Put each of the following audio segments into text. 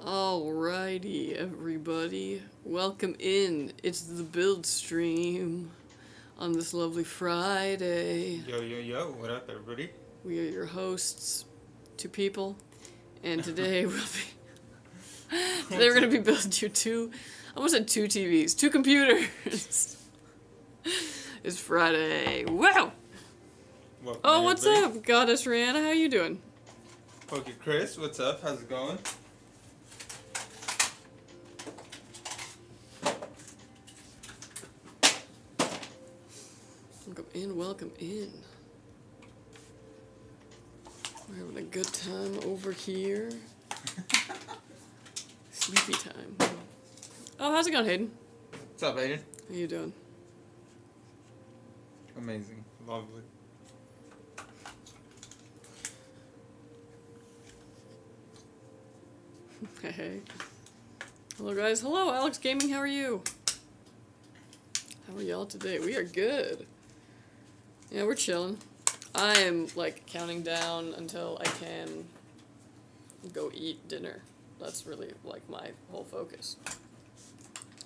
Alrighty, everybody. Welcome in. It's the build stream on this lovely Friday. Yo, what up, everybody? We are your hosts, two people, and today we're gonna be building you I almost said two TVs, two computers. It's Friday. Wow! Welcome, What's up, Goddess Rihanna? How you doing? Okay, Chris, what's up? How's it going? Welcome in. We're having a good time over here. Sleepy time. Oh, how's it going, Hayden? What's up, Aiden? How you doing? Amazing. Lovely. Hey. Hello, guys. Hello, Alex Gaming. How are you? How are y'all today? We are good. Yeah, we're chilling. I am, like, counting down until I can go eat dinner. That's really, like, my whole focus.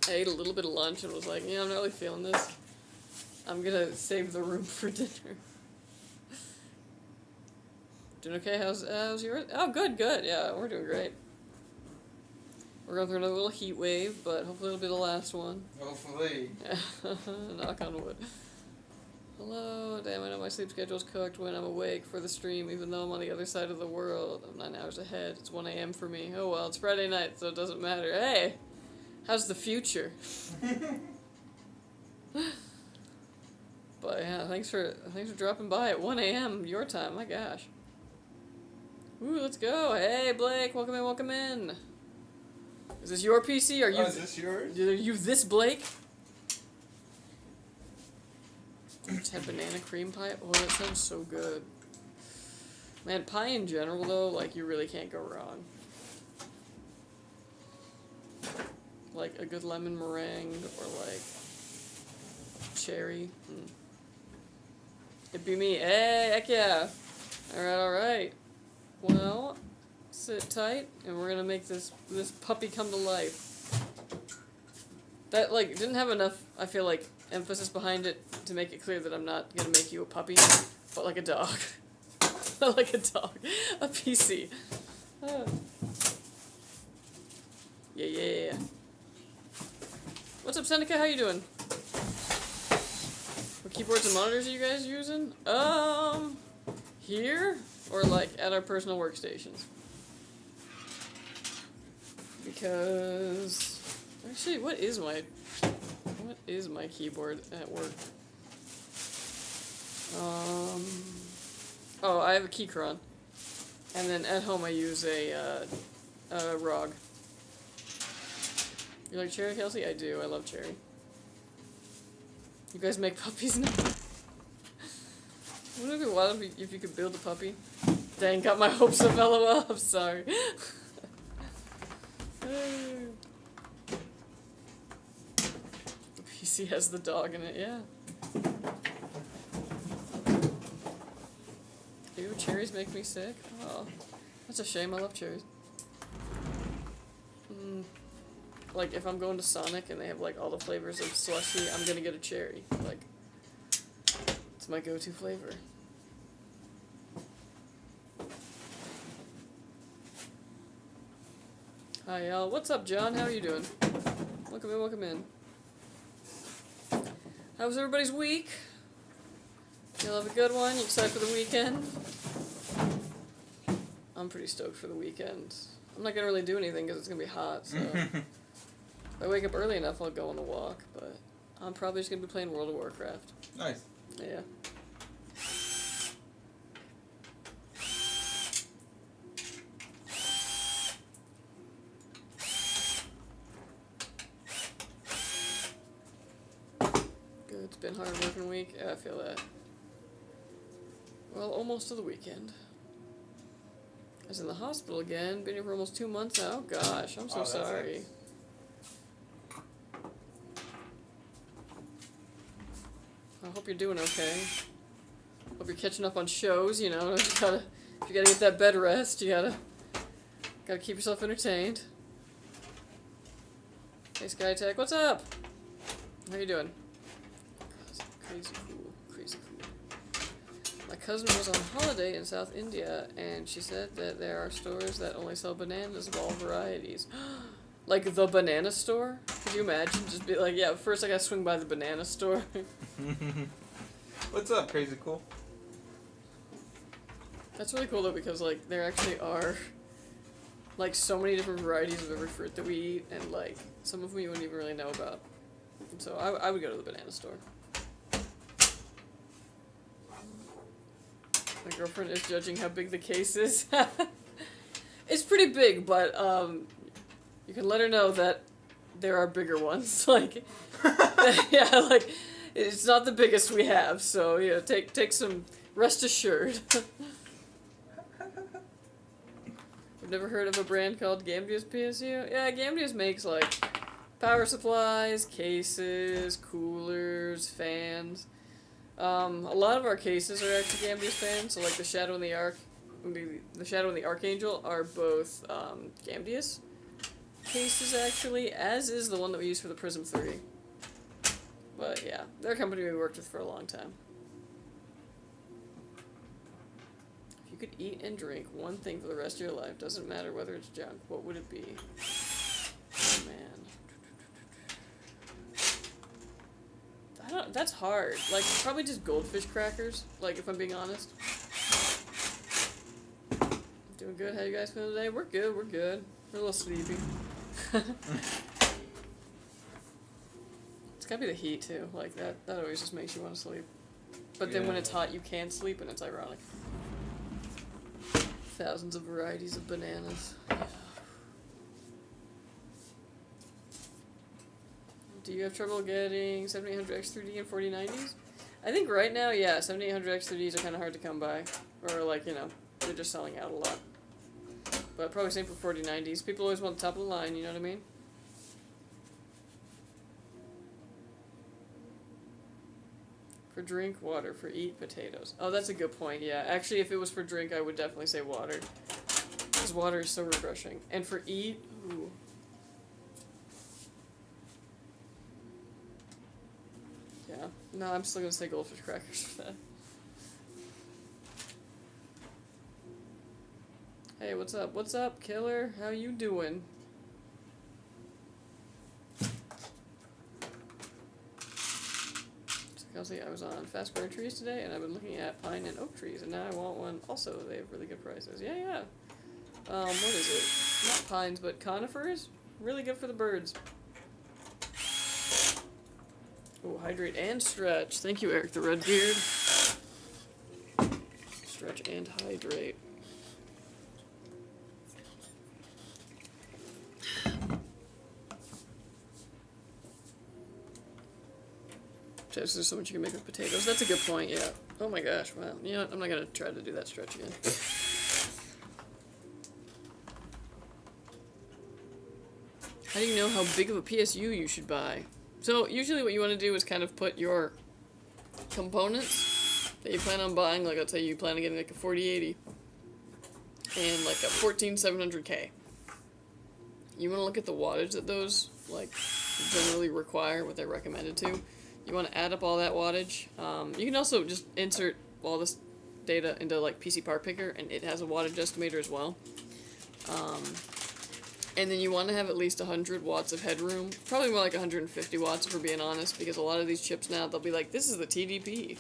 I ate a little bit of lunch and was like, yeah, I'm not really feeling this. I'm gonna save the room for dinner. Doing okay? How's yours? Oh, good. Yeah, we're doing great. We're going through another little heat wave, but hopefully it'll be the last one. Hopefully. Knock on wood. Hello, damn, I know my sleep schedule's cooked when I'm awake for the stream, even though I'm on the other side of the world. I'm 9 hours ahead. It's 1 a.m. for me. Oh well, it's Friday night, so it doesn't matter. Hey! How's the future? But yeah, thanks for dropping by at 1 a.m. your time. My gosh. Ooh, let's go. Hey, Blake, welcome in. Is this your PC? Are you? Is this yours? Are you this Blake? Just had banana cream pie. Oh, that sounds so good. Man, pie in general, though, like, you really can't go wrong. Like, a good lemon meringue or, like, cherry. It'd be me. Hey, heck yeah. Alright. Well, sit tight, and we're gonna make this puppy come to life. That, like, didn't have enough, I feel like, emphasis behind it to make it clear that I'm not gonna make you a puppy, but like a dog. Like a dog. A PC. Yeah. What's up, Seneca? How you doing? What keyboards and monitors are you guys using? Here? Or like at our personal workstations? Because... Actually, what is my keyboard at work? Oh, I have a Keychron. And then at home I use a ROG. You like cherry, Kelsey? I do. I love cherry. You guys make puppies now? Wouldn't it be wild if you could build a puppy? Dang, got my hopes up, LOL. I'm sorry. PC has the dog in it, yeah. Ew, cherries make me sick? Oh, that's a shame, I love cherries. Like, if I'm going to Sonic and they have, like, all the flavors of slushie, I'm gonna get a cherry. Like, it's my go-to flavor. Hi, y'all. What's up, John? How are you doing? Welcome in. How was everybody's week? You'll have a good one? You excited for the weekend? I'm pretty stoked for the weekend. I'm not gonna really do anything because it's gonna be hot, so... If I wake up early enough, I'll go on a walk, but I'm probably just gonna be playing World of Warcraft. Nice. Yeah. It's been a hard working week. Yeah, I feel that. Well, almost to the weekend. I was in the hospital again. Been here for almost 2 months now. Oh gosh, I'm so sorry. Nice. I hope you're doing okay. Hope you're catching up on shows, you know. If you gotta get that bed rest, you gotta keep yourself entertained. Hey Skytech, what's up? How you doing? Crazy cool, crazy cool. My cousin was on holiday in South India, and she said that there are stores that only sell bananas of all varieties. Like the banana store? Could you imagine? Just be like, yeah, first I gotta swing by the banana store. What's up, crazy cool? That's really cool though, because like there actually are like so many different varieties of every fruit that we eat, and like some of them you wouldn't even really know about. And so I would go to the banana store. My girlfriend is judging how big the case is. It's pretty big, but you can let her know that there are bigger ones. Like, yeah, like it's not the biggest we have. So yeah, take some. Rest assured. I've never heard of a brand called GAMDIAS PSU. Yeah, GAMDIAS makes like power supplies, cases, coolers, fans. A lot of our cases are actually GAMDIAS fans. So like the Shadow and the Shadow and the Archangel are both GAMDIAS cases actually, as is the one that we use for the Prism 3. But yeah, they're a company we worked with for a long time. If you could eat and drink one thing for the rest of your life, doesn't matter whether it's junk, what would it be? Oh man. I don't, that's hard. Like, probably just goldfish crackers, like, if I'm being honest. Doing good? How you guys feeling today? We're good, we're good. We're a little sleepy. It's gotta be the heat, too. Like, that always just makes you want to sleep. But then when it's hot, you can't sleep, and it's ironic. Thousands of varieties of bananas. Do you have trouble getting 7800X 3D and 4090s? I think right now, yeah, 7800X 3Ds are kind of hard to come by. Or, like, you know, they're just selling out a lot. But probably same for 4090s. People always want the top of the line, you know what I mean? For drink, water. For eat, potatoes. Oh, that's a good point, yeah. Actually, if it was for drink, I would definitely say water. Because water is so refreshing. And for eat, ooh. Yeah. No, I'm still gonna say goldfish crackers for that. Hey, what's up? What's up, killer? How you doing? Kelsey, I was on Fast Growing Trees today, and I've been looking at pine and oak trees, and now I want one. Also, they have really good prices. Yeah, yeah. What is it? Not pines, but conifers? Really good for the birds. Oh, hydrate and stretch. Thank you, Eric the Redbeard. Stretch and hydrate. There's so much you can make with potatoes. That's a good point, yeah. Oh my gosh, wow. You know what? I'm not going to try to do that stretch again. How do you know how big of a PSU you should buy? So, usually what you want to do is kind of put your components that you plan on buying, like let's say you plan on getting like a 4080 and like a 14700K. You want to look at the wattage that those like generally require, what they're recommended to. You want to add up all that wattage. You can also just insert all this data into like PC Power Picker, and it has a wattage estimator as well. And then you want to have at least 100 watts of headroom. Probably more like 150 watts if we're being honest, because a lot of these chips now, they'll be like, this is the TDP.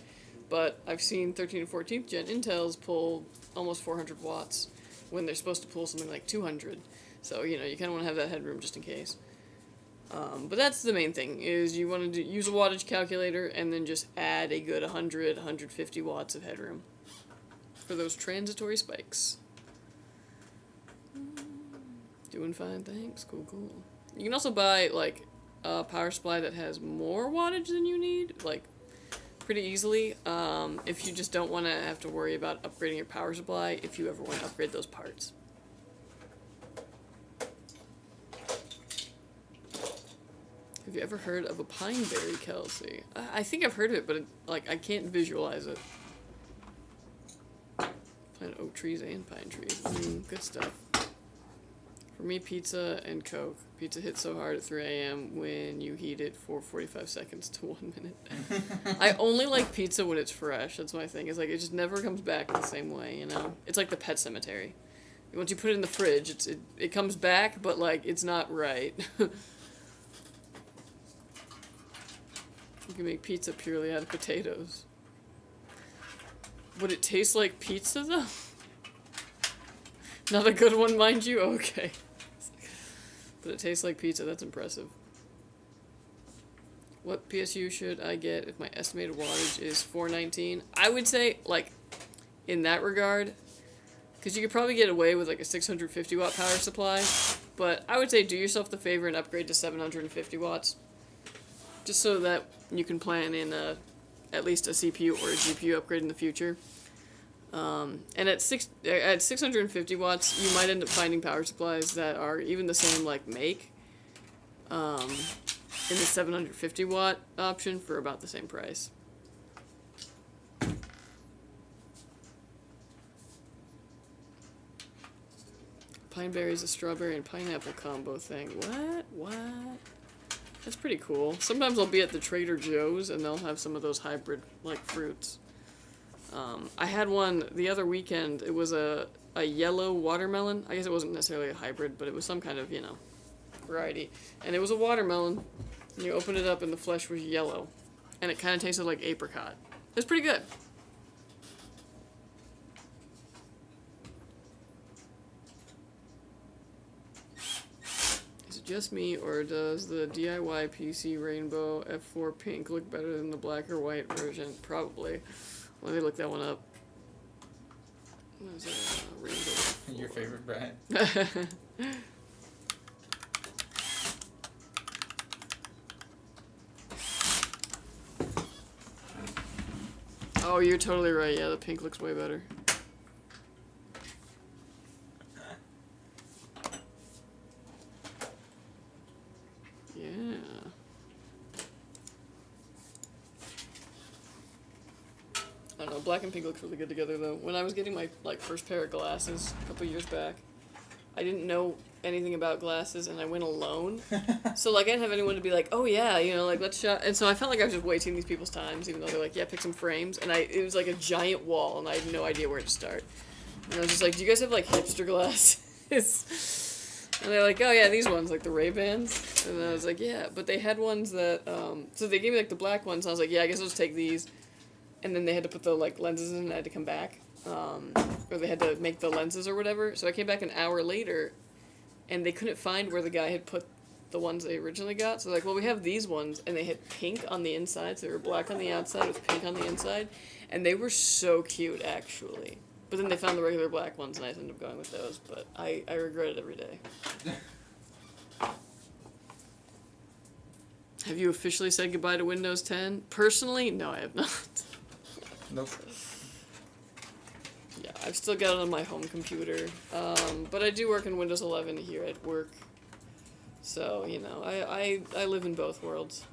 But I've seen 13th and 14th gen Intels pull almost 400 watts when they're supposed to pull something like 200. So, you know, you kind of want to have that headroom just in case. But that's the main thing, is you want to use a wattage calculator and then just add a good 100, 150 watts of headroom for those transitory spikes. Doing fine, thanks. Cool, cool. You can also buy, like, a power supply that has more wattage than you need, like, pretty easily, if you just don't want to have to worry about upgrading your power supply if you ever want to upgrade those parts. Have you ever heard of a pineberry, Kelsey? I think I've heard of it, but like I can't visualize it. Plant oak trees and pine trees. Good stuff. For me, pizza and Coke. Pizza hits so hard at 3 a.m. when you heat it for 45 seconds to 1 minute. I only like pizza when it's fresh. That's my thing. It's like it just never comes back the same way, you know? It's like the Pet Cemetery. Once you put it in the fridge, it comes back, but like it's not right. You can make pizza purely out of potatoes. Would it taste like pizza though? Not a good one, mind you? Okay. But it tastes like pizza, that's impressive. What PSU should I get if my estimated wattage is 419? I would say, like, in that regard, because you could probably get away with like a 650 watt power supply, but I would say do yourself the favor and upgrade to 750 watts. Just so that you can plan in at least a CPU or a GPU upgrade in the future. And at 650 watts, you might end up finding power supplies that are even the same like make in the 750 watt option for about the same price. Pine berries, a strawberry and pineapple combo thing. What? That's pretty cool. Sometimes I'll be at the Trader Joe's and they'll have some of those hybrid like fruits. I had one the other weekend. It was a yellow watermelon. I guess it wasn't necessarily a hybrid, but it was some kind of, you know, variety. And it was a watermelon. And you open it up and the flesh was yellow. And it kind of tasted like apricot. It was pretty good. Is it just me, or does the DIY PC Rainbow F4 Pink look better than the black or white version? Probably. Let me look that one up. What is that? Rainbow. Your favorite brand? Oh, you're totally right. Yeah, the pink looks way better. Yeah. I don't know, black and pink looks really good together though. When I was getting my like first pair of glasses a couple years back, I didn't know anything about glasses and I went alone. So like I didn't have anyone to be like, oh yeah, you know, like let's shop. And so I felt like I was just wasting these people's times, even though they're like, yeah, pick some frames. And it was like a giant wall and I had no idea where to start. And I was just like, do you guys have like hipster glasses? And they're like, oh yeah, these ones, like the Ray-Bans. And I was like, yeah, but they had ones that, so they gave me like the black ones. And I was like, yeah, I guess I'll just take these. And then they had to put the like lenses in and I had to come back. Or they had to make the lenses or whatever. So I came back an hour later and they couldn't find where the guy had put the ones they originally got. So they're like, well, we have these ones. And they had pink on the inside. So they were black on the outside with pink on the inside. And they were so cute, actually. But then they found the regular black ones and I ended up going with those. But I regret it every day. Have you officially said goodbye to Windows 10? Personally, no, I have not. Nope. Yeah, I've still got it on my home computer, but I do work in Windows 11 here at work, so, you know, I live in both worlds.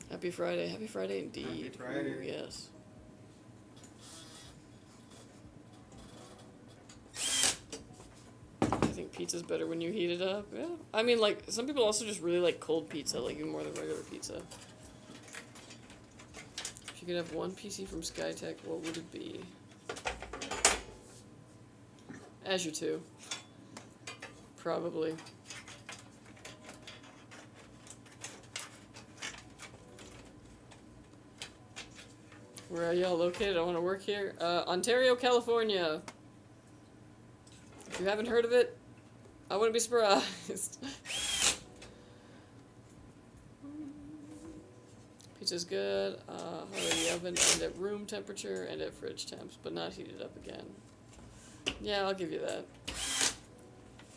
Happy Friday indeed. Happy Friday. Ooh, yes. I think pizza's better when you heat it up, yeah. I mean, like, some people also just really like cold pizza, like, even more than regular pizza. If you could have one PC from Skytech, what would it be? Azure 2. Probably. Where are y'all located? I want to work here. Ontario, California. If you haven't heard of it, I wouldn't be surprised. Pizza's good, hot in the oven and at room temperature and at fridge temps, but not heated up again. Yeah, I'll give you that.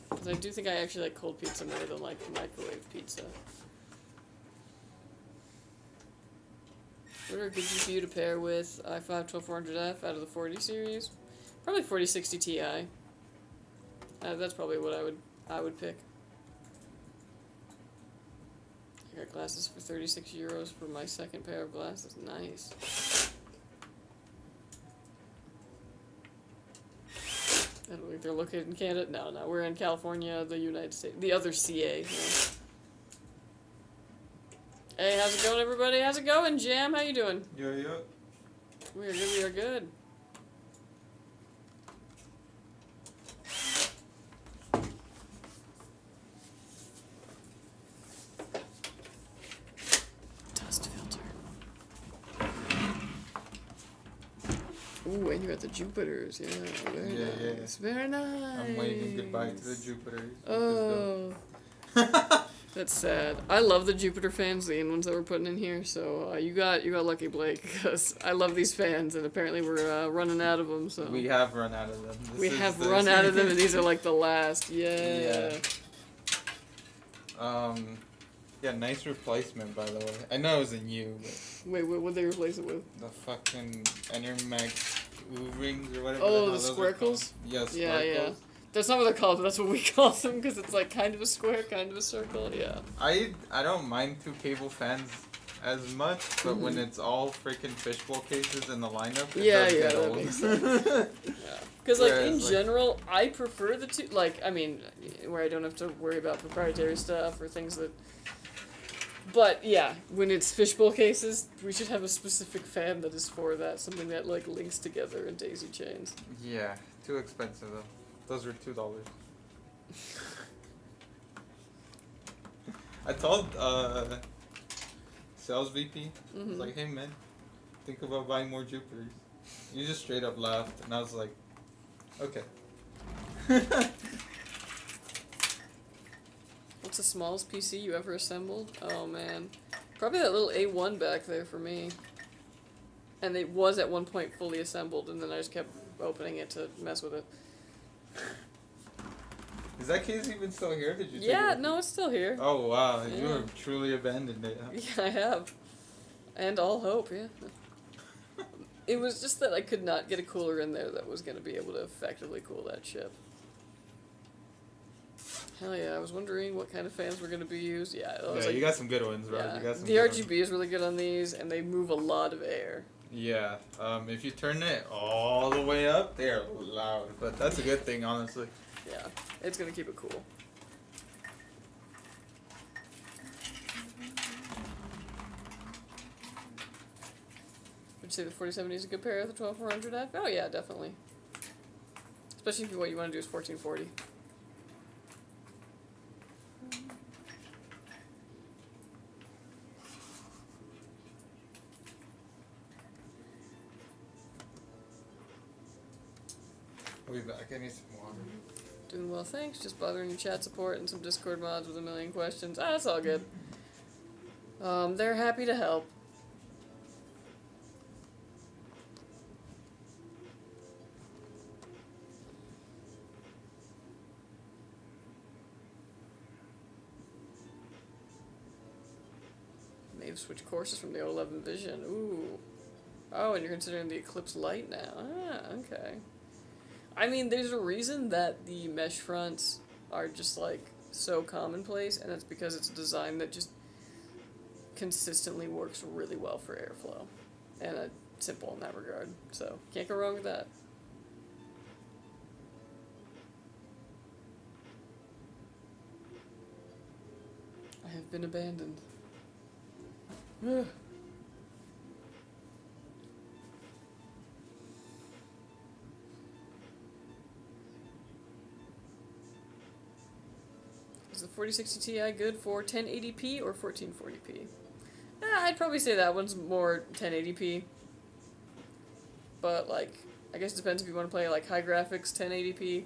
Because I do think I actually like cold pizza more than like microwave pizza. What are a good GPU to pair with i5 12400F out of the 40 series? Probably 4060 Ti. That's probably what I would pick. I got glasses for 36 euros for my second pair of glasses. Nice. I don't think they're located in Canada. No, we're in California, the United States, the other CA. Yeah. Hey, how's it going, everybody? How's it going, Jam? How you doing? Yeah. We are good. We are good. Dust filter. Ooh, and you got the Jupiters. Yeah, very nice. Yeah. Very nice. I'm waving goodbye to the Jupiters. Oh. That's sad. I love the Jupiter fans, the ones that we're putting in here. So you got lucky, Blake, because I love these fans, and apparently we're running out of them. So We have run out of them. we have run out of them, and these are like the last. Yeah. Yeah, nice replacement, by the way. I know it wasn't you, but Wait, what'd they replace it with? the fucking Enermax rings or whatever. Oh, hell the those are squircles? called. Yeah, squircles. Yeah. That's not what they're called, but that's what we call them, because it's like kind of a square, kind of a circle. Yeah. I don't mind two cable fans as much, but when it's all freaking fishbowl cases in the lineup, it does get that old. makes sense. Yeah. Because, like, in Whereas, general, I prefer the two, like, I mean, where I don't have to worry about proprietary stuff or things that... But, yeah, when it's fishbowl cases, we should have a specific fan that is for that, something that, like, links together in daisy chains. Yeah, too expensive, though. Those are $2. I told sales VP, I was like, hey man, think about buying more Jupiters. You just straight up laughed, and I was like, okay. What's the smallest PC you ever assembled? Oh man, probably that little A1 back there for me. And it was at one point fully assembled, and then I just kept opening it to mess with it. Is that case even still here? Did you? Yeah, take it? no, it's still here. Oh wow, Yeah. you have truly abandoned it. Huh? Yeah, I have. And all hope, yeah. It was just that I could not get a cooler in there that was going to be able to effectively cool that ship. Hell yeah, I was wondering what kind of fans were going to be used. Yeah, I was Yeah, like, you got some good ones, bro. yeah. You got some The good RGB ones. is really good on these, and they move a lot of air. Yeah, if you turn it all the way up, they are loud. But that's a good thing, honestly. Yeah, it's going to keep it cool. Would you say the 4070 is a good pair of the 12400F? Oh yeah, definitely. Especially if what you want to do is 1440. I'll be back. I need some water. Doing well, thanks. Just bothering your chat support and some Discord mods with a million questions. Ah, that's all good. They're happy to help. May have switched courses from the 11 Vision. Ooh. Oh, and you're considering the Eclipse Lite now. Ah, okay. I mean, there's a reason that the mesh fronts are just, like, so commonplace, and that's because it's a design that just consistently works really well for airflow. And simple in that regard. So, can't go wrong with that. I have been abandoned. Is the 4060 Ti good for 1080p or 1440p? I'd probably say that one's more 1080p. But, like, I guess it depends if you want to play, like, high graphics 1080p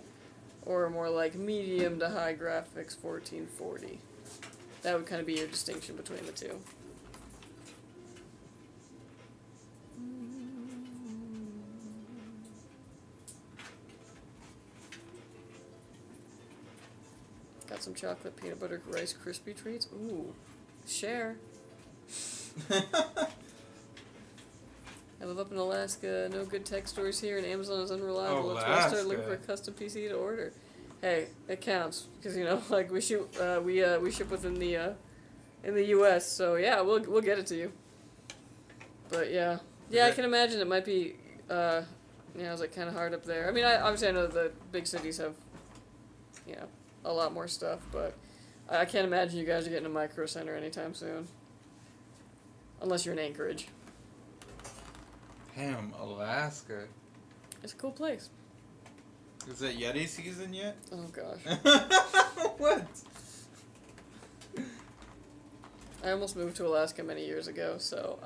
or more, like, medium to high graphics 1440. That would kind of be your distinction between the two. Got some chocolate peanut butter Rice Krispie treats. Ooh, share. I live up in Alaska. No good tech stores here, and Amazon is unreliable. That's why I started looking for a custom PC to order. Hey, it counts because like we ship within the in the U.S. So yeah, we'll get it to you. But yeah, I can imagine it might be Yeah, is it kind of hard up there? I mean, obviously I know the big cities have, you know, a lot more stuff, but I can't imagine you guys are getting a micro center anytime soon. Unless you're in Anchorage. Damn, Alaska. It's a cool place. Is it Yeti season yet? Oh gosh. What? I almost moved to Alaska many years ago, so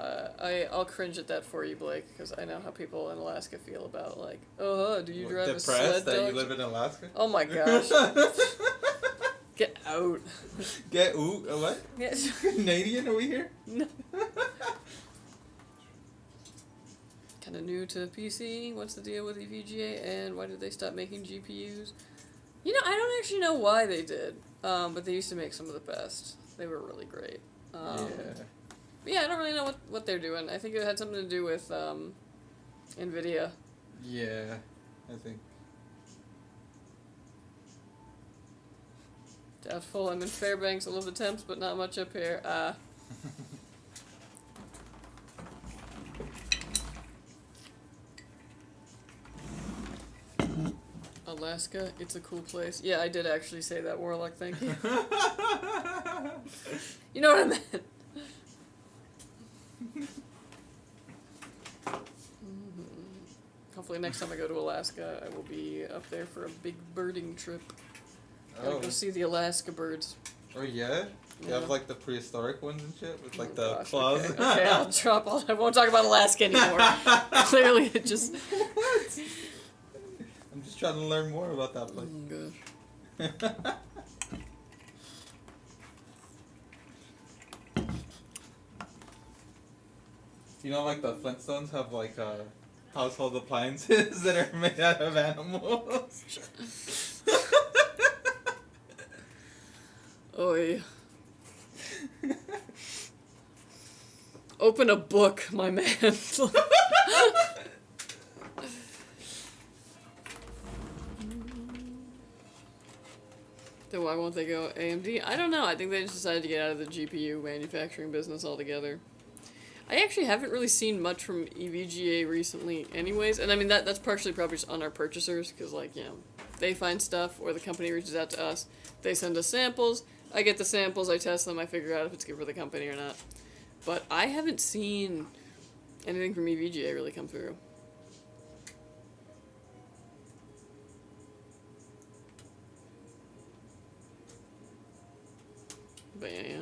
I'll cringe at that for you, Blake, because I know how people in Alaska feel about, like, oh, do you drive a sled depressed that dog? you live in Alaska? Oh my gosh. Get out. Get out? What? Yes. Canadian over here? No. Kind of new to PC. What's the deal with EVGA, and why did they stop making GPUs? You know, I don't actually know why they did, but they used to make some of the best. They were really great. Yeah, I don't really know what they're doing. I think it had something to do with Nvidia. Yeah, I think. Doubtful. I'm in Fairbanks. I love the temps, but not much up here. Alaska, it's a cool place. Yeah, I did actually say that, Warlock, thank you. You know what I meant. Hopefully next time I go to Alaska, I will be up there for a big birding trip. Gotta go see the Alaska birds. Oh yeah? You have like the prehistoric ones and shit with like the Gosh, claws. Okay, I'll drop all. I won't talk about Alaska anymore. Clearly, it just. What? I'm just trying to learn more about that place. Oh gosh. You know, like the Flintstones have like household appliances that are made out of animals. Oy. Open a book, my man. Then why won't they go AMD? I don't know. I think they just decided to get out of the GPU manufacturing business altogether. I actually haven't really seen much from EVGA recently anyways, and I mean that's partially probably just on our purchasers, because like, you know, they find stuff or the company reaches out to us, they send us samples, I get the samples, I test them, I figure out if it's good for the company or not. But I haven't seen anything from EVGA really come through. But yeah.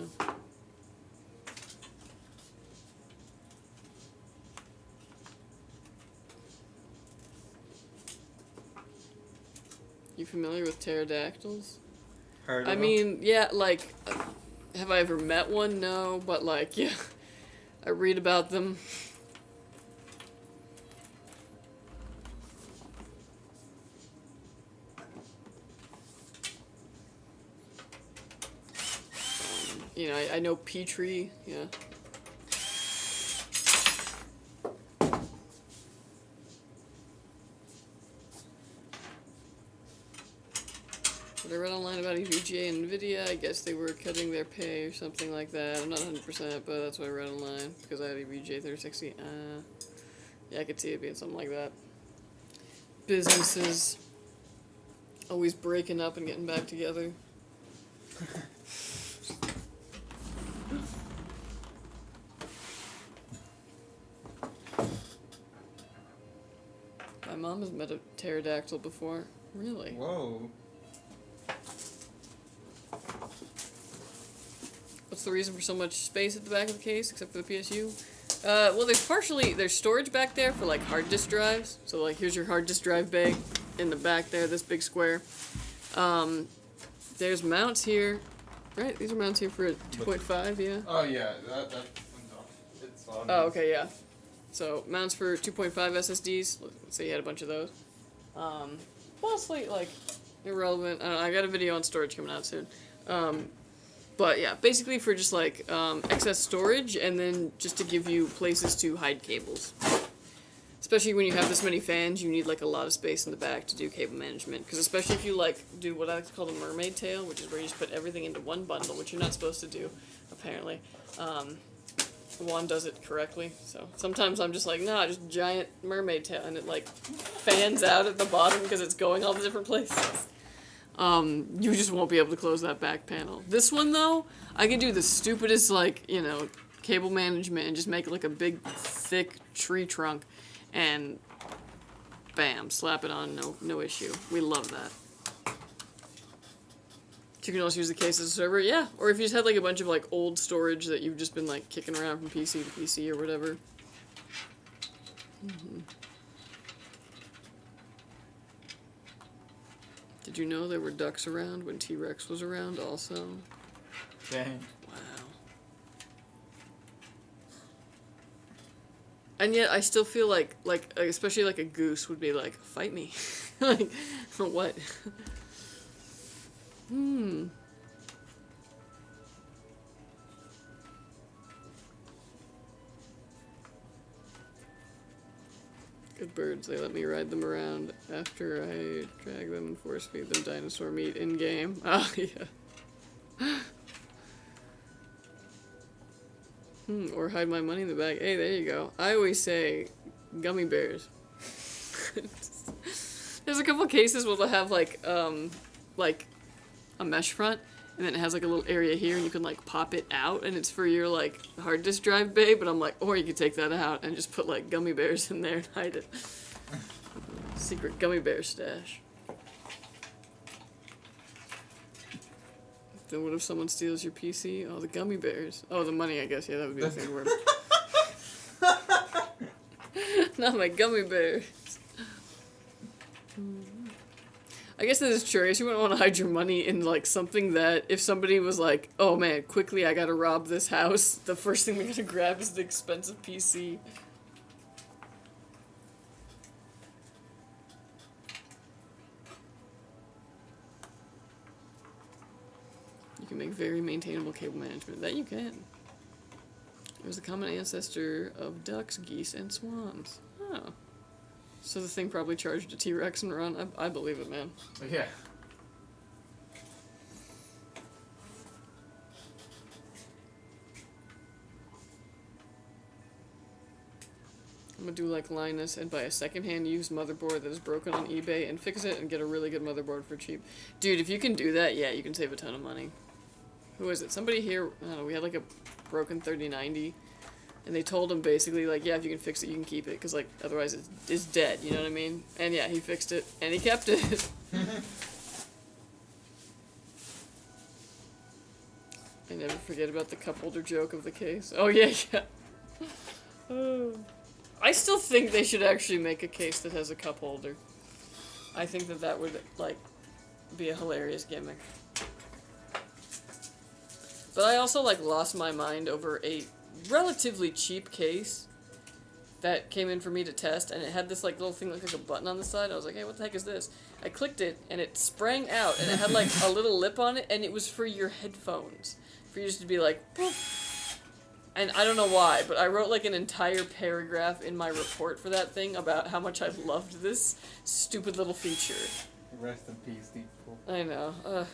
You familiar with pterodactyls? Heard of I them? mean, yeah, like, have I ever met one? No, but like, yeah, I read about them. You know, I know Petrie, yeah. What I read online about EVGA and Nvidia, I guess they were cutting their pay or something like that. I'm not 100%, but that's what I read online, because I had EVGA 3060. Yeah, I could see it being something like that. Businesses always breaking up and getting back together. My mom has met a pterodactyl before. Really? Whoa. What's the reason for so much space at the back of the case, except for the PSU? Well, there's storage back there for, like, hard disk drives. So, like, here's your hard disk drive bay in the back there, this big square. There's mounts here. Right, these are mounts here for a 2.5, yeah? Oh yeah, that one's off. It's on. Oh, okay, yeah. So, mounts for 2.5 SSDs. Let's say you had a bunch of those. Mostly, like, irrelevant. I don't know, I got a video on storage coming out soon. But yeah, basically for just like excess storage, and then just to give you places to hide cables. Especially when you have this many fans, you need like a lot of space in the back to do cable management. Because especially if you like do what I like to call the mermaid tail, which is where you just put everything into one bundle, which you're not supposed to do, apparently. one does it correctly. So sometimes I'm just like, nah, just giant mermaid tail, and it like fans out at the bottom because it's going all the different places. You just won't be able to close that back panel. This one though, I can do the stupidest like, you know, cable management and just make it like a big thick tree trunk and bam, slap it on, no issue. We love that. You can also use the case as a server, yeah. Or if you just had like a bunch of like old storage that you've just been like kicking around from PC to PC or whatever. Did you know there were ducks around when T-Rex was around also? Dang. Wow. And yet I still feel like especially like a goose would be like, fight me. Like, what? Good birds, they let me ride them around after I drag them and force feed them dinosaur meat in-game. Oh, yeah. Or hide my money in the bag. Hey, there you go. I always say gummy bears. There's a couple cases where they'll have like a mesh front, and then it has like a little area here, and you can like pop it out, and it's for your like hard disk drive bay. But I'm like, or you could take that out and just put like gummy bears in there and hide it. Secret gummy bear stash. Then what if someone steals your PC? Oh, the gummy bears. Oh, the money, I guess. Yeah, that would be a big word. Not my gummy bears. I guess that is true. I guess you wouldn't want to hide your money in, like, something that if somebody was like, oh, man, quickly, I gotta rob this house, the first thing they're gonna grab is the expensive PC. You can make very maintainable cable management. That you can. It was a common ancestor of ducks, geese, and swans. Oh. So the thing probably charged a T-Rex and run. I believe it, man. Yeah. I'm gonna do like Linus and buy a secondhand used motherboard that is broken on eBay and fix it and get a really good motherboard for cheap. Dude, if you can do that, yeah, you can save a ton of money. Who is it? Somebody here, I don't know, we had like a broken 3090. And they told him basically, like, yeah, if you can fix it, you can keep it, because, like, otherwise it's dead, you know what I mean? And, yeah, he fixed it, and he kept it. I never forget about the cup holder joke of the case. Oh, yeah, yeah. Oh. I still think they should actually make a case that has a cup holder. I think that that would, like, be a hilarious gimmick. But I also, like, lost my mind over a relatively cheap case that came in for me to test, and it had this like little thing like a button on the side. I was like, hey, what the heck is this? I clicked it and it sprang out, and it had like a little lip on it, and it was for your headphones, for you just to be like poof. And I don't know why, but I wrote like an entire paragraph in my report for that thing about how much I loved this stupid little feature. Rest in peace, people. I know.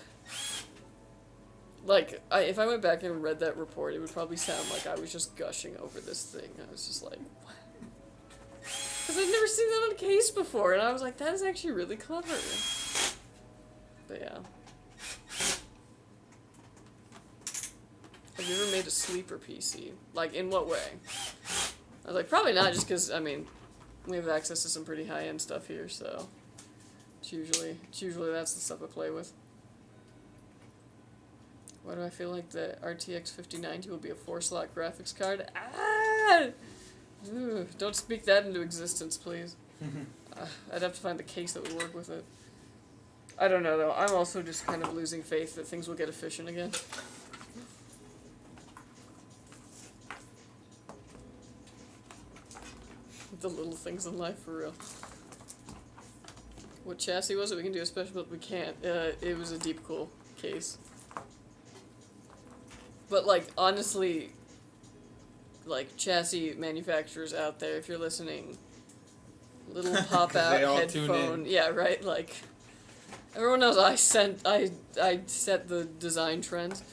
Like, if I went back and read that report, it would probably sound like I was just gushing over this thing. I was just like, what? Because I'd never seen that on a case before, and I was like, that is actually really clever. But yeah. Have you ever made a sleeper PC? Like, in what way? I was like, probably not, just because, I mean, we have access to some pretty high-end stuff here, so it's usually that's the stuff I play with. Why do I feel like the RTX 5090 will be a 4-slot graphics card? Ah! Ooh, don't speak that into existence, please. I'd have to find the case that would work with it. I don't know, though. I'm also just kind of losing faith that things will get efficient again. The little things in life, for real. What chassis was it? We can do a special build. We can't. It was a deep cool case. But, like, honestly, like, chassis manufacturers out there, if you're listening, little pop-out headphone. Yeah, right? Like, everyone knows I set the design trends.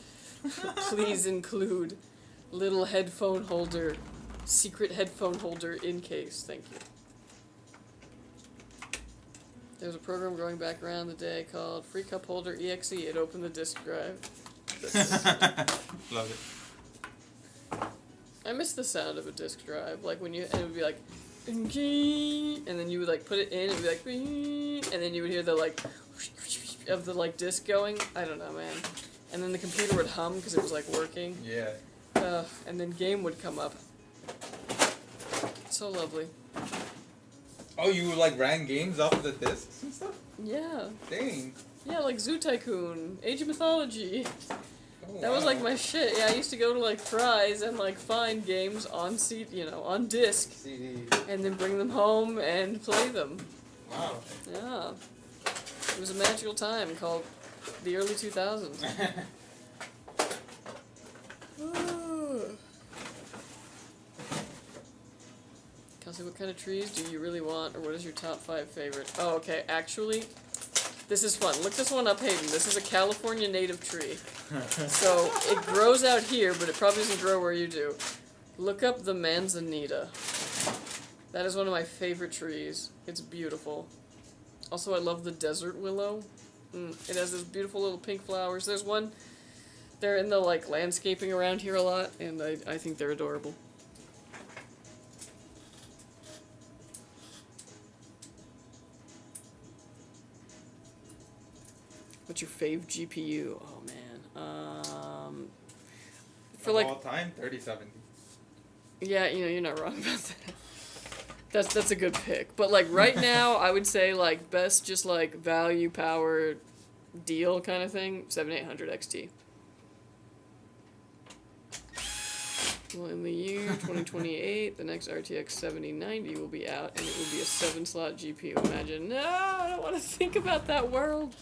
Please include little headphone holder, secret headphone holder in case. Thank you. There's a program going back around the day called Free Cup Holder EXE. It opened the disk drive. Love it. I miss the sound of a disk drive. Like when you, and it would be like, and then you would like put it in, it would be like, and then you would hear the like, of the like disc going. I don't know, man. And then the computer would hum because it was like working. Yeah. And then game would come up. So lovely. Oh, you like ran games off of the discs and stuff? Yeah. Dang. Yeah, like Zoo Tycoon, Age of Mythology. Oh, That was like my shit. Yeah, I used to go to like Fry's and like find games on on disc, CD. and then bring them home and play them. Wow. Yeah. It was a magical time called the early 2000s. Kelsey, what kind of trees do you really want, or what is your top 5 favorite? Oh, okay, actually, this is fun. Look this one up, Hayden. This is a California native tree. So, it grows out here, but it probably doesn't grow where you do. Look up the manzanita. That is one of my favorite trees. It's beautiful. Also, I love the desert willow. It has those beautiful little pink flowers. There's one, they're in the like landscaping around here a lot, and I think they're adorable. What's your fave GPU? Oh man. For of like all time, 3070. Yeah, you're not wrong about that. That's a good pick. But like right now, I would say like best just like value power deal kind of thing, 7800 XT. Well, in the year 2028, the next RTX 7090 will be out, and it will be a 7-slot GPU. Imagine. No, I don't want to think about that world.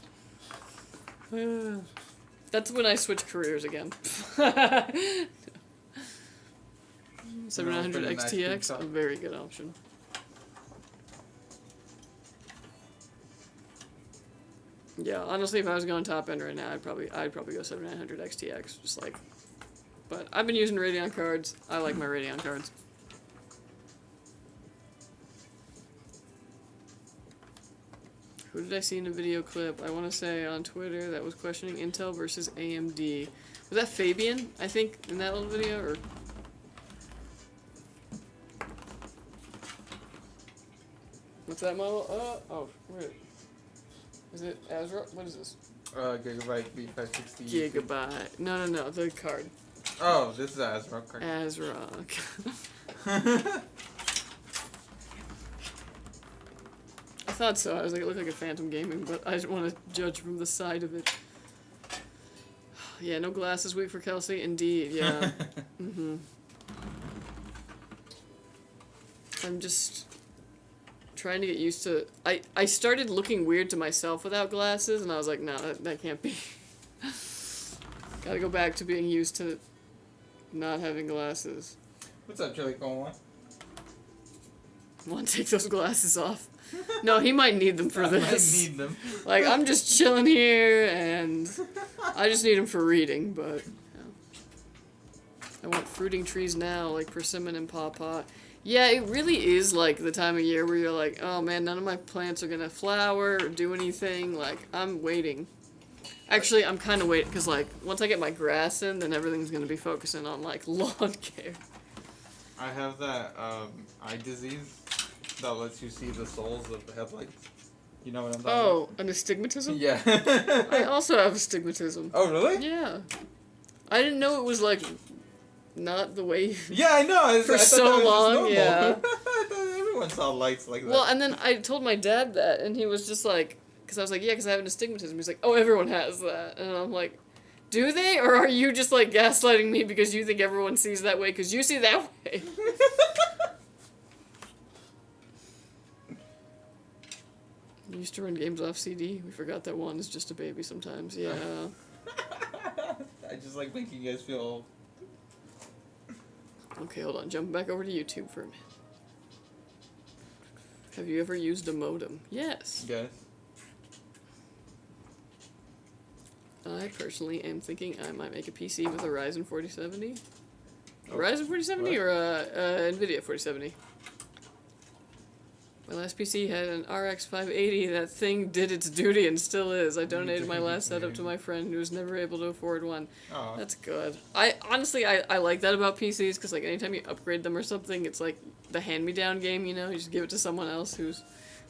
That's when I switch careers again. 7900 XTX, a very good option. Yeah, honestly, if I was going top end right now, I'd probably go 7900 XTX, just like. But I've been using Radeon cards. I like my Radeon cards. Who did I see in a video clip? I want to say on Twitter that was questioning Intel versus AMD. Was that Fabian, I think, in that little video? Or what's that model? Oh, wait. Is it Azra? What is this? Gigabyte B560. Gigabyte. No, the card. Oh, this is an ASRock card. ASRock. I thought so. I was like, it looked like a Phantom Gaming, but I didn't want to judge from the side of it. Yeah, no glasses week for Kelsey. Indeed, yeah. I'm just trying to get used to. I started looking weird to myself without glasses, and I was like, no, that can't be. Gotta go back to being used to not having glasses. What's up, Chili Con? Want to take those glasses off? No, he might need them for this. I might need them. Like, I'm just chilling here, and I just need them for reading, but I want fruiting trees now, like persimmon and pawpaw. Yeah, it really is, like, the time of year where you're like, oh, man, none of my plants are gonna flower or do anything. Like, I'm waiting. Actually, I'm kind of waiting, because, like, once I get my grass in, then everything's gonna be focusing on, like, lawn care. I have that eye disease that lets you see the souls of the headlights. You know what I'm talking about? Oh, an astigmatism? Yeah. I also have astigmatism. Oh, really? Yeah. I didn't know it was, like, not the way... Yeah, I know. For I thought so that was long, just normal. yeah. I thought everyone saw lights like that. Well, and then I told my dad that, and he was just like... Because I was like, yeah, because I have an astigmatism. He's like, oh, everyone has that. And I'm like, do they? Or are you just, like, gaslighting me because you think everyone sees that way because you see that way? You used to run games off CD. We forgot that one is just a baby sometimes. Yeah. I just like making you guys feel old. Okay, hold on. Jumping back over to YouTube for a minute. Have you ever used a modem? Yes. Yes. I personally am thinking I might make a PC with a Ryzen 4070. Ryzen 4070 what? or Nvidia 4070? My last PC had an RX 580. That thing did its duty and still is. I donated my last setup to my friend who was never able to afford one. Oh. That's good. I honestly like that about PCs because like anytime you upgrade them or something, it's like the hand-me-down game. You know, you just give it to someone else who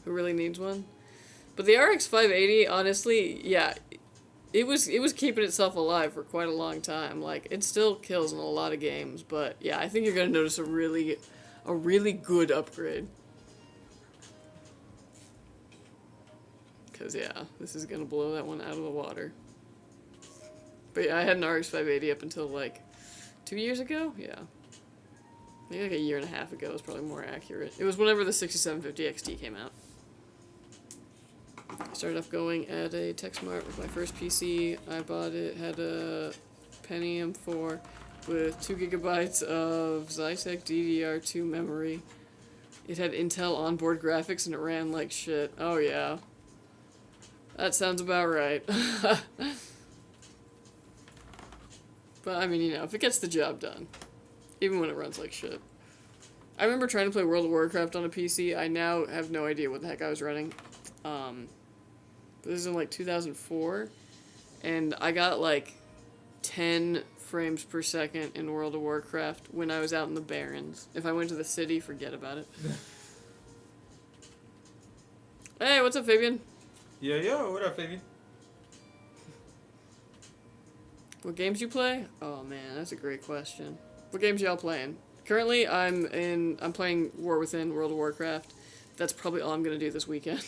really needs one. But the RX 580, honestly, yeah, it was keeping itself alive for quite a long time. Like it still kills in a lot of games, but yeah, I think you're gonna notice a really good upgrade. Because, yeah, this is going to blow that one out of the water. But, yeah, I had an RX 580 up until, like, 2 years ago? Yeah. Maybe, like, a year and a half ago is probably more accurate. It was whenever the 6750 XT came out. I started off going at a TechSmart with my first PC. I bought it, had a Pentium 4 with 2 gigabytes of Skytech DDR2 memory. It had Intel onboard graphics and it ran like shit. Oh, yeah. That sounds about right. But, I mean, you know, if it gets the job done. Even when it runs like shit. I remember trying to play World of Warcraft on a PC. I now have no idea what the heck I was running. This is in, like, 2004. And I got, like, 10 frames per second in World of Warcraft when I was out in the Barrens. If I went to the city, forget about it. Hey, what's up, Fabian? Yo, what up, baby? What games you play? Oh man, that's a great question. What games y'all playing? Currently, I'm playing War Within, World of Warcraft. That's probably all I'm gonna do this weekend.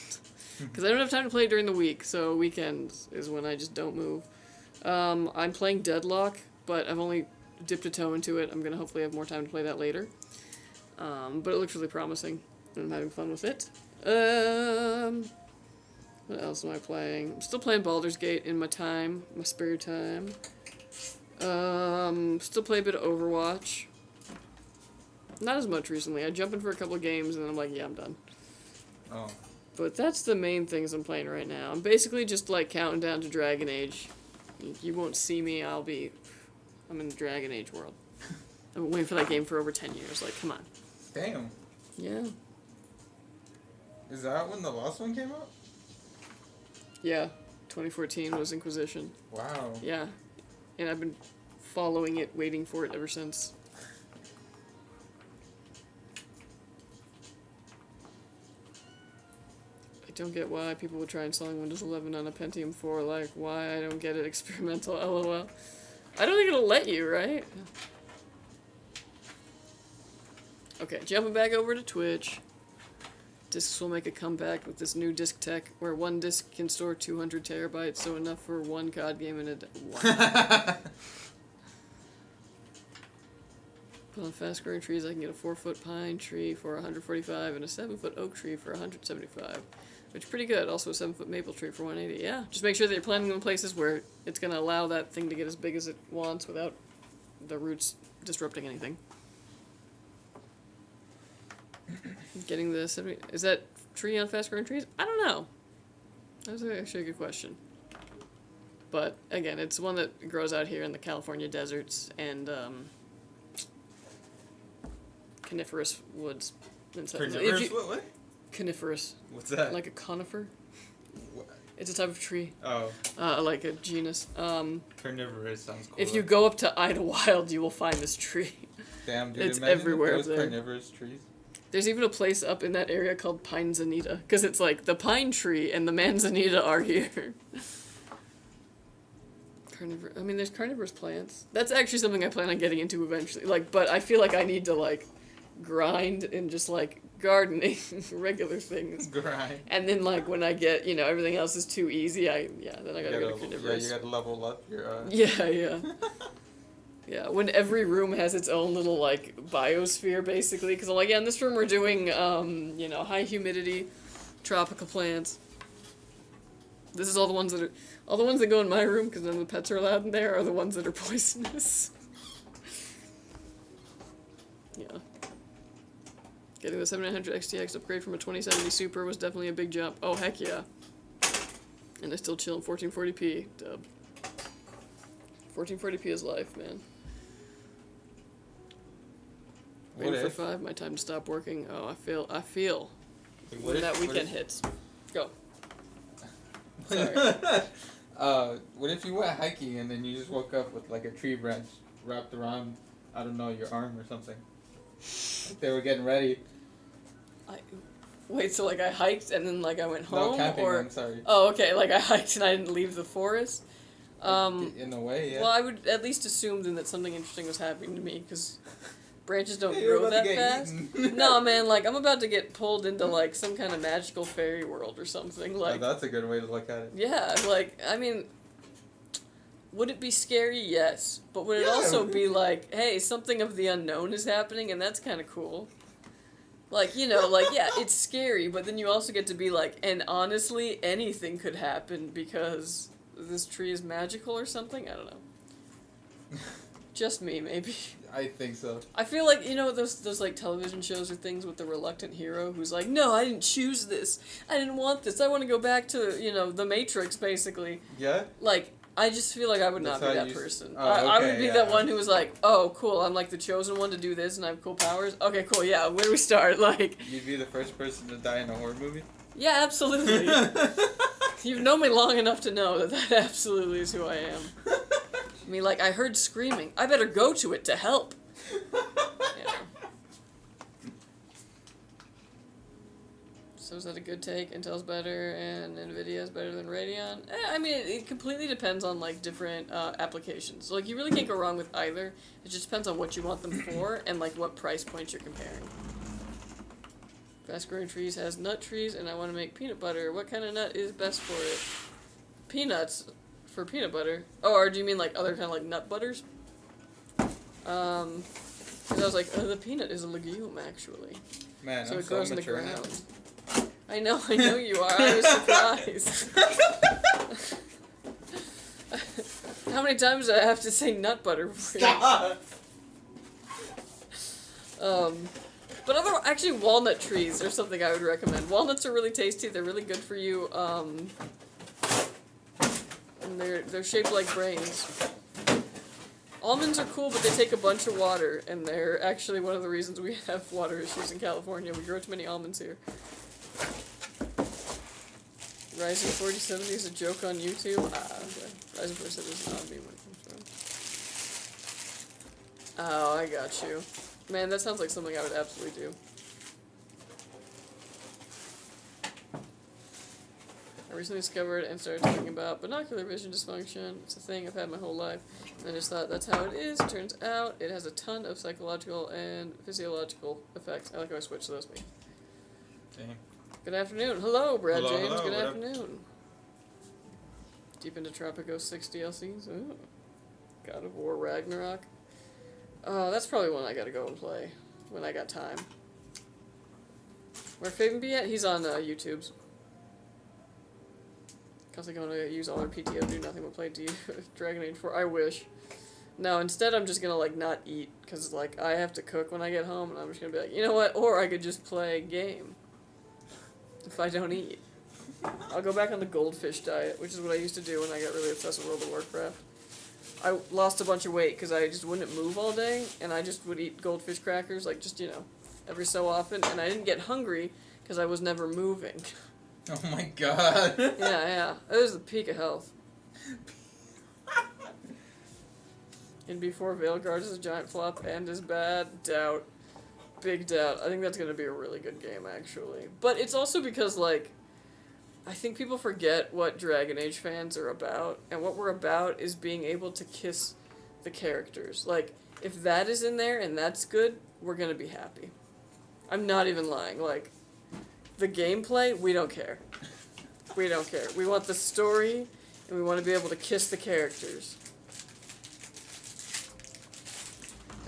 Because I don't have time to play it during the week, so weekends is when I just don't move. I'm playing Deadlock, but I've only dipped a toe into it. I'm gonna hopefully have more time to play that later. But it looks really promising, and I'm having fun with it. What else am I playing? I'm still playing Baldur's Gate in my spare time. Still play a bit of Overwatch. Not as much recently. I jump in for a couple of games and then I'm like, yeah, I'm done. Oh. But that's the main things I'm playing right now. I'm basically just like counting down to Dragon Age. You won't see me, I'm in the Dragon Age world. I've been waiting for that game for over 10 years, like, come on. Damn. Yeah. Is that when the last one came out? Yeah, 2014 was Inquisition. Wow. Yeah, and I've been following it, waiting for it ever since. I don't get why people would try installing Windows 11 on a Pentium 4, like, why I don't get it, experimental, lol. I don't think it'll let you, right? Okay, jumping back over to Twitch. Discs will make a comeback with this new disc tech, where one disc can store 200 terabytes, so enough for one COD game in a day. Wow. But on fast-growing trees, I can get a 4-foot pine tree for 145 and a 7-foot oak tree for 175, which is pretty good. Also a 7-foot maple tree for 180. Yeah, just make sure that you're planting them in places where it's going to allow that thing to get as big as it wants without the roots disrupting anything. Getting the 70... Is that tree on fast-growing trees? I don't know. That's actually a good question. But, again, it's one that grows out here in the California deserts and coniferous woods. And stuff. Carnivorous? What? Coniferous. What's that? Like a conifer? What? It's a type of tree. Oh. Like a genus. Carnivorous sounds cool. If you go up to Idlewild, you will find this tree. Damn, dude. It's imagine everywhere those up there. carnivorous trees. There's even a place up in that area called Pinezanita, because it's like the pine tree and the manzanita are here. I mean, there's carnivorous plants. That's actually something I plan on getting into eventually. Like, but I feel like I need to like grind and just like gardening regular things. Grind. And then like when I get, you know, everything else is too easy, then I gotta go to carnivorous. Yeah, you gotta level up your. Yeah. Yeah, when every room has its own little, like, biosphere, basically. Because I'm like, yeah, in this room we're doing, you know, high humidity, tropical plants. This is all the ones that go in my room, because none of the pets are allowed in there, are the ones that are poisonous. Yeah. Getting the 7900 XTX upgrade from a 2070 Super was definitely a big jump. Oh, heck yeah. And I still chill in 1440p, dub. 1440p is life, man. Waiting for 5, my time to stop working. Oh, I feel when that weekend hits. Go. Sorry. What if you went hiking and then you just woke up with like a tree branch wrapped around, I don't know, your arm or something? Like they were getting ready. Wait, so like I hiked and then like I went home? No, camping, or... I'm sorry. Oh, okay, like I hiked and I didn't leave the forest? In a way, yeah. Well, I would at least assume then that something interesting was happening to me, because branches don't You're grow about that to get fast. eaten. No, man, like I'm about to get pulled into like some kind of magical fairy world or something. Like, that's a good way to look at it. yeah, like, I mean, would it be scary? Yes. But would it also be like, hey, something of the unknown is happening, and that's kind of cool? Like, you know, like, yeah, it's scary, but then you also get to be like, and honestly, anything could happen because this tree is magical or something? I don't know. Just me, maybe. I think so. I feel like, you know, those like television shows or things with the reluctant hero who's like, no, I didn't choose this. I didn't want this. I want to go back to, you know, the Matrix, basically. Yeah? Like, I just feel like I would not be that person. I would be yeah. that one who was like, oh, cool, I'm like the chosen one to do this and I have cool powers. Okay, cool, yeah, where do we start? Like, You'd be the first person to die in a horror movie? yeah, absolutely. You've known me long enough to know that that absolutely is who I am. I mean, like, I heard screaming. I better go to it to help. Yeah. So is that a good take? Intel's better and Nvidia is better than Radeon? I mean, it completely depends on, like, different applications. So, like, you really can't go wrong with either. It just depends on what you want them for and, like, what price points you're comparing. Fast growing trees has nut trees, and I want to make peanut butter. What kind of nut is best for it? Peanuts for peanut butter. Oh, or do you mean, like, other kind of, like, nut butters? Because I was like, the peanut is a legume, actually. Man, So I'm it grows so in the mature now. ground. I know you are. I was surprised. How many times do I have to say nut butter for you? Stop! But actually walnut trees are something I would recommend. Walnuts are really tasty. They're really good for you. And they're shaped like brains. Almonds are cool, but they take a bunch of water, and they're actually one of the reasons we have water issues in California. We grow too many almonds here. Ryzen 4070 is a joke on YouTube? Okay. Ryzen 4070 is not me when it comes from. Oh, I got you. Man, that sounds like something I would absolutely do. I recently discovered and started talking about binocular vision dysfunction. It's a thing I've had my whole life. And I just thought that's how it is. Turns out it has a ton of psychological and physiological effects. I like how I switched those. Damn. Good afternoon. Hello, Brad Hello, James. hello, Good what up? afternoon. Deep into Tropico 6 DLCs. Ooh. God of War Ragnarok. Oh, that's probably one I gotta go and play when I got time. Where Fabian be at? He's on YouTube's. Constantly going to use all our PTO, do nothing but play Dragon Age 4. I wish. No, instead I'm just gonna, like, not eat, because, like, I have to cook when I get home, and I'm just gonna be like, you know what, or I could just play a game. If I don't eat. I'll go back on the goldfish diet, which is what I used to do when I got really obsessed with World of Warcraft. I lost a bunch of weight because I just wouldn't move all day, and I just would eat goldfish crackers, like, just, you know, every so often, and I didn't get hungry because I was never moving. Oh my god. Yeah. It was the peak of health. And before Veilguard is a giant flop and is bad, doubt. Big doubt. I think that's going to be a really good game, actually. But it's also because, like, I think people forget what Dragon Age fans are about, and what we're about is being able to kiss the characters. Like, if that is in there and that's good, we're going to be happy. I'm not even lying. Like, the gameplay, we don't care. We don't care. We want the story, and we want to be able to kiss the characters.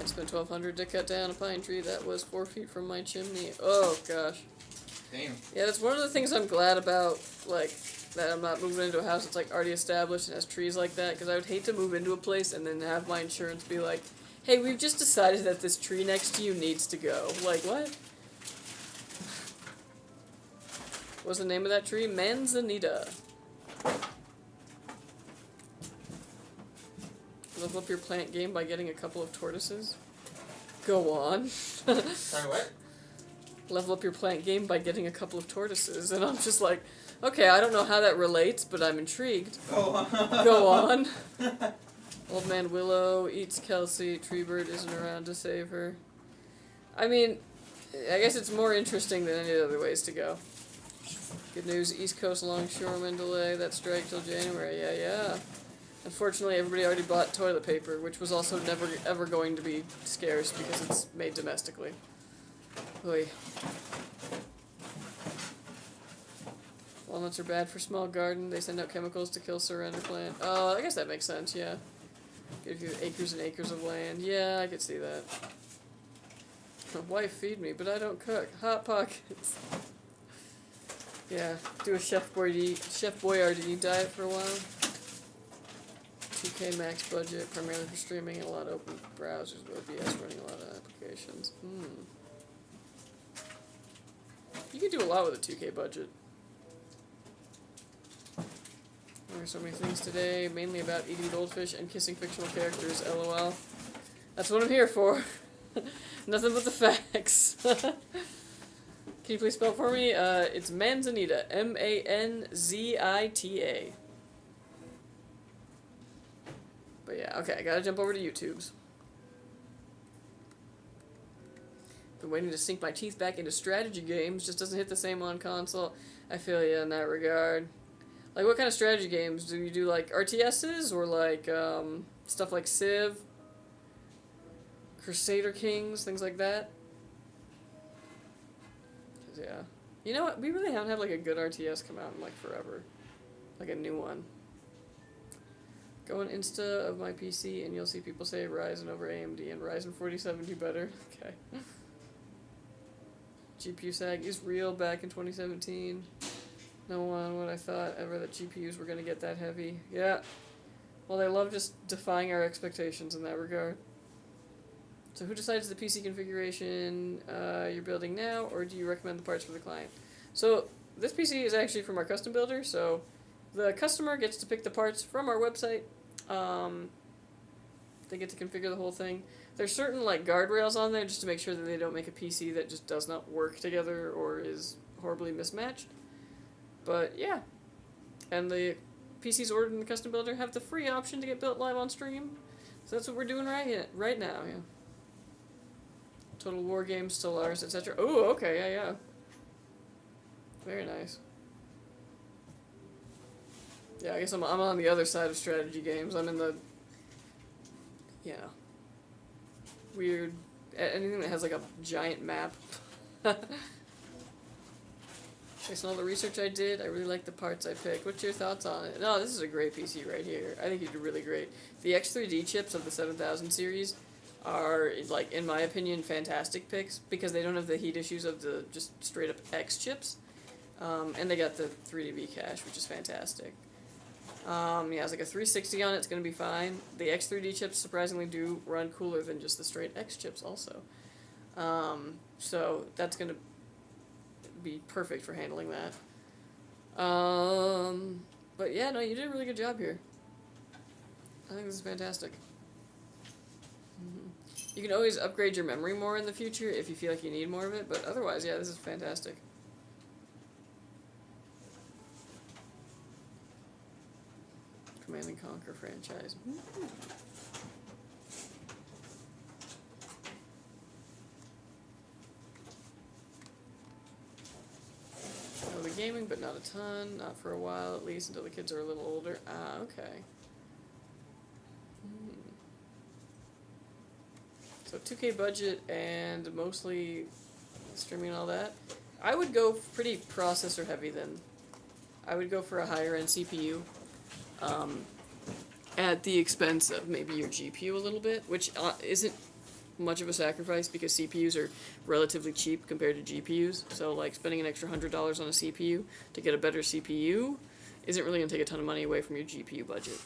I spent $1,200 to cut down a pine tree that was 4 feet from my chimney. Oh, gosh. Damn. Yeah, that's one of the things I'm glad about, like, that I'm not moving into a house that's, like, already established and has trees like that, because I would hate to move into a place and then have my insurance be like, hey, we've just decided that this tree next to you needs to go. Like, what? What's the name of that tree? Manzanita. Level up your plant game by getting a couple of tortoises. Go on. Sorry, what? Level up your plant game by getting a couple of tortoises. And I'm just like, okay, I don't know how that relates, but I'm intrigued. Go on. Go on. Old Man Willow eats Kelsey. Treebird isn't around to save her. I mean, I guess it's more interesting than any other ways to go. Good news, East Coast longshoremen delay that strike till January. Yeah. Unfortunately, everybody already bought toilet paper, which was also never ever going to be scarce because it's made domestically. Oy. Walnuts are bad for small garden. They send out chemicals to kill surrender plant. Oh, I guess that makes sense, yeah. Give you acres and acres of land. Yeah, I could see that. Wife feed me, but I don't cook. Hot Pockets. Yeah, do a Chef Boyardee diet for a while. 2K max budget, primarily for streaming and a lot of open browsers with OBS running a lot of applications. You can do a lot with a 2K budget. There are so many things today, mainly about eating goldfish and kissing fictional characters, lol. That's what I'm here for. Nothing but the facts. Can you please spell for me? It's Manzanita. M-A-N-Z-I-T-A. But yeah, okay, I gotta jump over to YouTube's. Been waiting to sink my teeth back into strategy games. Just doesn't hit the same on console. I feel you in that regard. Like, what kind of strategy games? Do you do, like, RTSs? Or, like, stuff like Civ? Crusader Kings? Things like that? 'Cause, yeah. You know what? We really haven't had, like, a good RTS come out in, like, forever. Like, a new one. Go on Insta of my PC and you'll see people say Ryzen over AMD and Ryzen 4070 better. Okay. GPU sag is real back in 2017. No one would I thought ever that GPUs were going to get that heavy. Yeah. Well, they love just defying our expectations in that regard. So who decides the PC configuration you're building now, or do you recommend the parts for the client? So this PC is actually from our custom builder, so the customer gets to pick the parts from our website. They get to configure the whole thing. There's certain like guardrails on there just to make sure that they don't make a PC that just does not work together or is horribly mismatched. But yeah, and the PCs ordered in the custom builder have the free option to get built live on stream. So that's what we're doing right now. Yeah. Total War games, Stellaris, etc. Oh, okay, yeah. Very nice. Yeah, I guess I'm on the other side of strategy games. I'm in the, weird, anything that has like a giant map. Based on all the research I did, I really like the parts I picked. What's your thoughts on it? No, this is a great PC right here. I think you did really great. The X3D chips of the 7000 series are, like, in my opinion, fantastic picks because they don't have the heat issues of the just straight up X chips. And they got the 3dB cache, which is fantastic. It's like a 360 on it, it's going to be fine. The X3D chips surprisingly do run cooler than just the straight X chips also. So that's going to be perfect for handling that. But yeah, no, you did a really good job here. I think this is fantastic. You can always upgrade your memory more in the future if you feel like you need more of it, but otherwise, yeah, this is fantastic. Command and Conquer franchise. I'll be gaming, but not a ton. Not for a while, at least, until the kids are a little older. Ah, okay. So 2K budget and mostly streaming and all that. I would go pretty processor heavy then. I would go for a higher end CPU. At the expense of maybe your GPU a little bit, which isn't much of a sacrifice because CPUs are relatively cheap compared to GPUs. So like spending an extra $100 on a CPU to get a better CPU isn't really going to take a ton of money away from your GPU budget.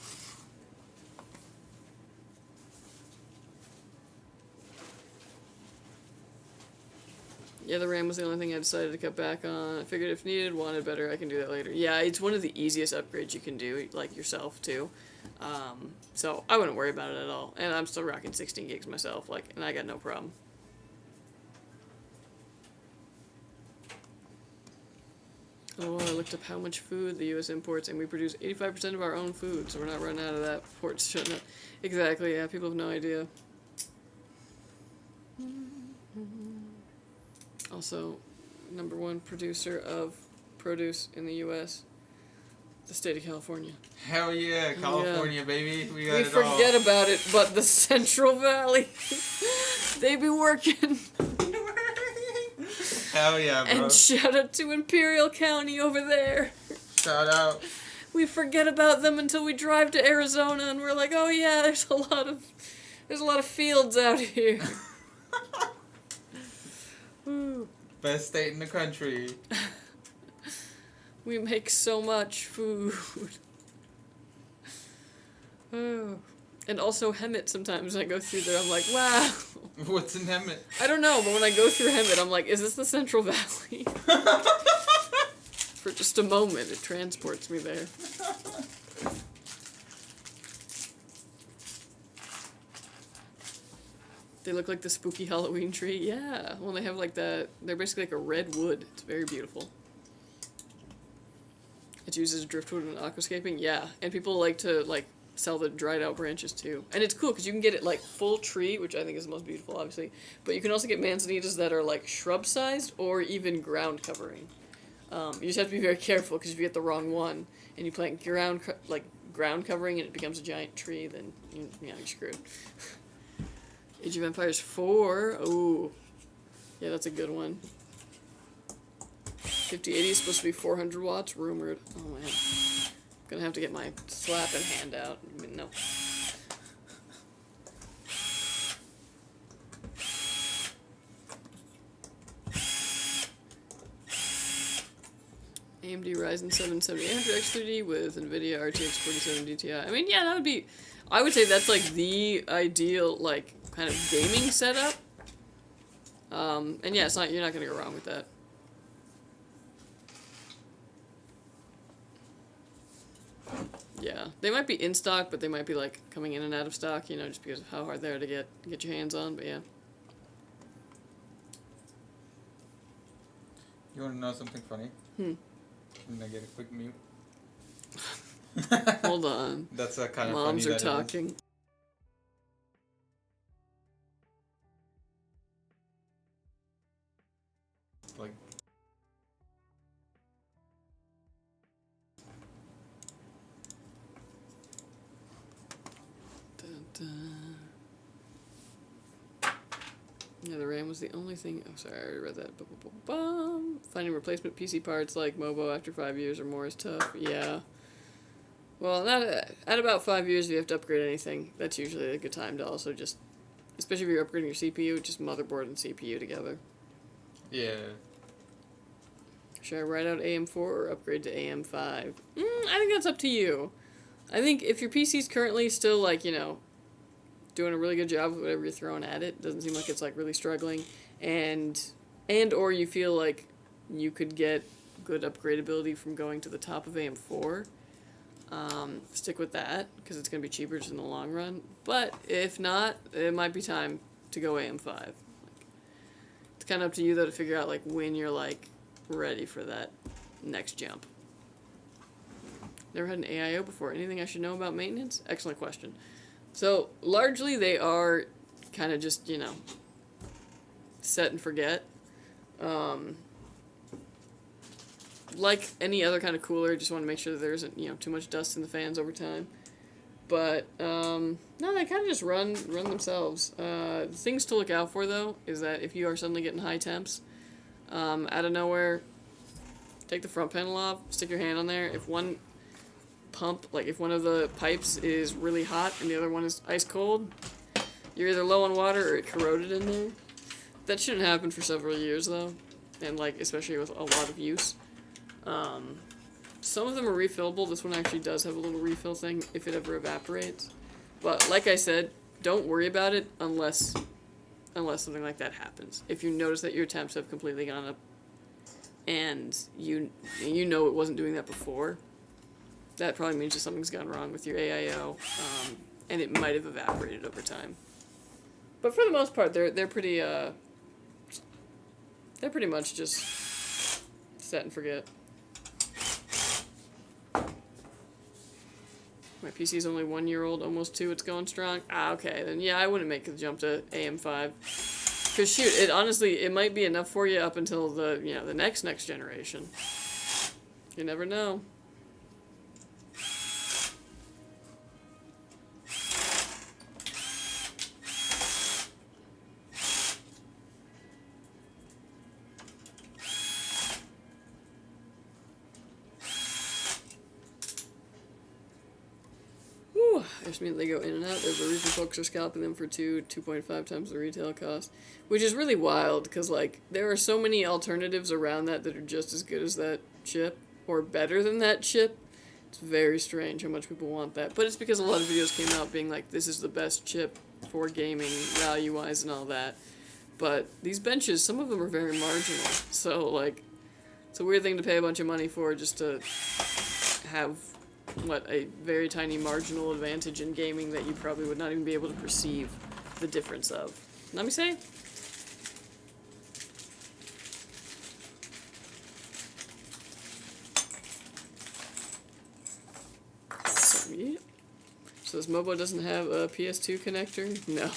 Yeah, the RAM was the only thing I decided to cut back on. I figured if needed, wanted better, I can do that later. Yeah, it's one of the easiest upgrades you can do, like yourself too. So I wouldn't worry about it at all. And I'm still rocking 16 gigs myself, and I got no problem. Oh, I looked up how much food the U.S. imports, and we produce 85% of our own food, so we're not running out of that. Ports shutting up. Exactly, yeah, people have no idea. Also, #1 producer of produce in the U.S., the state of California. Hell yeah, California, baby. We got We it forget all. about it, but the Central Valley, they be working. Hell yeah, bro. And shout out to Imperial County over there. Shout out. We forget about them until we drive to Arizona, and we're like, oh yeah, there's a lot of fields out here. Woo. Best state in the country. We make so much food. Oh. And also Hemet sometimes when I go through there, I'm like, wow. What's in Hemet? I don't know, but when I go through Hemet, I'm like, is this the Central Valley? For just a moment, it transports me there. They look like the spooky Halloween tree. Yeah. Well, they have like they're basically like a red wood. It's very beautiful. It's used as driftwood in aquascaping. Yeah. And people like to like sell the dried out branches too. And it's cool because you can get it like full tree, which I think is the most beautiful, obviously. But you can also get manzanitas that are like shrub sized or even ground covering. You just have to be very careful because if you get the wrong one and you plant ground covering and it becomes a giant tree, then you're screwed. Age of Empires 4. Oh, yeah, that's a good one. 5080 is supposed to be 400 watts, rumored. Oh man, I'm gonna have to get my slapping hand out. I mean, no. AMD Ryzen 7 7800X 3D with Nvidia RTX 47 Ti. I mean, yeah, that would be. I would say that's like the ideal like kind of gaming setup. And yeah, you're not gonna go wrong with that. Yeah, they might be in stock, but they might be like coming in and out of stock, just because of how hard they are to get your hands on. But yeah. You want to know something funny? I'm gonna get a quick mute. Hold on. That's kind of funny. Moms are talking. Like. Yeah, the RAM was the only thing. Oh, sorry, I already read that. Finding replacement PC parts like Mobo after 5 years or more is tough. Yeah. Well, at about 5 years, if you have to upgrade anything, that's usually a good time to also just, especially if you're upgrading your CPU, just motherboard and CPU together. Yeah. Should I write out AM4 or upgrade to AM5? I think that's up to you. I think if your PC's currently still, like, doing a really good job with whatever you're throwing at it, doesn't seem like it's, like, really struggling, and or you feel like you could get good upgradability from going to the top of AM4, stick with that, because it's going to be cheaper just in the long run. But if not, it might be time to go AM5. It's kind of up to you, though, to figure out, like, when you're, like, ready for that next jump. Never had an AIO before. Anything I should know about maintenance? Excellent question. So, largely they are kind of just, set and forget. Like any other kind of cooler, just want to make sure that there isn't, too much dust in the fans over time. But, no, they kind of just run themselves. Things to look out for, though, is that if you are suddenly getting high temps, out of nowhere, take the front panel off, stick your hand on there. If one pump, like if one of the pipes is really hot and the other one is ice cold, you're either low on water or it corroded in there. That shouldn't happen for several years, though, and like especially with a lot of use. Some of them are refillable. This one actually does have a little refill thing if it ever evaporates. But like I said, don't worry about it unless something like that happens. If you notice that your temps have completely gone up and you know it wasn't doing that before, that probably means that something's gone wrong with your AIO, and it might have evaporated over time. But for the most part, they're pretty much just set and forget. My PC is only 1 year old, almost 2. It's going strong. Ah, okay. Then yeah, I wouldn't make the jump to AM5. Because shoot, it honestly, it might be enough for you up until the, you know, the next generation. You never know. Whew, I just mean they go in and out. There's a reason folks are scalping them for 2.5 times the retail cost. Which is really wild, because, like, there are so many alternatives around that are just as good as that chip, or better than that chip. It's very strange how much people want that. But it's because a lot of videos came out being like, this is the best chip for gaming, value-wise and all that. But these benches, some of them are very marginal. So, like, it's a weird thing to pay a bunch of money for just to have, what, a very tiny marginal advantage in gaming that you probably would not even be able to perceive the difference of. Let me say. So this Mobo doesn't have a PS2 connector? No.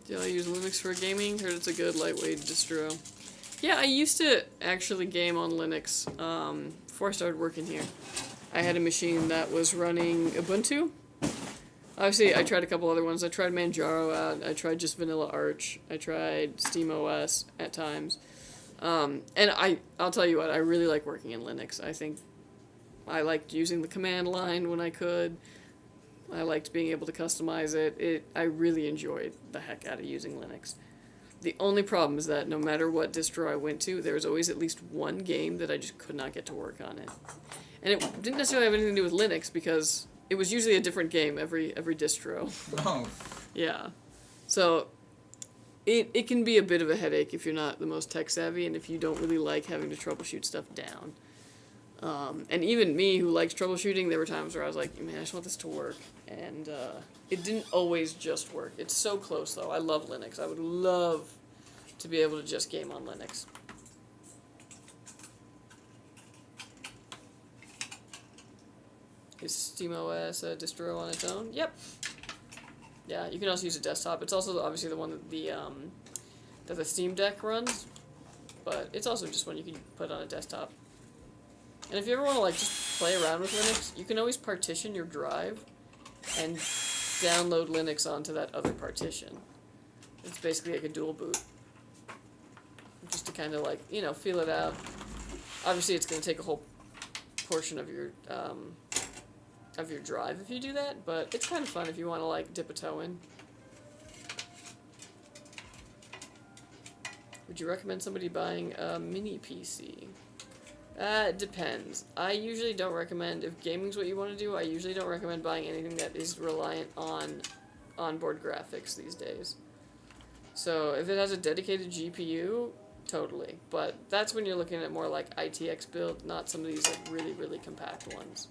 Do I use Linux for gaming? Heard it's a good lightweight distro. Yeah, I used to actually game on Linux before I started working here. I had a machine that was running Ubuntu. Obviously, I tried a couple other ones. I tried Manjaro out. I tried just Vanilla Arch. I tried SteamOS at times. And I'll tell you what, I really like working in Linux. I think I liked using the command line when I could. I liked being able to customize it. I really enjoyed the heck out of using Linux. The only problem is that no matter what distro I went to, there was always at least one game that I just could not get to work on it. And it didn't necessarily have anything to do with Linux, because it was usually a different game every distro. Oh. Yeah. So it can be a bit of a headache if you're not the most tech savvy and if you don't really like having to troubleshoot stuff down. And even me, who likes troubleshooting, there were times where I was like, man, I just want this to work. And it didn't always just work. It's so close, though. I love Linux. I would love to be able to just game on Linux. Is SteamOS a distro on its own? Yep. Yeah, you can also use a desktop. It's also obviously the one that the Steam Deck runs, but it's also just one you can put on a desktop. And if you ever want to like just play around with Linux, you can always partition your drive and download Linux onto that other partition. It's basically like a dual boot. Just to kind of like, you know, feel it out. Obviously it's going to take a whole portion of your drive if you do that, but it's kind of fun if you want to like dip a toe in. Would you recommend somebody buying a mini PC? It depends. I usually don't recommend, if gaming's what you want to do, I usually don't recommend buying anything that is reliant on onboard graphics these days. So if it has a dedicated GPU, totally. But that's when you're looking at more like ITX build, not some of these like really, really compact ones.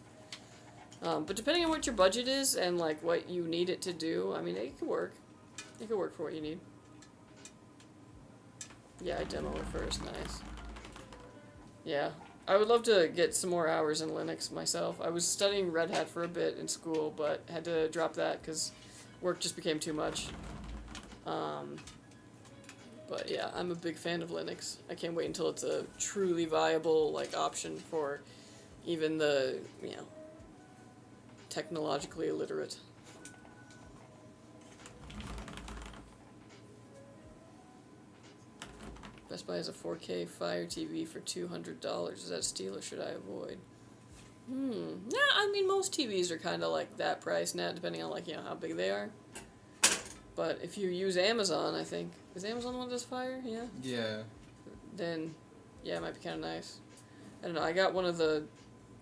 But depending on what your budget is and like what you need it to do, I mean, it could work. It could work for what you need. Yeah, I demo it first. Nice. Yeah. I would love to get some more hours in Linux myself. I was studying Red Hat for a bit in school, but had to drop that because work just became too much. But yeah, I'm a big fan of Linux. I can't wait until it's a truly viable like option for even the, you know, technologically illiterate. Best Buy has a 4K Fire TV for $200. Is that a steal or should I avoid? Yeah, I mean, most TVs are kind of like that price now, depending on, like, you know, how big they are. But if you use Amazon, I think... Is Amazon the one that does Fire? Yeah? Yeah. Then, yeah, it might be kind of nice. I don't know, I got one of the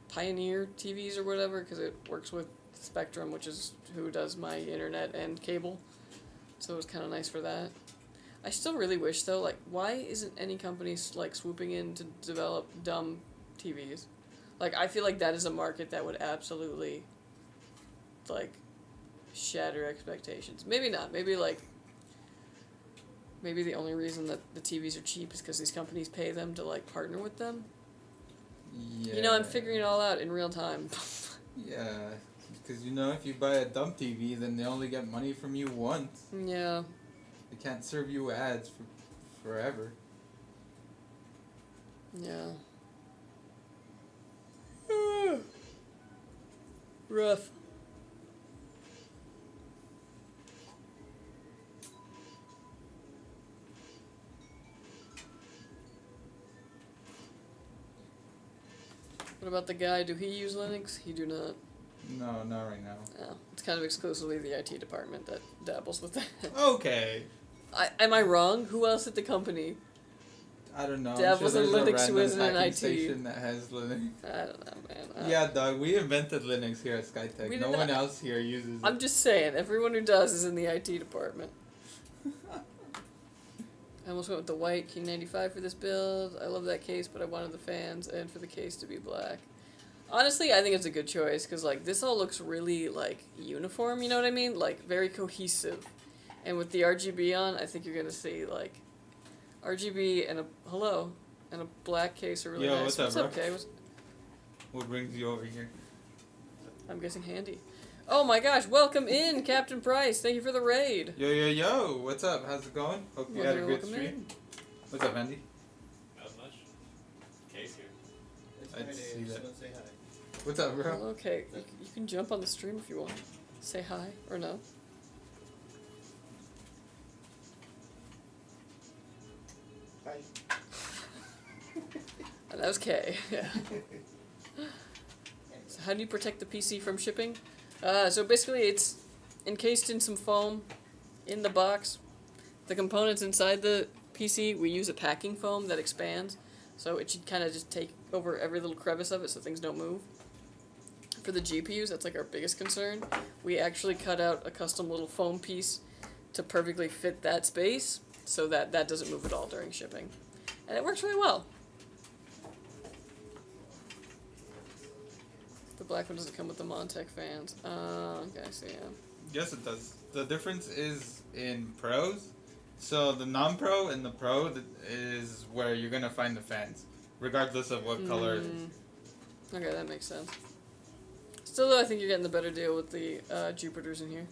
Pioneer TVs or whatever, because it works with Spectrum, which is who does my internet and cable. So it was kind of nice for that. I still really wish though, like, why isn't any company like swooping in to develop dumb TVs? Like, I feel like that is a market that would absolutely, like, shatter expectations. Maybe not. Maybe the only reason that the TVs are cheap is because these companies pay them to like partner with them. Yeah. You know, I'm figuring it all out in real time. Yeah, because if you buy a dumb TV, then they only get money from you once. Yeah. They can't serve you ads for forever. Yeah. Rough. What about the guy? Do he use Linux? He do not. No, not right now. No, it's kind of exclusively the IT department that dabbles with that. Okay. Am I wrong? Who else at the company? I don't know. Dabbles in Linux random with an hacking IT. station that has Linux. I don't know, man. Yeah, dog. We invented Linux here at Skytech. We No did one not- else here uses it. I'm just saying, everyone who does is in the IT department. I almost went with the white King 95 for this build. I love that case, but I wanted the fans and for the case to be black. Honestly, I think it's a good choice, because, like, this all looks really, like, uniform, you know what I mean? Like, very cohesive. And with the RGB on, I think you're going to see, like, RGB and a black case are really Yo, nice. what's up, okay? What brings you over here? I'm guessing handy. Oh my gosh, welcome in, Captain Price. Thank you for the raid. Yo, what's up? How's it going? Hope you had a good Welcome stream. in. What's up, Andy? Not much. Case here. I Friday, see I just that. wanna say hi. What's up, bro? Well, okay, you can jump on the stream if you want. Say hi, or no. Hi. And that was K, yeah. So how do you protect the PC from shipping? So basically it's encased in some foam in the box. The components inside the PC, we use a packing foam that expands, so it should kind of just take over every little crevice of it so things don't move. For the GPUs, that's like our biggest concern. We actually cut out a custom little foam piece to perfectly fit that space so that that doesn't move at all during shipping. And it works really well. The black one doesn't come with the Montech fans. Okay, so yeah. Yes, it does. The difference is in pros. So the non-pro and the pro is where you're gonna find the fans, regardless of what color it is. Okay, that makes sense. Still, though, I think you're getting the better deal with the Jupiters in here.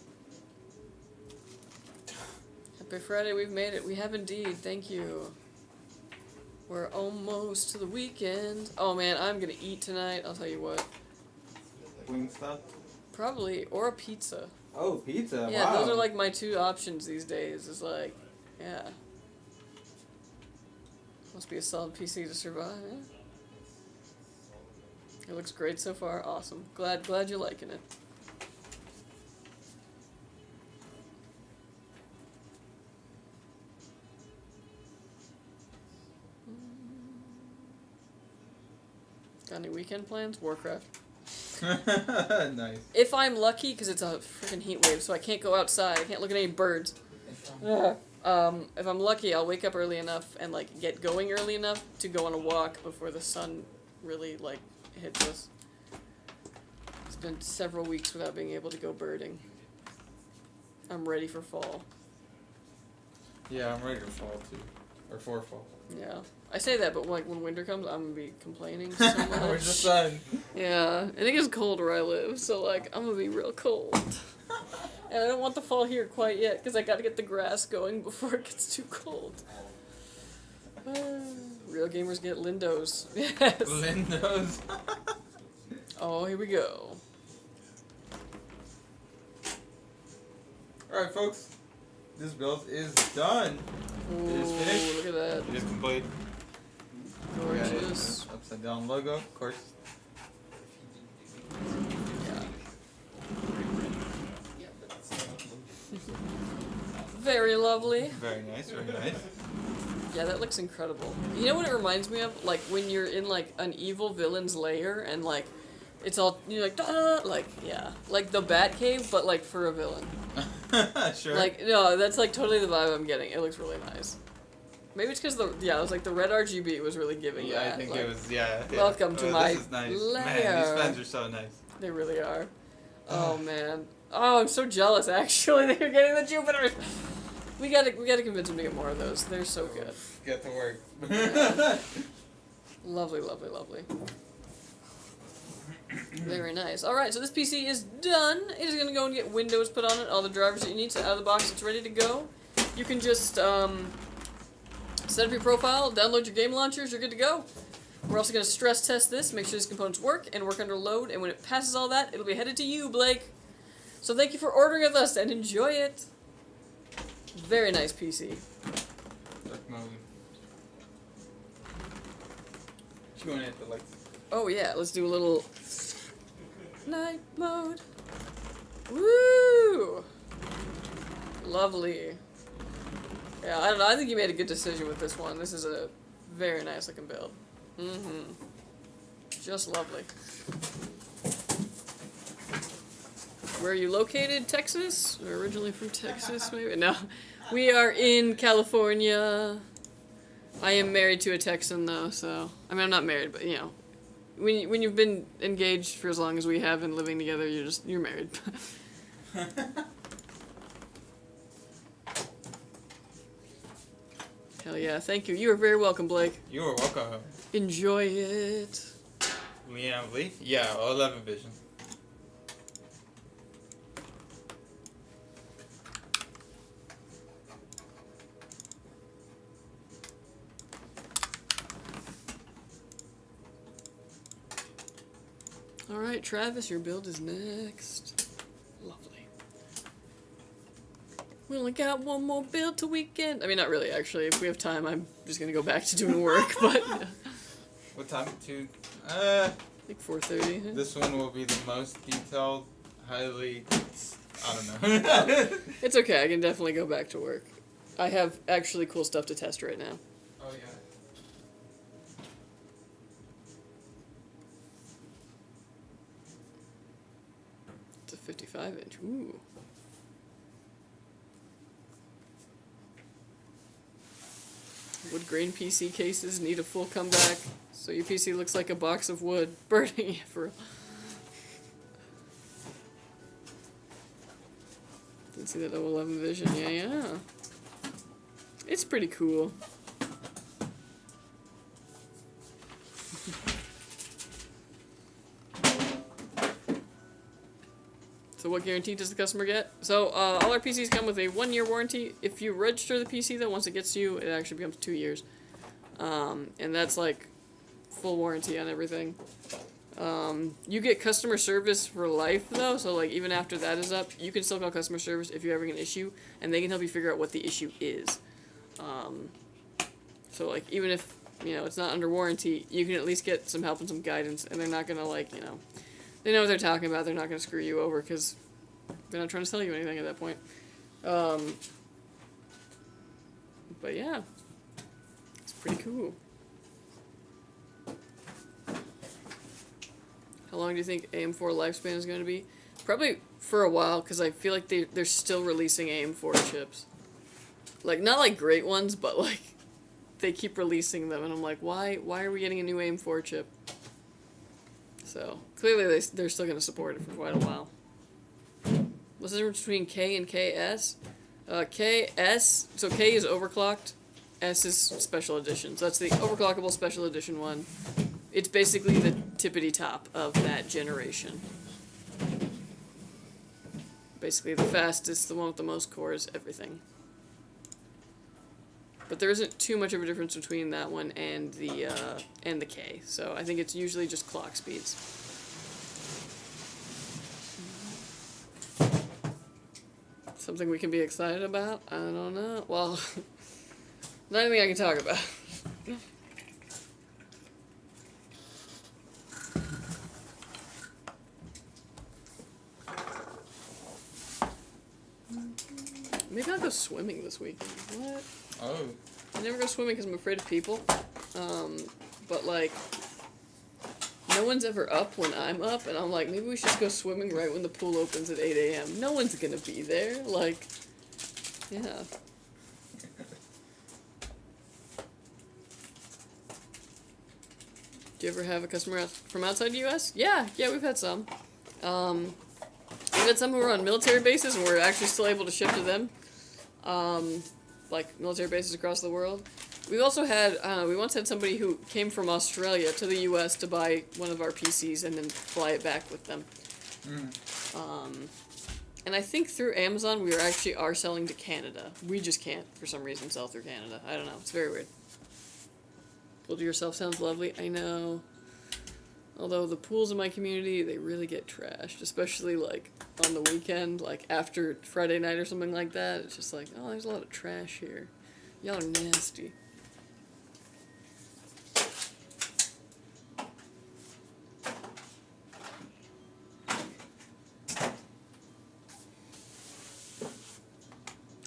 Happy Friday, we've made it. We have indeed. Thank you. We're almost to the weekend. Oh man, I'm gonna eat tonight. I'll tell you what. Wing stuff. Probably, or a pizza. Oh, pizza! Yeah, wow. those are like my two options these days. Is like, yeah. Must be a solid PC to survive. Yeah. It looks great so far. Awesome. Glad you're liking it. Got any weekend plans? Warcraft. Nice. If I'm lucky, because it's a freaking heat wave, so I can't go outside. I can't look at any birds. If I'm lucky, I'll wake up early enough and like get going early enough to go on a walk before the sun really like hits us. It's been several weeks without being able to go birding. I'm ready for fall. Yeah, I'm ready to fall too, or for fall. Yeah, I say that, but like when winter comes, I'm gonna be complaining so much. Where's the sun? Yeah, and it gets cold where I live, so like I'm gonna be real cold. And I don't want the fall here quite yet, because I gotta get the grass going before it gets too cold. Real gamers get Lindos. Yes. Lindos. Oh, here we go. Alright, folks. This build is done. Ooh, It is finished. look at that. It is complete. We got it. Gorgeous. Upside down logo, of course. Yeah. Very lovely. Very nice, very nice. Yeah, that looks incredible. You know what it reminds me of? Like when you're in like an evil villain's lair and like it's all you're like, "Duh!" Like yeah, like the Batcave, but like for a villain. Sure. Like, no, that's like totally the vibe I'm getting. It looks really nice. Maybe it's because it was like the red RGB was really giving Yeah, that. I think like, it was, yeah. Welcome to my This is nice. lair. Man, these fans are so nice. They really are. Oh man. Oh, I'm so jealous actually that you're getting the Jupiters. We gotta convince him to get more of those. They're so good. Get to work. Yeah. Lovely, lovely, lovely. Very nice. Alright, so this PC is done. It is gonna go and get Windows put on it, all the drivers that you need, so out of the box it's ready to go. You can just set up your profile, download your game launchers, you're good to go. We're also gonna stress test this, make sure these components work and work under load, and when it passes all that, it'll be headed to you, Blake. So thank you for ordering with us and enjoy it. Very nice PC. Dark mode. You want to hit the lights? Oh yeah, let's do a little night mode. Woo! Lovely. Yeah, I don't know, I think you made a good decision with this one. This is a very nice looking build. Mm-hmm. Just lovely. Where are you located? Texas? We're originally from Texas, maybe? No. We are in California. I am married to a Texan, though, so... I mean, I'm not married, but, you know... When you've been engaged for as long as we have and living together, you're married. Hell yeah, thank you. You are very welcome, Blake. You are welcome. Enjoy it. Lian Lee? Yeah, 11 Vision. Alright, Travis, your build is next. Lovely. We only got one more build till weekend. I mean, not really, actually. If we have time, I'm just gonna go back to doing work, but... Yeah. What time? I think 4:30. This one will be the most detailed, highly... I don't know. It's okay, I can definitely go back to work. I have actually cool stuff to test right now. Oh, yeah. It's a 55-inch. Ooh. Wood grain PC cases need a full comeback, so your PC looks like a box of wood. Burning it for real. Didn't see that 011 Vision. Yeah. It's pretty cool. So what guarantee does the customer get? So all our PCs come with a 1-year warranty. If you register the PC though, once it gets to you, it actually becomes 2 years. And that's like full warranty on everything. You get customer service for life though, so like even after that is up, you can still call customer service if you're having an issue, and they can help you figure out what the issue is. So like even if, you know, it's not under warranty, you can at least get some help and some guidance, and they're not gonna like, you know, they know what they're talking about, they're not gonna screw you over, because they're not trying to sell you anything at that point. But yeah, it's pretty cool. How long do you think AM4 lifespan is going to be? Probably for a while, because I feel like they're still releasing AM4 chips. Like, not like great ones, but like, they keep releasing them, and I'm like, why are we getting a new AM4 chip? So, clearly they're still going to support it for quite a while. What's the difference between K and KS? KS, so K is overclocked, S is special edition. So that's the overclockable special edition one. It's basically the tippity top of that generation. Basically the fastest, the one with the most cores, everything. But there isn't too much of a difference between that one and the K. So I think it's usually just clock speeds. Something we can be excited about? I don't know. Well, not anything I can talk about. Maybe I'll go swimming this weekend. What? Oh. I never go swimming because I'm afraid of people. But like, no one's ever up when I'm up, and I'm like, maybe we should just go swimming right when the pool opens at 8 a.m. No one's gonna be there. Like, yeah. Do you ever have a customer from outside the U.S.? Yeah, we've had some. We've had some who were on military bases, and we're actually still able to ship to them. Like, military bases across the world. We've also had, we once had somebody who came from Australia to the U.S. to buy one of our PCs and then fly it back with them. And I think through Amazon we are selling to Canada. We just can't, for some reason, sell through Canada. I don't know. It's very weird. Pool to yourself sounds lovely. I know. Although the pools in my community, they really get trashed. Especially, like, on the weekend. Like, after Friday night or something like that. It's just like, oh, there's a lot of trash here. Y'all are nasty.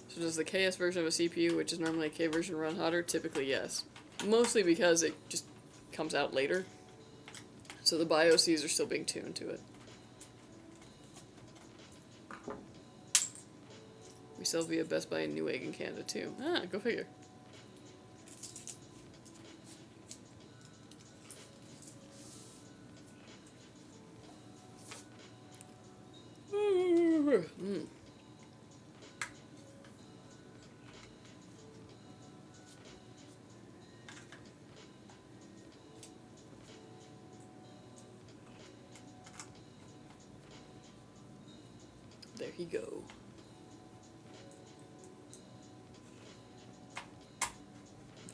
So does the KS version of a CPU, which is normally a K version, run hotter? Typically, yes. Mostly because it just comes out later. So the BIOSes are still being tuned to it. We sell via Best Buy in Newegg in Canada, too. Ah, go figure. There you go.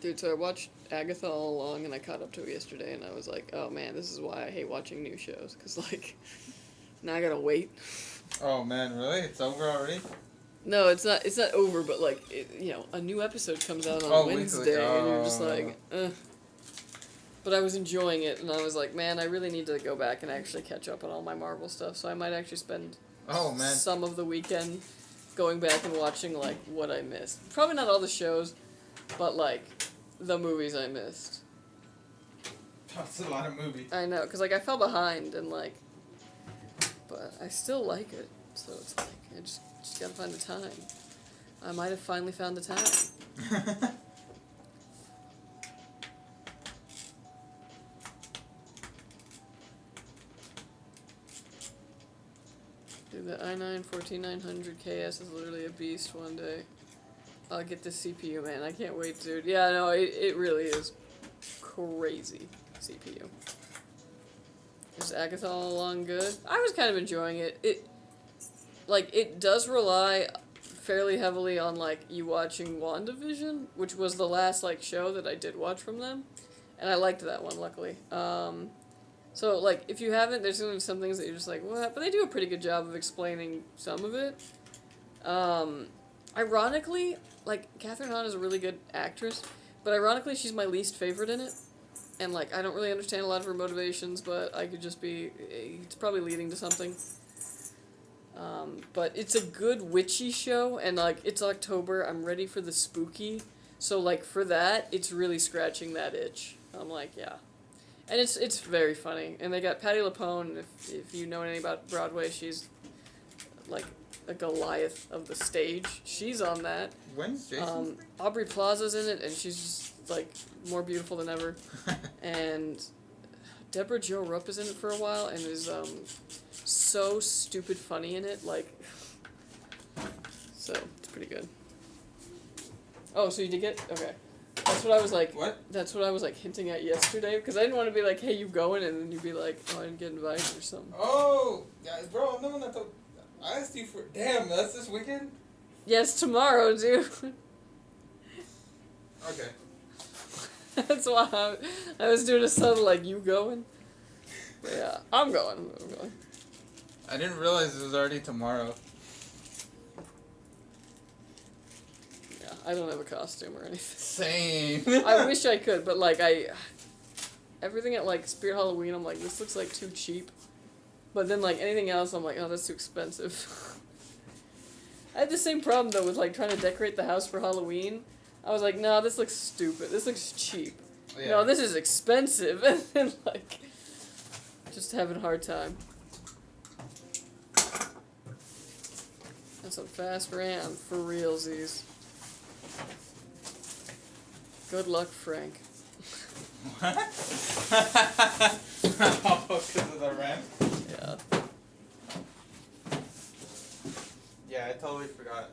Dude, so I watched Agatha all along, and I caught up to it yesterday, and I was like, oh man, this is why I hate watching new shows, because, like, now I gotta wait. Oh man, really? It's over already? No, it's not over, but, like, a new episode comes out on Wednesday, and you're just like, ugh. But I was enjoying it, and I was like, man, I really need to go back and actually catch up on all my Marvel stuff, so I might actually spend some of the weekend going back and watching, like, what I missed. Probably not all the shows, but, like, the movies I missed. That's a lot of movies. I know, because, like, I fell behind, and, like, but I still like it, so it's like, I just gotta find the time. I might have finally found the time. Dude, the i9-14900 KS is literally a beast one day. I'll get this CPU, man. I can't wait, dude. Yeah, no, it really is crazy CPU. Is Agatha all along good? I was kind of enjoying it. It does rely fairly heavily on, like, you watching WandaVision, which was the last, like, show that I did watch from them. And I liked that one, luckily. So, like, if you haven't, there's going to be some things that you're just like, what? But they do a pretty good job of explaining some of it. Ironically, like, Catherine Hahn is a really good actress, but ironically, she's my least favorite in it. And, like, I don't really understand a lot of her motivations, but I could just be, it's probably leading to something. But it's a good witchy show, and, like, it's October, I'm ready for the spooky, so, like, for that, it's really scratching that itch. I'm like, yeah. And it's very funny, and they got Patti LuPone, if you know anything about Broadway, she's, like, a Goliath of the stage. She's on that. When's Jason? Aubrey Plaza's in it, and she's just, like, more beautiful than ever. And Deborah Jo Rupp is in it for a while, and is, so stupid funny in it, like, so, it's pretty good. Oh, so you did get, okay. That's what I was like, what? That's what I was, like, hinting at yesterday, because I didn't want to be like, hey, you going, and then you'd be like, oh, I didn't get invited or something. Oh, yeah, bro, no one I asked you for, damn, that's this weekend? Yes, tomorrow, dude. Okay. That's why I was doing a subtle, like, you going? But yeah, I'm going. I didn't realize it was already tomorrow. Yeah, I don't have a costume or anything. Same. I wish I could, but, like, everything at, like, Spirit Halloween, I'm like, this looks, like, too cheap. But then, like, anything else, I'm like, oh, that's too expensive. I had the same problem, though, with, like, trying to decorate the house for Halloween. I was like, no, this looks stupid. This looks cheap. Yeah. No, this is expensive. And then, like, Just having a hard time. That's some fast RAM for realsies. Good luck, Frank. What? Oh, because of the RAM? Yeah. Yeah, I totally forgot.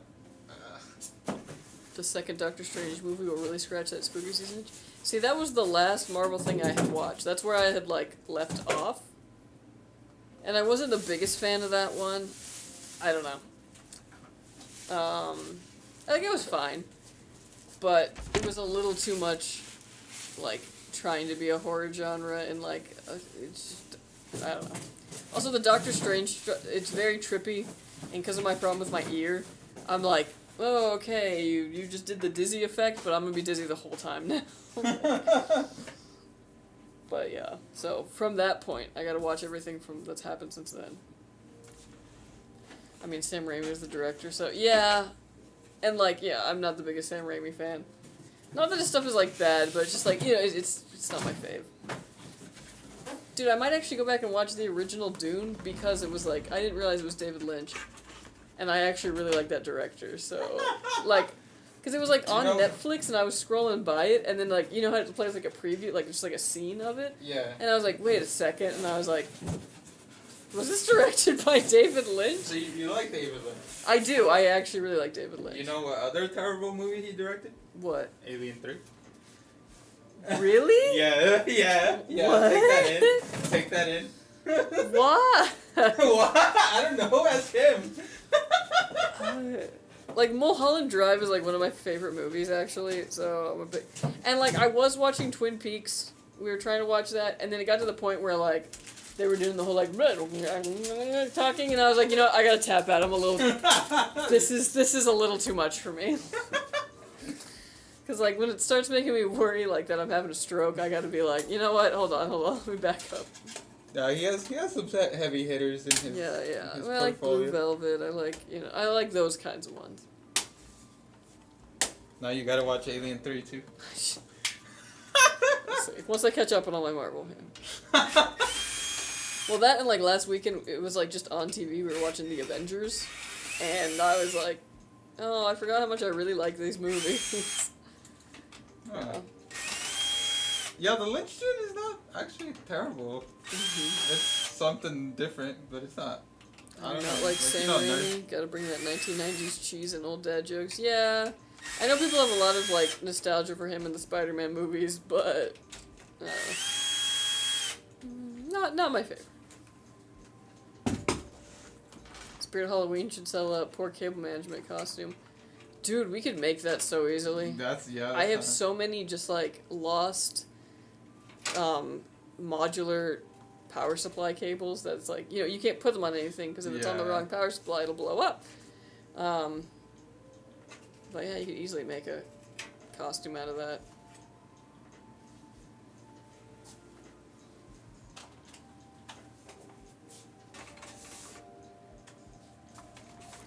The second Doctor Strange movie will really scratch that spooky season. See, that was the last Marvel thing I had watched. That's where I had, like, left off. And I wasn't the biggest fan of that one. I don't know. I think it was fine. But it was a little too much, like, trying to be a horror genre and, like, it's just, I don't know. Also, the Doctor Strange, it's very trippy. And because of my problem with my ear, I'm like, oh, okay, you just did the dizzy effect, but I'm gonna be dizzy the whole time now. But yeah, so from that point, I gotta watch everything from that's happened since then. I mean, Sam Raimi was the director, so yeah. And like, yeah, I'm not the biggest Sam Raimi fan. Not that his stuff is like bad, but it's just like, you know, it's not my fave. Dude, I might actually go back and watch the original Dune because it was like, I didn't realize it was David Lynch. And I actually really like that director, so, like, because it was, like, on Netflix, and I was scrolling by it, and then, like, you know how it plays, like, a preview, like, just, like, a scene of it? Yeah. And I was like, wait a second, and I was like, was this directed by David Lynch? So you like David Lynch? I do, I actually really like David Lynch. You know what other terrible movie he directed? What? Alien 3. Really? Yeah. What? Take that in. Why? What? I don't know, ask him. Like, Mulholland Drive is, like, one of my favorite movies, actually, so I'm a big... And, like, I was watching Twin Peaks, we were trying to watch that, and then it got to the point where, like, they were doing the whole, like, talking, and I was like, you know what, I gotta tap out, I'm a little... This is a little too much for me. Because, like, when it starts making me worry, like, that I'm having a stroke, I gotta be like, you know what, hold on, let me back up. No, he has some heavy hitters in his Yeah. his I like portfolio. Blue Velvet. I like those kinds of ones. Now you gotta watch Alien 3 too. Once I catch up on all my Marvel. Yeah. Well, that and like last weekend, it was like just on TV. We were watching The Avengers, and I was like, oh, I forgot how much I really like these movies. Oh. Yeah, the Lynch Dune is not actually terrible. Mm-hmm. It's something different, but it's not. I don't know. Not like Sam Raimi. Gotta bring that 1990s cheese and old dad jokes. Yeah, I know people have a lot of like nostalgia for him in the Spider-Man movies, but not my favorite. Spirit Halloween should sell a poor cable management costume. Dude, we could make that so easily. I have so many just like lost modular power supply cables that's like, you know, you can't put them on anything because if it's on the wrong power supply, it'll blow up. But yeah, you could easily make a costume out of that.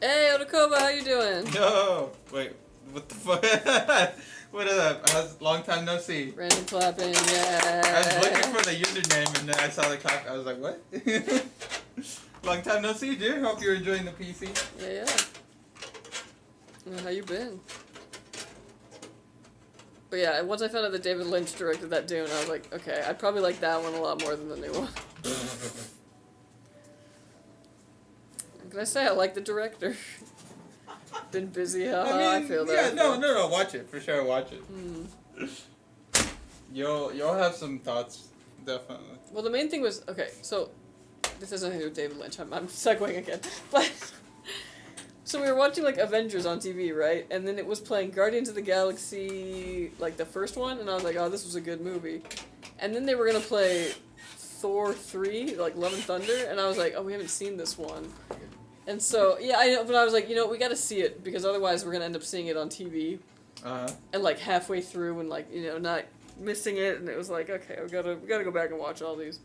Hey, Odakoba, how you doing? Yo, wait, what the fuck? What is that? Long time no see. Random clapping, yeah. I was looking for the username and then I saw the clap. I was like, what? Long time no see, dude. Hope you're enjoying the PC. Yeah. How you been? But yeah, once I found out that David Lynch directed that Dune, I was like, okay, I probably like that one a lot more than the new one. What can I say? I like the director. Been busy, I feel that. Yeah, no, watch it. For sure, watch it. Mm. You'll have some thoughts, definitely. Well, the main thing was, okay, so, this has nothing to do with David Lynch, I'm segueing again, but, so we were watching, like, Avengers on TV, right, and then it was playing Guardians of the Galaxy, like, the first one, and I was like, oh, this was a good movie, and then they were gonna play Thor 3, like, Love and Thunder, and I was like, oh, we haven't seen this one. And so, yeah, I know, but I was like, you know, we gotta see it, because otherwise we're gonna end up seeing it on TV. And, like, halfway through and, like, you know, not missing it, and it was like, okay, we gotta go back and watch all these.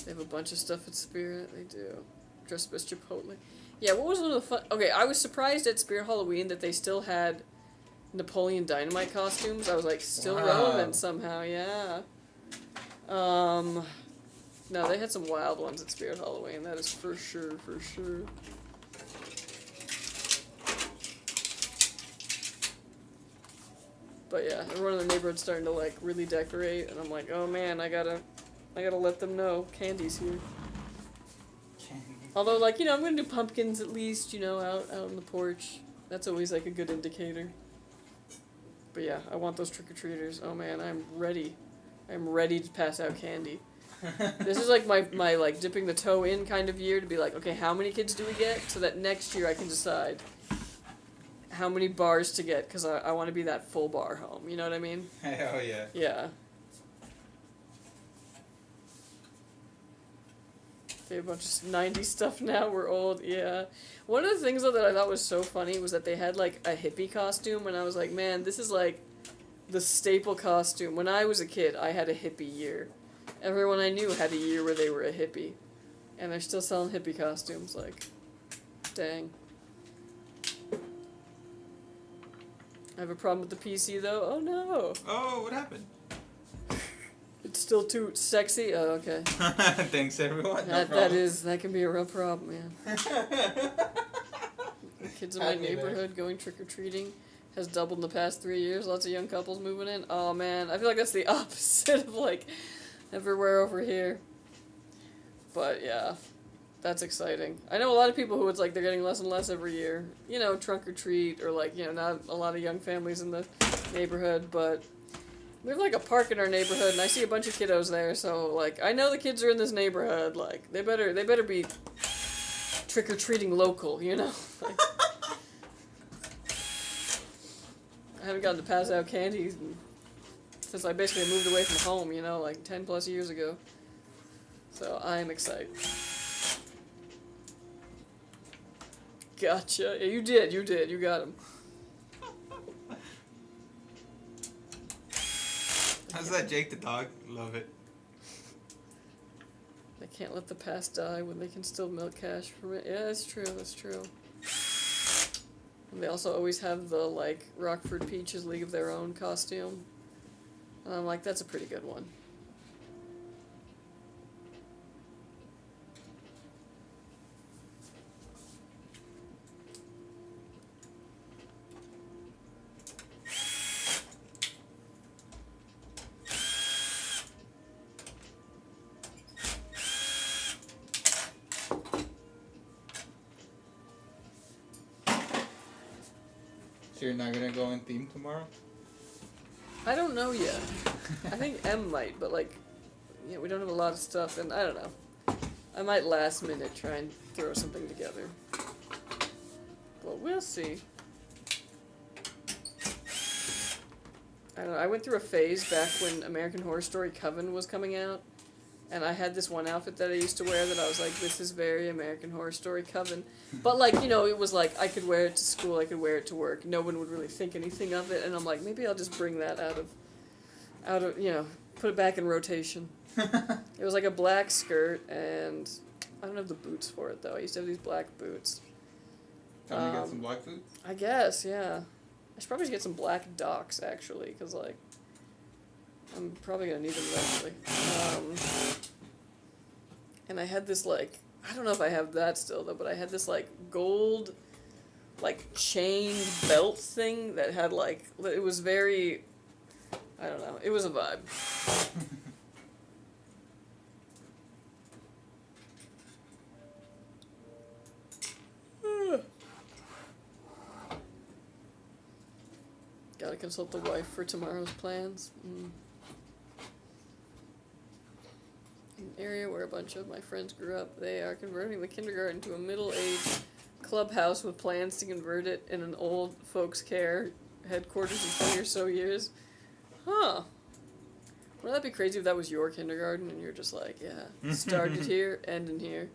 They have a bunch of stuff at Spirit, they do. Dressed up as Chipotle. Yeah, what was one of the fun... Okay, I was surprised at Spirit Halloween that they still had Napoleon Dynamite costumes. I was like, still Wow. relevant somehow, yeah. No, they had some wild ones at Spirit Halloween, that is for sure, for sure. But yeah, everyone in the neighborhood's starting to like really decorate, and I'm like, oh man, I gotta let them know candy's here. Although, like, you know, I'm gonna do pumpkins at least, you know, out on the porch. That's always like a good indicator. But yeah, I want those trick-or-treaters. Oh man, I'm ready. I'm ready to pass out candy. This is like my like dipping the toe in kind of year to be like, okay, how many kids do we get? So that next year I can decide how many bars to get, because I want to be that full bar home. You know what I mean? Hell yeah. Yeah. They have a bunch of 90s stuff now. We're old. Yeah. One of the things, though, that I thought was so funny was that they had, like, a hippie costume, and I was like, man, this is, like, the staple costume. When I was a kid, I had a hippie year. Everyone I knew had a year where they were a hippie. And they're still selling hippie costumes. Like, dang. I have a problem with the PC, though. Oh, no. Oh, what happened? It's still too sexy? Oh, okay. Thanks, everyone. That can be a real problem, man. The kids in my Had me there. neighborhood going trick-or-treating has doubled in the past 3 years. Lots of young couples moving in. Oh, man. I feel like that's the opposite of, like, everywhere over here. But, yeah. That's exciting. I know a lot of people who it's like they're getting less and less every year. You know, trunk or treat, or like, you know, not a lot of young families in the neighborhood, but we have like a park in our neighborhood, and I see a bunch of kiddos there, so like I know the kids are in this neighborhood. Like they better be trick or treating local, you know. Like, I haven't gotten to pass out candy since I basically moved away from home, you know, like 10 plus years ago. So I am excited. Gotcha. Yeah, you did. You got him. How's that, Jake the dog? Love it. They can't let the past die when they can still milk cash from it. Yeah, that's true. That's true. And they also always have the, like, Rockford Peaches League of Their Own costume. And I'm like, that's a pretty good one. So you're not gonna go in theme tomorrow? I don't know yet. I think M might, but like, yeah, we don't have a lot of stuff, and I don't know. I might last minute try and throw something together. But we'll see. I don't know. I went through a phase back when American Horror Story Coven was coming out, and I had this one outfit that I used to wear that I was like, this is very American Horror Story Coven. But, like, you know, it was like, I could wear it to school, I could wear it to work. No one would really think anything of it, and I'm like, maybe I'll just bring that out of, you know, put it back in rotation. It was like a black skirt, and I don't have the boots for it, though. I used to have these black boots. Time to get some black boots? I guess, yeah. I should probably get some black Docs, actually, because, like, I'm probably going to need them eventually. And I had this, like, I don't know if I have that still, though, but I had this, like, gold, like, chained belt thing that had, like, it was very, I don't know, it was a vibe. Gotta consult the wife for tomorrow's plans. An area where a bunch of my friends grew up, they are converting the kindergarten to a middle-aged clubhouse with plans to convert it in an old folks care headquarters in 20 or so years. Huh. Wouldn't that be crazy if that was your kindergarten and you're just like, yeah, started here, ending here.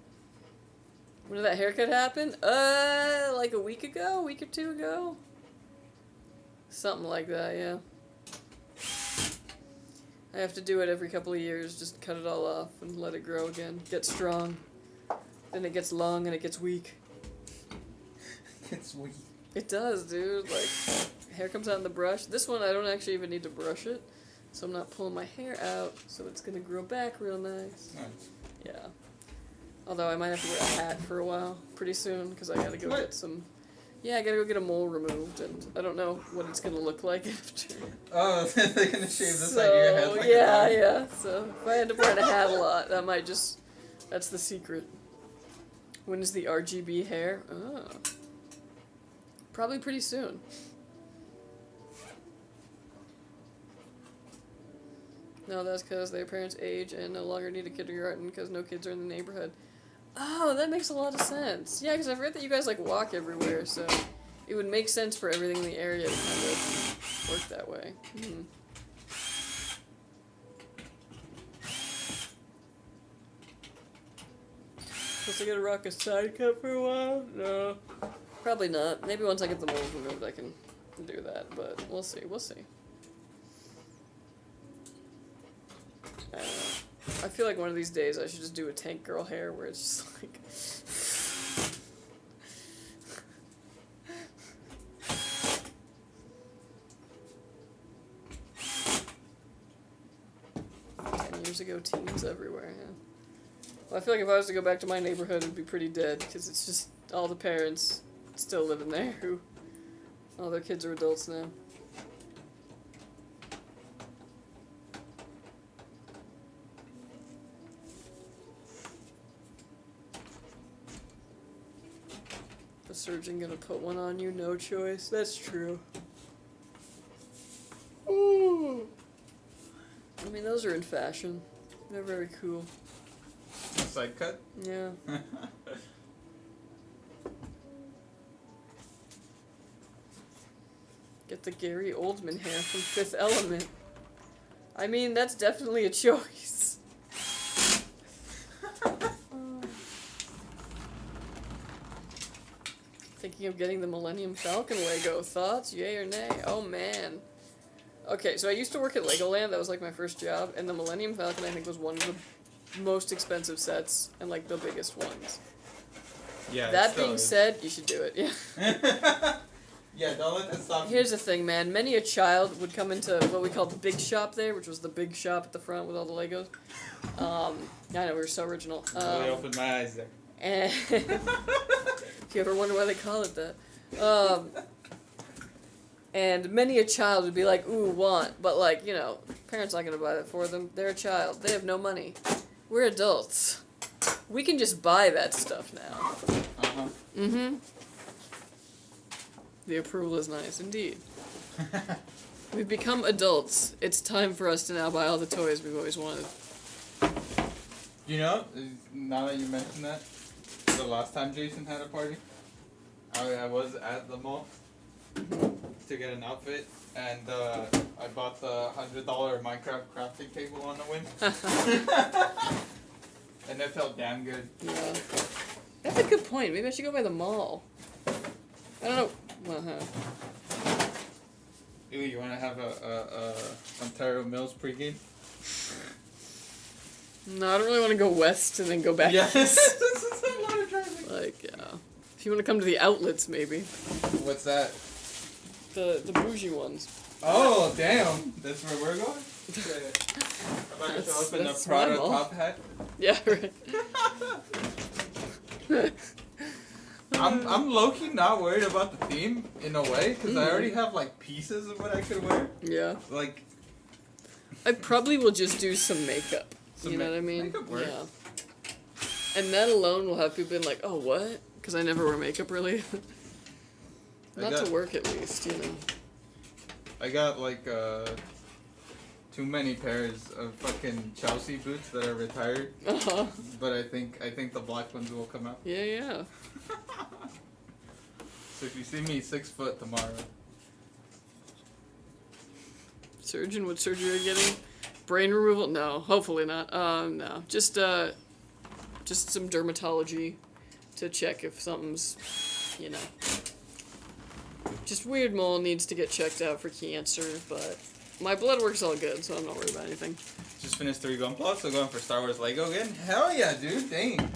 When did that haircut happen? Like a week or two ago? Something like that, yeah. I have to do it every couple of years, just cut it all off and let it grow again. Get strong. Then it gets long and it gets weak. It's weak. It does, dude. Like, hair comes out in the brush. This one I don't actually even need to brush it, so I'm not pulling my hair out, so it's gonna grow back real nice. Nice. Yeah. Although I might have to wear a hat for a while, pretty soon, because I gotta go What? get some... Yeah, I gotta go get a mole removed, and I don't know what it's gonna look like after. Oh, they're gonna shave the side of your head like a yeah, dog. yeah. So if I end up wearing a hat a lot, that might just... That's the secret. When is the RGB hair? Oh. Probably pretty soon. No, that's because their parents age and no longer need a kindergarten because no kids are in the neighborhood. Oh, that makes a lot of sense. Yeah, because I've read that you guys, like, walk everywhere, so it would make sense for everything in the area to kind of work that way. Hmm. Supposed to get a rock a side cut for a while? No. Probably not. Maybe once I get the mold removed I can do that, but we'll see. We'll see. I don't know. I feel like one of these days I should just do a tank girl hair where it's just like... 10 years ago, teens everywhere, yeah. Well, I feel like if I was to go back to my neighborhood, it'd be pretty dead, because it's just all the parents still living there who... All their kids are adults now. The surgeon gonna put one on you? No choice. That's true. Ooh. I mean, those are in fashion. They're very cool. Side cut? Yeah. Get the Gary Oldman hair from Fifth Element. I mean, that's definitely a choice. Thinking of getting the Millennium Falcon Lego. Thoughts? Yay or nay? Oh, man. Okay, so I used to work at Legoland. That was, like, my first job. And the Millennium Falcon, I think, was one of the most expensive sets and, like, the biggest ones. Yeah. That being said, you should do it. Yeah. Yeah, don't let that stop. Here's the thing, man. Many a child would come into what we called the big shop there, which was the big shop at the front with all the Legos. I know, we were so original. Really opened my eyes there. And if you ever wonder why they call it that. And many a child would be like, ooh, want. But, like, you know, parents aren't going to buy that for them. They're a child. They have no money. We're adults. We can just buy that stuff now. Uh-huh. Mm-hmm. The approval is nice, indeed. We've become adults. It's time for us to now buy all the toys we've always wanted. You know, now that you mention that, the last time Jason had a party, I was at the mall to get an outfit, and I bought the $100 Minecraft crafting table on the whim. And it felt damn good. Yeah. That's a good point. Maybe I should go by the mall. I don't know. Ooh, you want to have a Ontario Mills pregame? No, I don't really want to go west and then go back. Yes. east. This is a lot of driving. Like, yeah. If you want to come to the outlets, maybe. What's that? The bougie ones. Oh, damn. That's where we're going? I'm about to show up in a That's Prada my mall. top hat. Yeah, right. I'm low-key not worried about the theme, in a way, because I already have, like, pieces of what I could wear. Yeah. Like... I probably will just do some makeup. You know what I mean? Makeup works. Yeah. And that alone will have people being like, oh, what? Because I never wear makeup, really. Not to work, at least, you know. I got, like, too many pairs of fucking Chelsea boots that are retired. Uh-huh. But I think the black ones will come out. Yeah, yeah. So if you see me 6 foot tomorrow. Surgeon, what surgery are you getting? Brain removal? No, hopefully not. No. Just some dermatology to check if something's, you know. Just weird mole needs to get checked out for cancer, but my blood work's all good, so I'm not worried about anything. Just finished 3 Gunpla, so going for Star Wars Lego again? Hell yeah, dude, dang.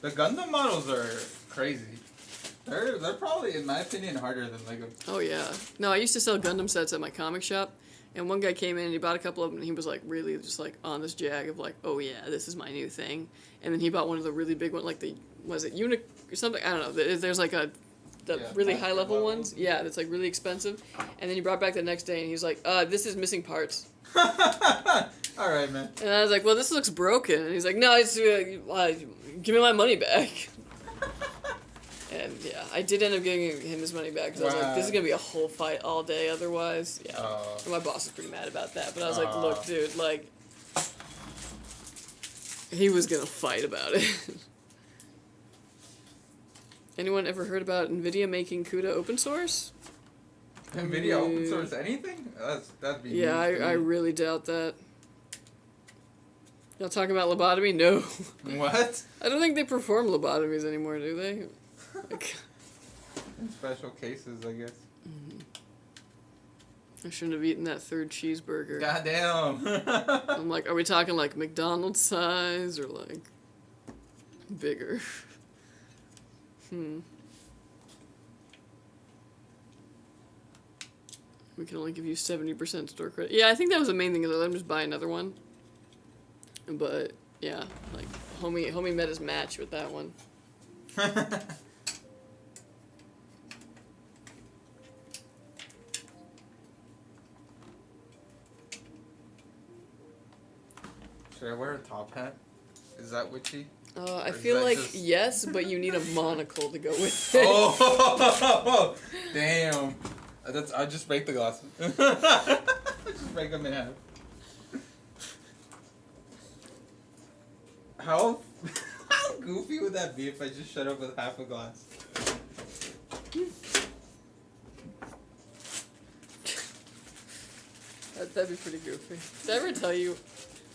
The Gundam models are crazy. They're probably, in my opinion, harder than Lego. Oh yeah. No, I used to sell Gundam sets at my comic shop, and one guy came in and he bought a couple of them, and he was like really just like on this jag of like, oh yeah, this is my new thing. And then he bought one of the really big ones, like the was it Unic or something? I don't know. There's like the really high level ones. Yeah, that's like really expensive. And then he brought back the next day, and he was like, this is missing parts. All right, man. And I was like, well, this looks broken. And he's like, no, it's give me my money back. And yeah, I did end up giving him his money back because I was like, this is gonna be a whole fight all day otherwise. Yeah. And my boss was pretty mad about that, but I was like, look, dude, like, he was gonna fight about it. Anyone ever heard about Nvidia making CUDA open source? Nvidia open source anything? That'd be. Yeah, I really doubt that. Y'all talking about lobotomy? No. What? I don't think they perform lobotomies anymore, do they? Like, in special cases, I guess. I shouldn't have eaten that third cheeseburger. Goddamn. I'm like, are we talking like McDonald's size or like bigger? We can only give you 70% store credit. Yeah, I think that was the main thing, is I let him just buy another one. But yeah, like homie met his match with that one. Should I wear a top hat? Is that witchy? I feel like yes, but you need a monocle to go with it. Oh, damn! I'll just break the glasses. Just break them in half. How goofy would that be if I just shut up with half a glass? That'd be pretty goofy. Did I ever tell you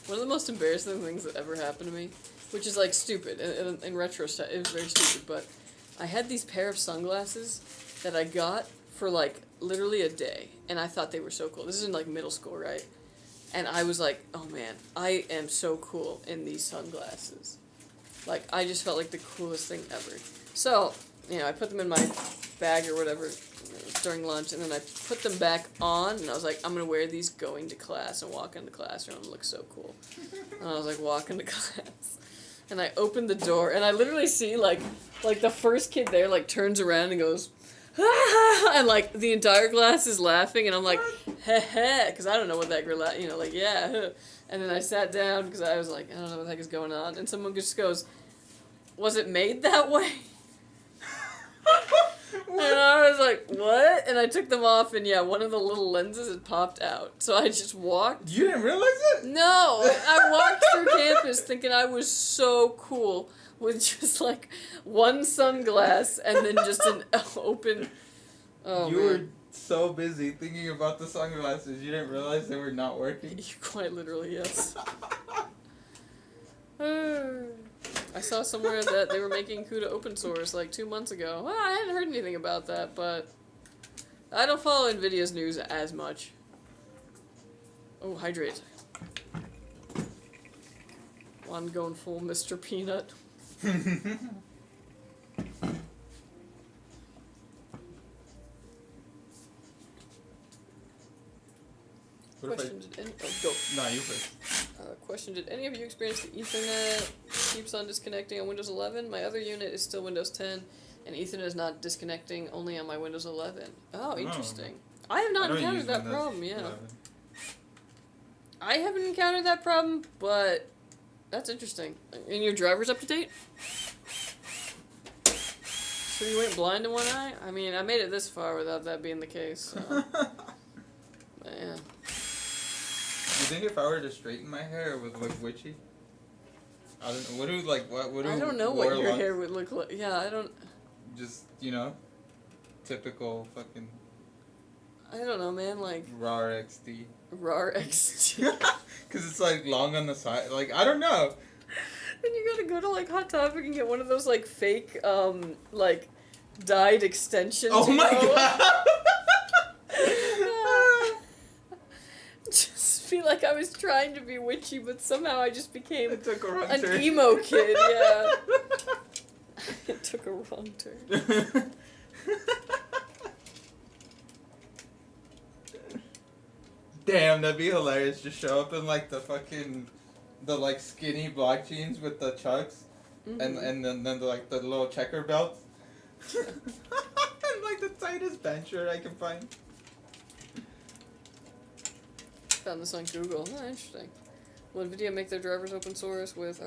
one of the most embarrassing things that ever happened to me? Which is like stupid. In retrospect, it was very stupid. But I had these pair of sunglasses that I got for like literally a day, and I thought they were so cool. This is in like middle school, right? And I was like, oh man, I am so cool in these sunglasses. Like, I just felt like the coolest thing ever. So, you know, I put them in my bag or whatever during lunch, and then I put them back on, and I was like, I'm gonna wear these going to class and walk into the classroom and look so cool. And I was like, walking to class. And I opened the door, and I literally see, like the first kid there, like, turns around and goes, ah! And, like, the entire class is laughing, and I'm like, heh heh, because I don't know what that girl, you know, like, yeah. And then I sat down, because I was like, I don't know what the heck is going on, and someone just goes, was it made that way? And I was like, what? And I took them off, and yeah, one of the little lenses had popped out. So I just walked. You didn't realize it? No! I walked through campus thinking I was so cool with just, like, one sunglass and then just an open... Oh, you were so busy thinking about the sunglasses, you didn't realize they were not working? Quite literally, yes. I saw somewhere that they were making CUDA open source like 2 months ago. Well, I hadn't heard anything about that, but I don't follow Nvidia's news as much. Oh, hydrate. One going full Mr. Peanut. Question, go. No, you first. Question, did any of you experience the Ethernet keeps on disconnecting on Windows 11? My other unit is still Windows 10, and Ethernet is not disconnecting only on my Windows 11. Oh, interesting. I have not encountered that problem, yeah. 11. I haven't encountered that problem, but that's interesting. And your driver's up to date? So you went blind in one eye? I mean, I made it this far without that being the case, so. But yeah. You think if I were to straighten my hair, it would look witchy? I don't know. I don't know what your hair would look like. Yeah, I don't... Just, you know, typical fucking... I don't know, man, like... RAR XD. RAR XD. Because it's, like, long on the side. Like, I don't know. Then you gotta go to, like, Hot Topic and get one of those, like, fake, like, dyed extensions. Oh my god! Just feel like I was trying to be witchy, but somehow I just became I took a wrong an turn. emo kid, yeah. It took a wrong turn. Damn, that'd be hilarious. Just show up in like the like skinny black jeans with the chucks, and then the like the little checker belts, and like the tightest band shirt I can find. Found this on Google. Oh, interesting. Will Nvidia make their drivers open source? With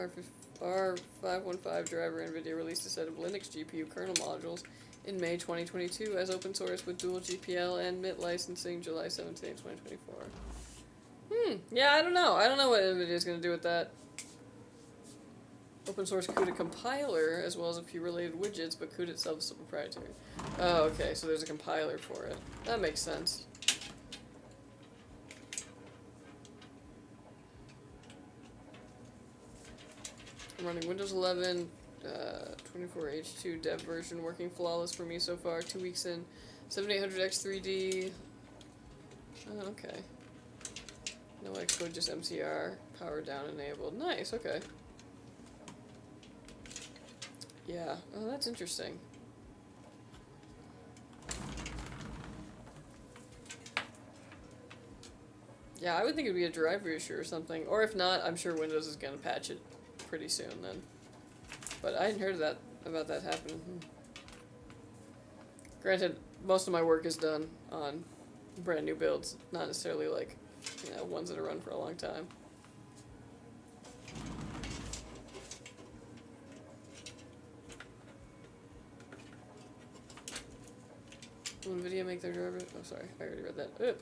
R515 driver, Nvidia released a set of Linux GPU kernel modules in May 2022 as open source with dual GPL and MIT licensing July 17, 2024. Yeah, I don't know. I don't know what Nvidia's going to do with that. Open source CUDA compiler, as well as a few related widgets, but CUDA itself is still proprietary. Oh, okay, so there's a compiler for it. That makes sense. I'm running Windows 11, 24H2 dev version, working flawless for me so far. 2 weeks in, 7800X 3D. Oh, okay. No Xcode, just MCR. Power down enabled. Nice, okay. Yeah, oh, that's interesting. Yeah, I would think it'd be a driver issue or something. Or if not, I'm sure Windows is going to patch it pretty soon then. But I hadn't heard of that, about that happening. Granted, most of my work is done on brand new builds, not necessarily like, you know, ones that are run for a long time. Will Nvidia make their driver? Oh, sorry, I already read that. Ugh.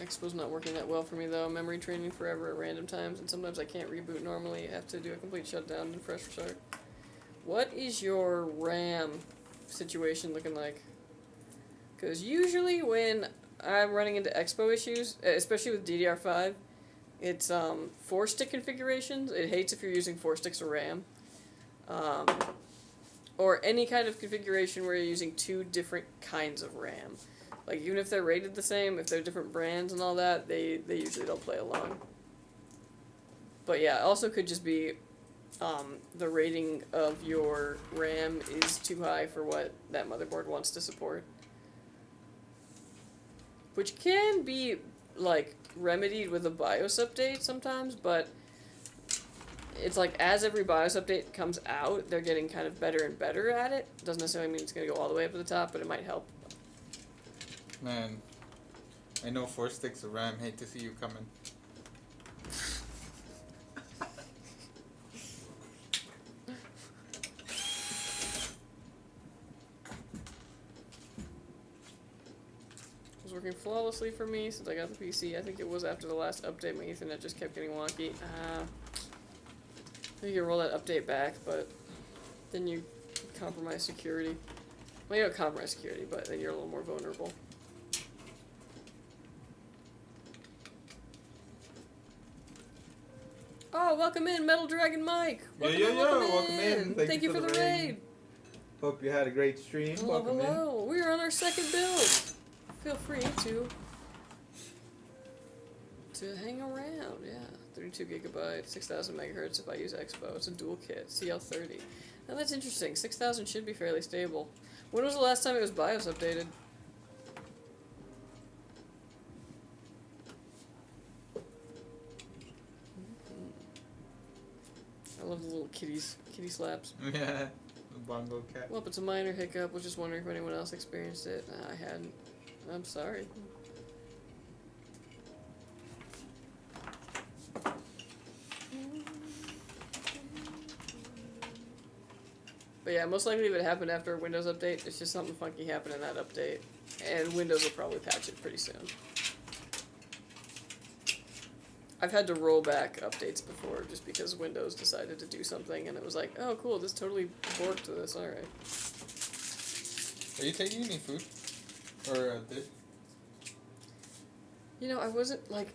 Expo's not working that well for me though. Memory training forever at random times, and sometimes I can't reboot normally. I have to do a complete shutdown and fresh start. What is your RAM situation looking like? Because usually when I'm running into Expo issues, especially with DDR5, it's 4-stick configurations. It hates if you're using 4 sticks of RAM. Or any kind of configuration where you're using 2 different kinds of RAM. Like, even if they're rated the same, if they're different brands and all that, they usually don't play along. But yeah, it also could just be the rating of your RAM is too high for what that motherboard wants to support. Which can be, like, remedied with a BIOS update sometimes, but it's like as every BIOS update comes out, they're getting kind of better and better at it. Doesn't necessarily mean it's going to go all the way up to the top, but it might help. Man, I know 4 sticks of RAM. Hate to see you coming. It was working flawlessly for me since I got the PC. I think it was after the last update. My Ethernet just kept getting wonky. You can roll that update back, but then you compromise security. Well, you don't compromise security, but then you're a little more vulnerable. Oh, welcome in, Metal Dragon Mike. Welcome Welcome in. Thank you for the raid. Hope you had a great stream. Welcome Hello. We are on our second build. Feel free to hang around. Yeah, 32 gigabytes, 6,000 megahertz if I use Expo. It's a dual kit, CL30. Now that's interesting. 6,000 should be fairly stable. When was the last time it was BIOS updated? I love the little kitty slaps. Yeah, the bongo cat. Well, it's a minor hiccup. Was just wondering if anyone else experienced it. I hadn't. I'm sorry. But yeah, most likely if it happened after a Windows update, it's just something funky happened in that update. And Windows will probably patch it pretty soon. I've had to roll back updates before just because Windows decided to do something and it was like, oh cool, this totally borked this, alright. Are you taking any food? Or dish? You know, I wasn't, like,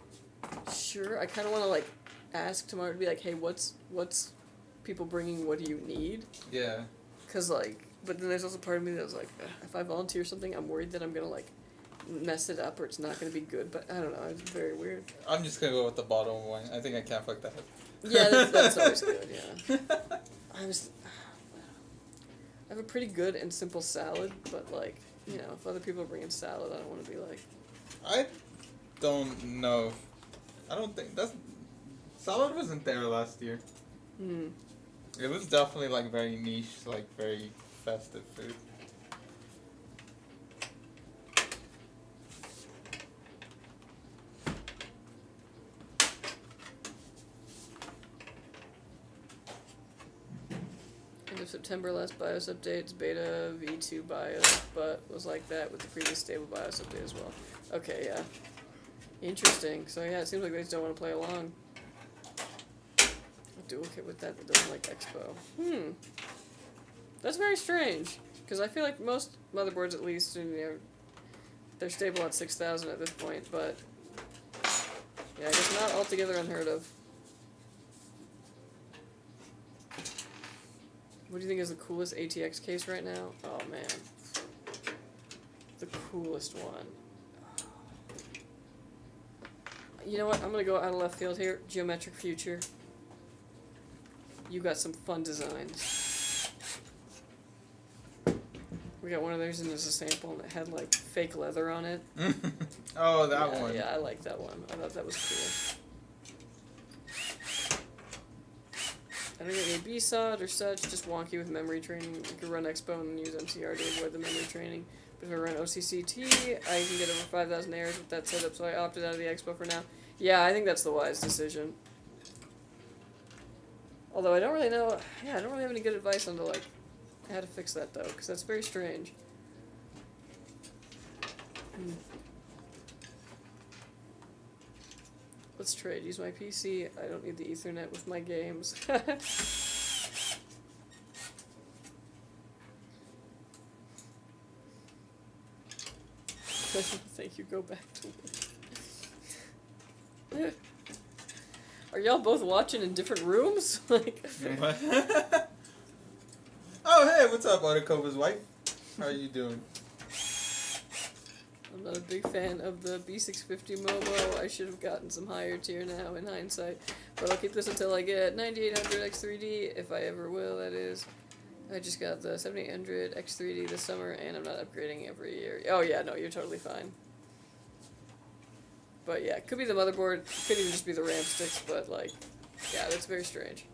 sure. I kind of want to, like, ask tomorrow to be like, hey, what's people bringing? What do you need? Yeah. Cause like, but then there's also part of me that's like, if I volunteer something, I'm worried that I'm gonna like mess it up or it's not gonna be good. But I don't know. It's very weird. I'm just gonna go with the bottom one. I think I can't fuck that up. Yeah, that's always good. Yeah. I have a pretty good and simple salad, but like, you know, if other people are bringing salad, I don't want to be like. I don't know. I don't think salad wasn't there last year. Hmm. It was definitely like very niche, like very festive food. End of September, last BIOS updates, beta V2 BIOS, but was like that with the previous stable BIOS update as well. Okay, yeah. Interesting. So yeah, it seems like they just don't want to play along. A dual kit with that doesn't like Expo. That's very strange, because I feel like most motherboards, at least, you know, they're stable at 6,000 at this point, but yeah, I guess not altogether unheard of. What do you think is the coolest ATX case right now? Oh man. The coolest one. You know what? I'm gonna go out of left field here. Geometric Future. You got some fun designs. We got one of theirs in as a sample and it had like fake leather on it. Oh, that one. Yeah, I like that one. I thought that was cool. I don't get any B-SOD or such, just wonky with memory training. You can run Expo and use MCR to avoid the memory training. But if I run OCCT, I can get over 5,000 errors with that setup, so I opted out of the Expo for now. Yeah, I think that's the wise decision. Although I don't really know, I don't really have any good advice on like how to fix that though, because that's very strange. Let's trade. Use my PC. I don't need the Ethernet with my games. Thank you. Go back to work. Are y'all both watching in different rooms? Like. Oh hey, what's up, Autocova's wife? How you doing? I'm not a big fan of the B650 Momo. I should have gotten some higher tier now in hindsight. But I'll keep this until I get 9800 X3D, if I ever will, that is. I just got the 7800 X3D this summer, and I'm not upgrading every year. Oh yeah, no, you're totally fine. But yeah, it could be the motherboard, could even just be the RAM sticks, but like, yeah, that's very strange.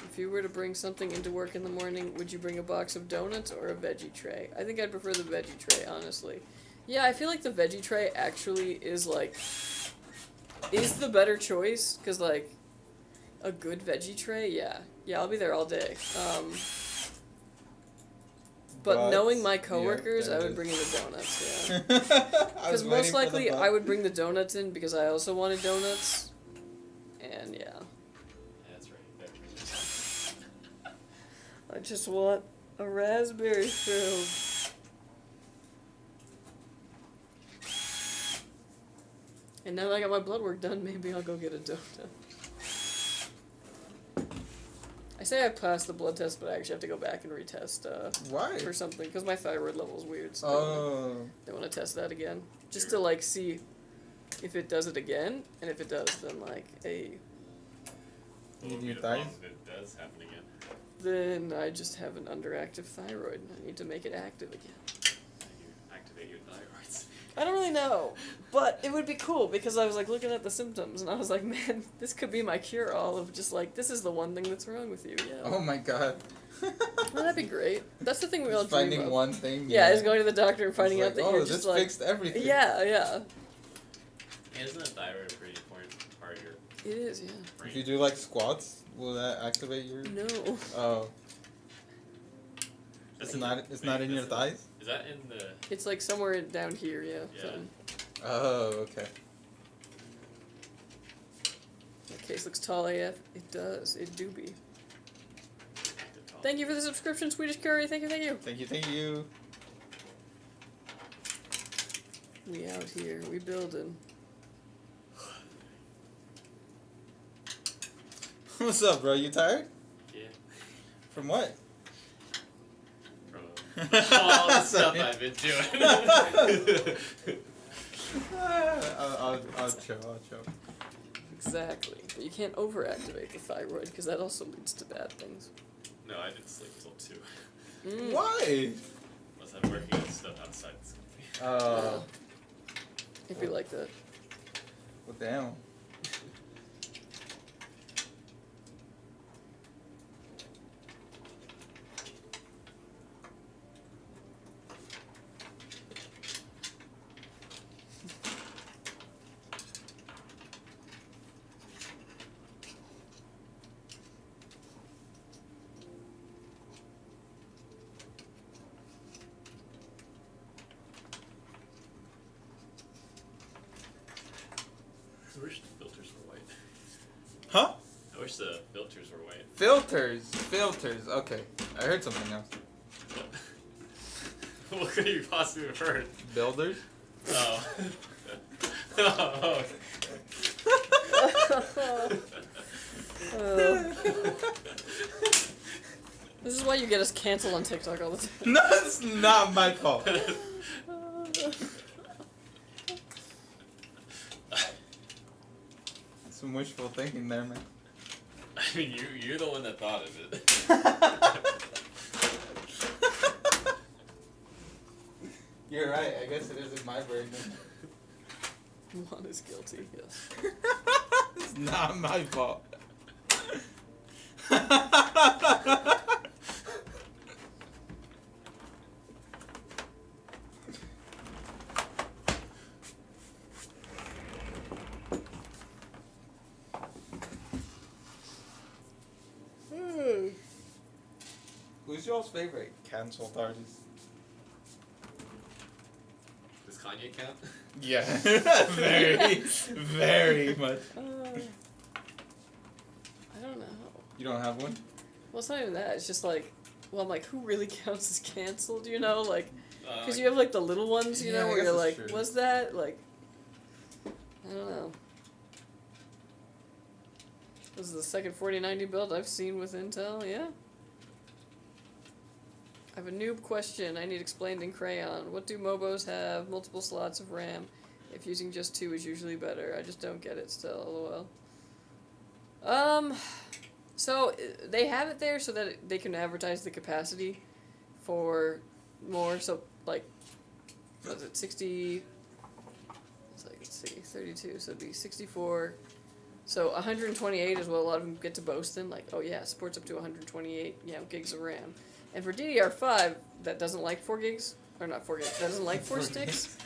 If you were to bring something into work in the morning, would you bring a box of donuts or a veggie tray? I think I'd prefer the veggie tray, honestly. Yeah, I feel like the veggie tray actually is, like, is the better choice, because, like, a good veggie tray, yeah. Yeah, I'll be there all day. But knowing my coworkers, I would bring in the donuts, yeah. Because most likely I would bring the donuts in because I also wanted donuts. And, yeah. I just want a raspberry filled. And now that I got my blood work done, maybe I'll go get a donut. I say I passed the blood test, but I actually have to go back and retest Why? for something, because my thyroid level is weird, so they want to test that again. Just to, like, see if it does it again, and if it does, then, like, hey. You need thighs? It does happen again. Then I just have an underactive thyroid, and I need to make it active again. You activate your thyroids. I don't really know, but it would be cool because I was like looking at the symptoms and I was like, man, this could be my cure-all of just like, this is the one thing that's wrong with you, yeah. Oh my god. Well, that'd be great. That's the thing we all dream of. Finding one thing. Yeah, is going to the doctor and finding out that you're just like... Oh, this fixed everything. Yeah, yeah. And isn't the thyroid a pretty important part of your It is, yeah. brain? If you do like squats, will that activate your... No. Oh. That's It's not in your thighs? Is that in the... It's like somewhere down here, yeah. Yeah. So. Oh, okay. That case looks tall AF. It does. It do be. Thank you for the subscription, Swedish Curry. Thank you, thank you. Thank you, thank you. We out here. We building. What's up, bro? You tired? Yeah. From what? From all the stuff I've been doing. I'll chill. Exactly. But you can't overactivate the thyroid because that also leads to bad things. No, I didn't sleep till 2. Why? Was I working on stuff outside this company? It'd be like that. Well, damn. I wish the filters were white. Huh? I wish the filters were white. Filters. Okay, I heard something else. What could you possibly have heard? Builders. Oh. Oh. This is why you get us canceled on TikTok all the time. No, it's not my fault. Some wishful thinking there, man. I mean, you're the one that thought of it. You're right. I guess it isn't my version. One is guilty, yes. It's not my fault. Who's y'all's favorite cancelled artist? Does Kanye count? Yeah, very much. I don't know. You don't have one? Well, it's not even that. It's just like, well, I'm like, who really counts as canceled, you know? Like, because you have, like, the little ones, you Yeah, know, I where guess you're that's like, true. was that? Like, I don't know. This is the second 4090 build I've seen with Intel, yeah. I have a noob question I need explained in crayon. What do Mobos have? Multiple slots of RAM. If using just 2 is usually better. I just don't get it still, lol. So they have it there so that they can advertise the capacity for more. So, like, what is it, 60, it's like, let's see, 32, so it'd be 64. So 128 is what a lot of them get to boast in, like, oh yeah, supports up to 128, gigs of RAM. And for DDR5, that doesn't like 4 gigs, or not 4 gigs, that doesn't like 4 sticks,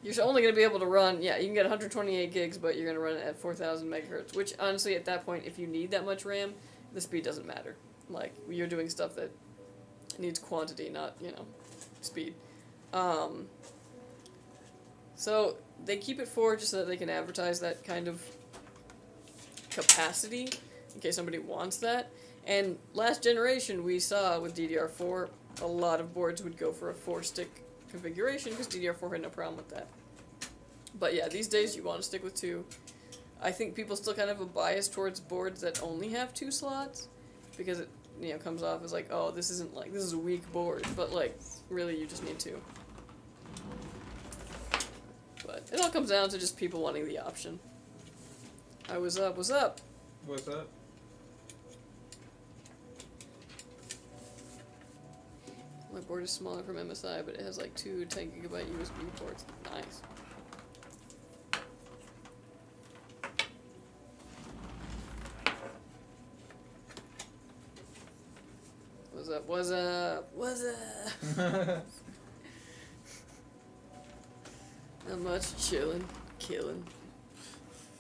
you're only going to be able to run, you can get 128 gigs, but you're going to run it at 4,000 megahertz, which honestly, at that point, if you need that much RAM, the speed doesn't matter. Like, you're doing stuff that needs quantity, not, speed. So they keep it 4 just so that they can advertise that kind of capacity, in case somebody wants that. And last generation, we saw with DDR4, a lot of boards would go for a 4-stick configuration because DDR4 had no problem with that. But yeah, these days you want to stick with 2. I think people still kind of have a bias towards boards that only have 2 slots because it, comes off as like, oh, this isn't like, this is a weak board, but like, really you just need 2. But it all comes down to just people wanting the option. What's up? What's up? My board is smaller from MSI, but it has like 2 10 gigabyte USB ports. Nice. What's up? Not much, chilling, killing.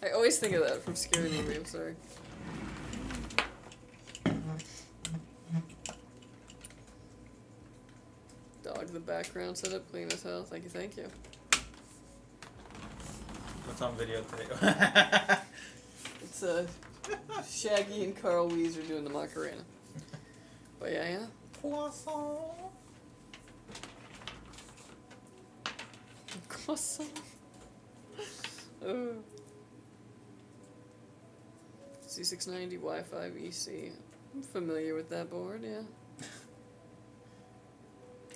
I always think of that from Scary Movie, I'm sorry. Dog the background setup, clean as hell. Thank you. What's on video today? It's Shaggy and Carl Weezer doing the Macarena. But yeah. Croissant. C690 Wi-Fi VC. I'm familiar with that board, yeah.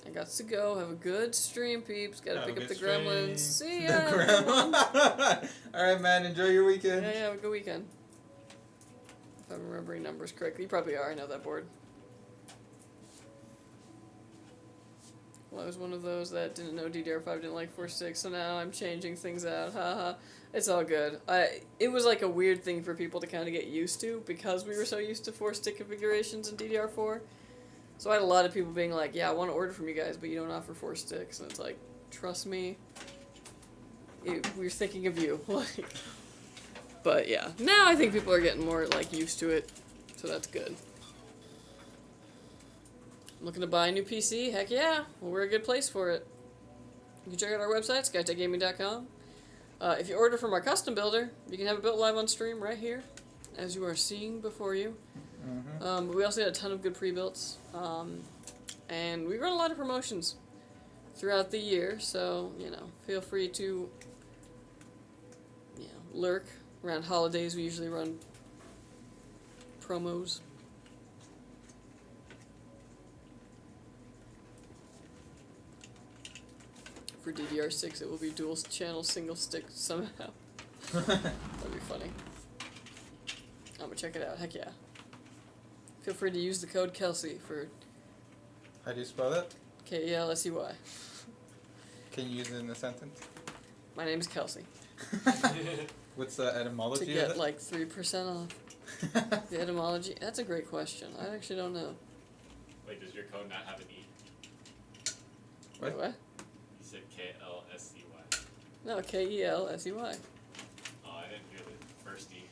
I got to go. Have a good stream, peeps. Gotta Have a pick up good the gremlins. stream. See The ya. gremlin. Alright, man. Enjoy your weekend. Yeah, have a good weekend. If I'm remembering numbers correctly. You probably are. I know that board. Well, I was one of those that didn't know DDR5 didn't like 4.6, so now I'm changing things out. Haha. It's all good. It was like a weird thing for people to kind of get used to because we were so used to 4-stick configurations in DDR4. So I had a lot of people being like, yeah, I want to order from you guys, but you don't offer 4 sticks. And it's like, trust me, we're thinking of you. Like, but yeah, now I think people are getting more like used to it, so that's good. Looking to buy a new PC? Heck yeah, well, we're a good place for it. You can check out our website, skytechgaming.com. If you order from our custom builder, you can have it built live on stream right here, as you are seeing before you. Mm-hmm. But we also had a ton of good pre-builts, and we run a lot of promotions throughout the year, so, you know, feel free to, lurk. Around holidays, we usually run promos. For DDR6, it will be dual channel, single stick somehow. That'd be funny. I'm gonna check it out. Heck yeah. Feel free to use the code Kelsey for How do you spell that? KELSEY. Can you use it in a sentence? My name is Kelsey. What's the etymology To of get it? like 3% off. The etymology? That's a great question. I actually don't know. Wait, does your code not have an E? Wait, what? You said KLSEY. No, KELSEY. Oh, I didn't hear the first E.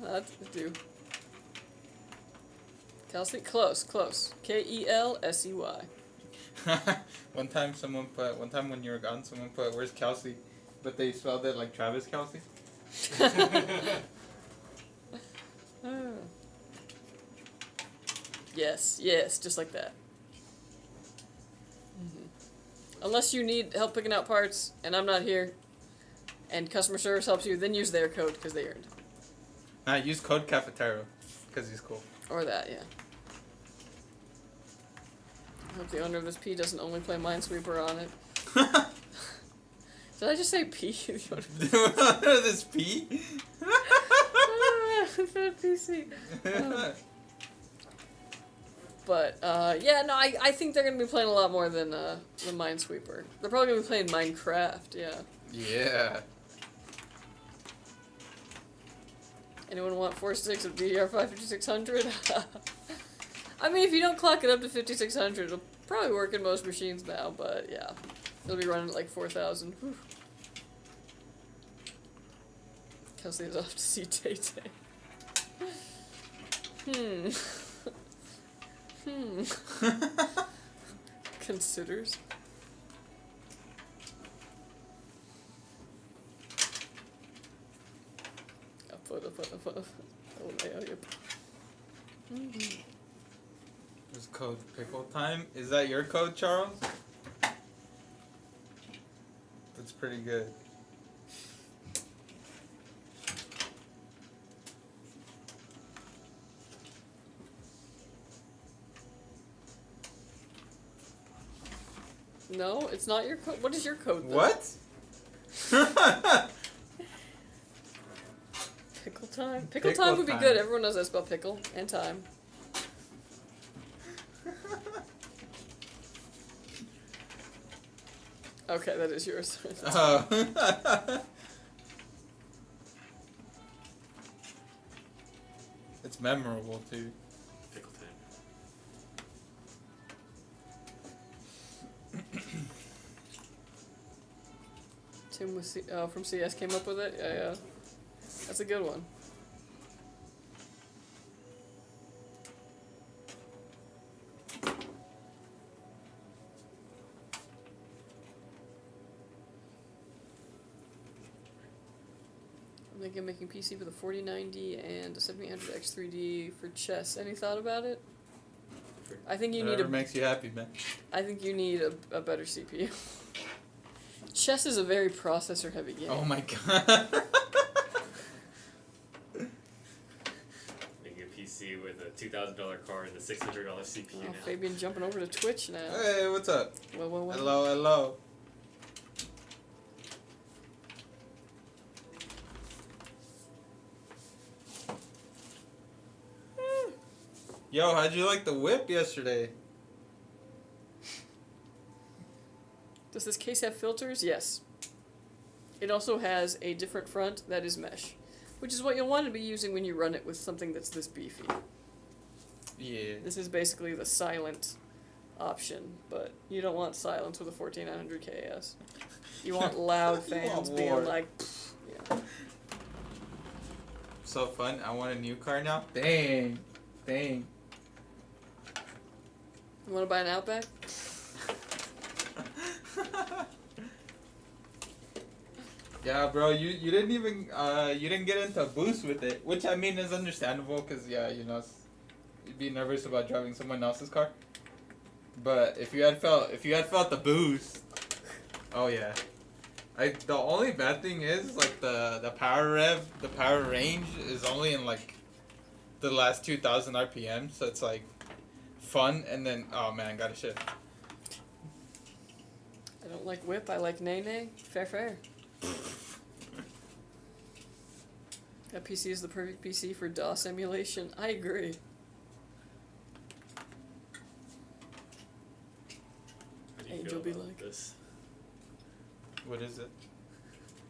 That's do. Kelsey? Close. KELSEY. One time when you were gone, someone put, "Where's Kelsey?" But they spelled it like Travis Kelsey. Yes, just like that. Unless you need help picking out parts, and I'm not here, and customer service helps you, then use their code, because they earned. Nah, use code Cafetero, because he's cool. Or that, yeah. I hope the owner of this P doesn't only play Minesweeper on it. Did I just say P? This P? PC. But, yeah, no, I think they're going to be playing a lot more than the Minesweeper. They're probably going to be playing Minecraft, yeah. Yeah. Anyone want 4 sticks of DDR5 5600? I mean, if you don't clock it up to 5600, it'll probably work in most machines now, but yeah. It'll be running at like 4000. Whew. Kelsey is off to see Tay-Tay. Considers. Up. Oh, yep. There's code pickle time. Is that your code, Charles? That's pretty good. No, it's not your code. What is your code, then? What? Pickle time? Pickle Pickle time would be time. good. Everyone knows that's about pickle and time. Okay, that is yours. Oh. It's memorable, too. Pickle time. Tim with from CS came up with it? Yeah. That's a good one. I'm thinking of making PC with a 4090 and a 7800 X3D for chess. Any thought about it? I think you need Whatever makes you happy, man. I think you need a better CPU. Chess is a very processor heavy game. Oh my god. PC with a $2,000 card and a $600 CPU Oh, now. Fabian jumping over to Twitch now. Hey, what's up? Well. Hello, hello. Yo, how'd you like the whip yesterday? Does this case have filters? Yes. It also has a different front that is mesh, which is what you'll want to be using when you run it with something that's this beefy. Yeah. This is basically the silent option, but you don't want silence with a 14900 KS. You want loud You want fans war. being like, pfft, yeah. So fun. I want a new car now. Dang. You want to buy an Outback? Yeah, bro, you didn't even you didn't get into a boost with it, which I mean is understandable because yeah, you know, you'd be nervous about driving someone else's car. But if you had felt the boost, oh yeah. The only bad thing is like the power range is only in like the last 2,000 RPM, so it's like fun and then oh man, gotta shift. I don't like whip, I like nay. Fair. That PC is the perfect PC for DOS emulation. I agree. How do you Angel feel be about like- this? What is it?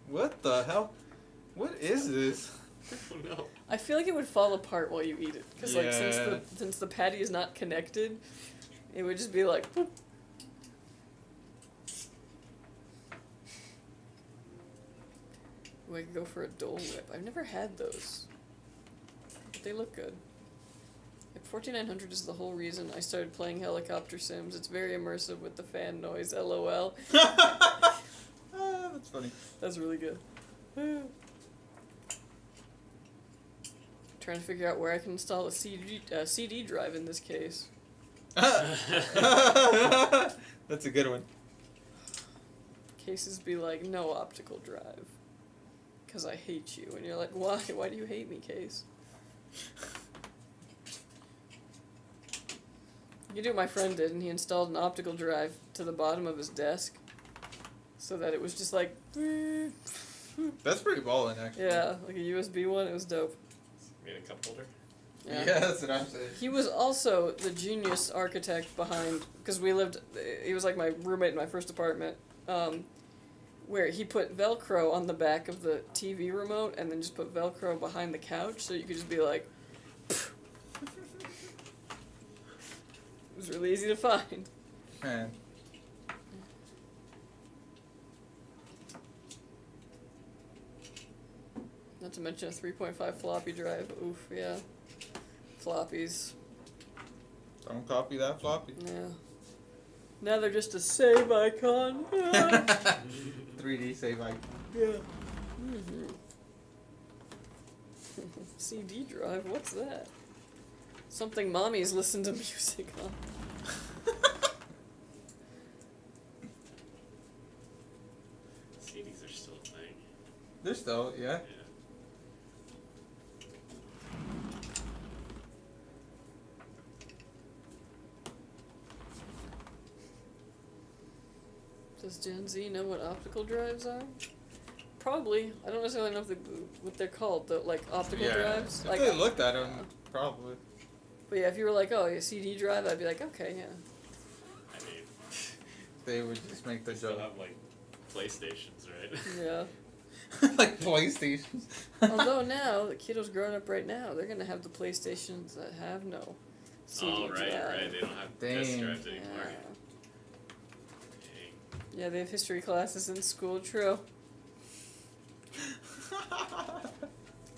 What the hell? What is this? Oh no. I feel like it would fall apart while you eat it, because like Yeah. since the patty is not connected, it would just be like. Whoop. Ooh, I could go for a Dole Whip. I've never had those, but they look good. Like 4900 is the whole reason I started playing helicopter sims. It's very immersive with the fan noise. LOL. That's funny. That's really good. Trying to figure out where I can install a CD drive in this case. That's a good one. Cases be like, no optical drive. Because I hate you. And you're like, why? Why do you hate me, Case? You do what my friend did, and he installed an optical drive to the bottom of his desk. So that it was just like... That's pretty ballin', actually. Yeah, like a USB one. It was dope. Made a cup holder? Yeah, that's what I'm saying. He was also the genius architect behind, because he was like my roommate in my first apartment, where he put Velcro on the back of the TV remote and then just put Velcro behind the couch so you could just be like, it was really easy to find. Man. Not to mention a 3.5 floppy drive. Oof, yeah. Floppies. Don't copy that floppy. Yeah. Now they're just a save icon. 3D save icon. Yeah. Mm-hmm. CD drive, what's that? Something mommies listen to music on. CDs are still a thing. They're still, yeah. Yeah. Does Gen Z know what optical drives are? Probably. I don't necessarily know what they're called, the like optical Yeah. drives. If Like, they looked at them, probably. but yeah, if you were like, oh, a CD drive, I'd be like, okay, yeah. I mean, They would just make the they still joke. have like PlayStations, right? Yeah. Like PlayStations. Although now, the kiddos growing up right now, they're gonna have the PlayStations that have no CD Oh, right, drive. right. They don't have disk Dang. drives anymore. Yeah. Dang. Yeah, they have history classes in school, true.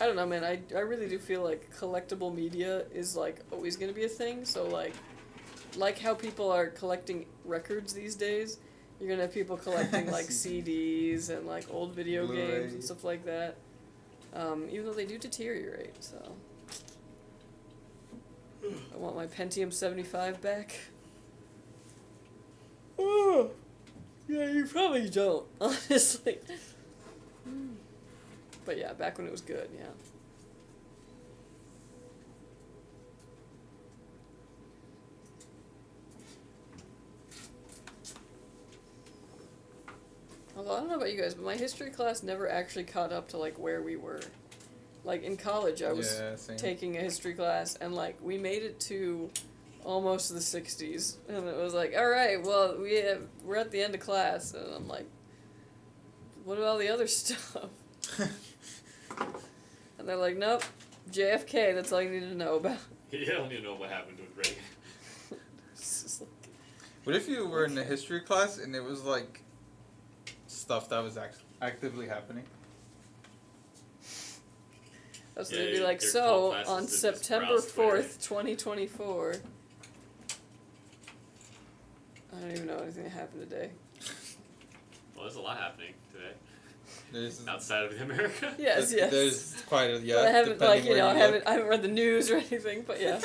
I don't know, man. I really do feel like collectible media is, like, always going to be a thing. So, like how people are collecting records these days, you're going to have people collecting, like, CDs and, like, old video games and Blu-ray. stuff like that. Even though they do deteriorate, so... I want my Pentium 75 back. Oh, yeah, you probably don't, honestly. But yeah, back when it was good, yeah. Well, I don't know about you guys, but my history class never actually caught up to like where we were. Like in college, I was same. taking a history class, and like we made it to almost the 60s, and it was like, all right, well, we're at the end of class, and I'm like, what about all the other stuff? And they're like, nope, JFK. That's all you need to know about. You don't even know what happened with Reagan. It's just like, What if you were in a history class and it was like stuff that was actively happening? that's Yeah, they'd be your- like, your so whole class on is to just September browse Twitter." 4th, 2024. I don't even know anything that happened today. Well, there's a lot happening today There's outside of America. Yes, yes. There's quite a But I haven't like depending where I you look. haven't read the news or anything. But yeah.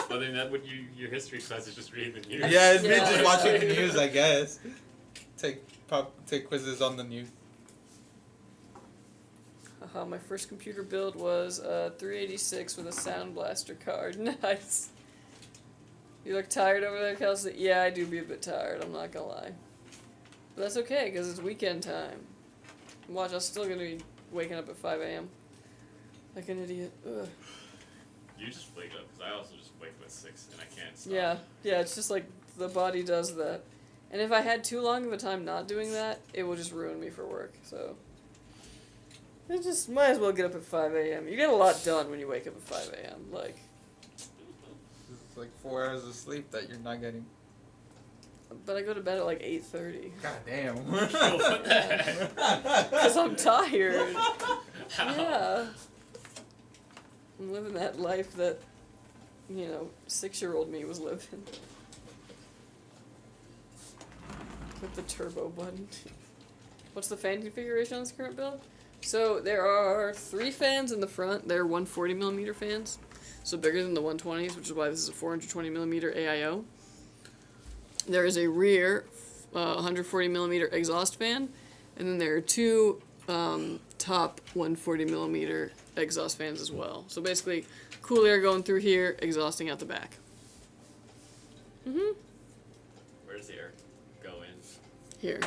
Well, then that would your history class is just reading the news. Yeah, it's me Yeah. just watching the news, I guess. Take quizzes on the news. My first computer build was 386 with a Sound Blaster card. Nice. You look tired over there, Kelsey? Yeah, I do be a bit tired. I'm not gonna lie. But that's okay, because it's weekend time. Watch, I'm still gonna be waking up at 5 a.m. like an idiot. Ugh. You just wake up because I also just wake up at 6 and I can't stop. Yeah, it's just like the body does that. And if I had too long of a time not doing that, it will just ruin me for work. So I just might as well get up at 5 a.m. You get a lot done when you wake up at 5 a.m. Like, It's like 4 hours of sleep that you're not getting. but I go to bed at like 8:30 God damn. What the heck? because I'm tired. How? Yeah, I'm living that life that 6-year-old me was living. With the turbo button. What's the fan configuration on this current build? So there are 3 fans in the front. They're 140mm fans, so bigger than the 120s, which is why this is a 420mm AIO. There is a rear 140mm exhaust fan, and then there are 2 top 140mm exhaust fans as well. So basically, cool air going through here, exhausting out the back. Where does the air go in? Here.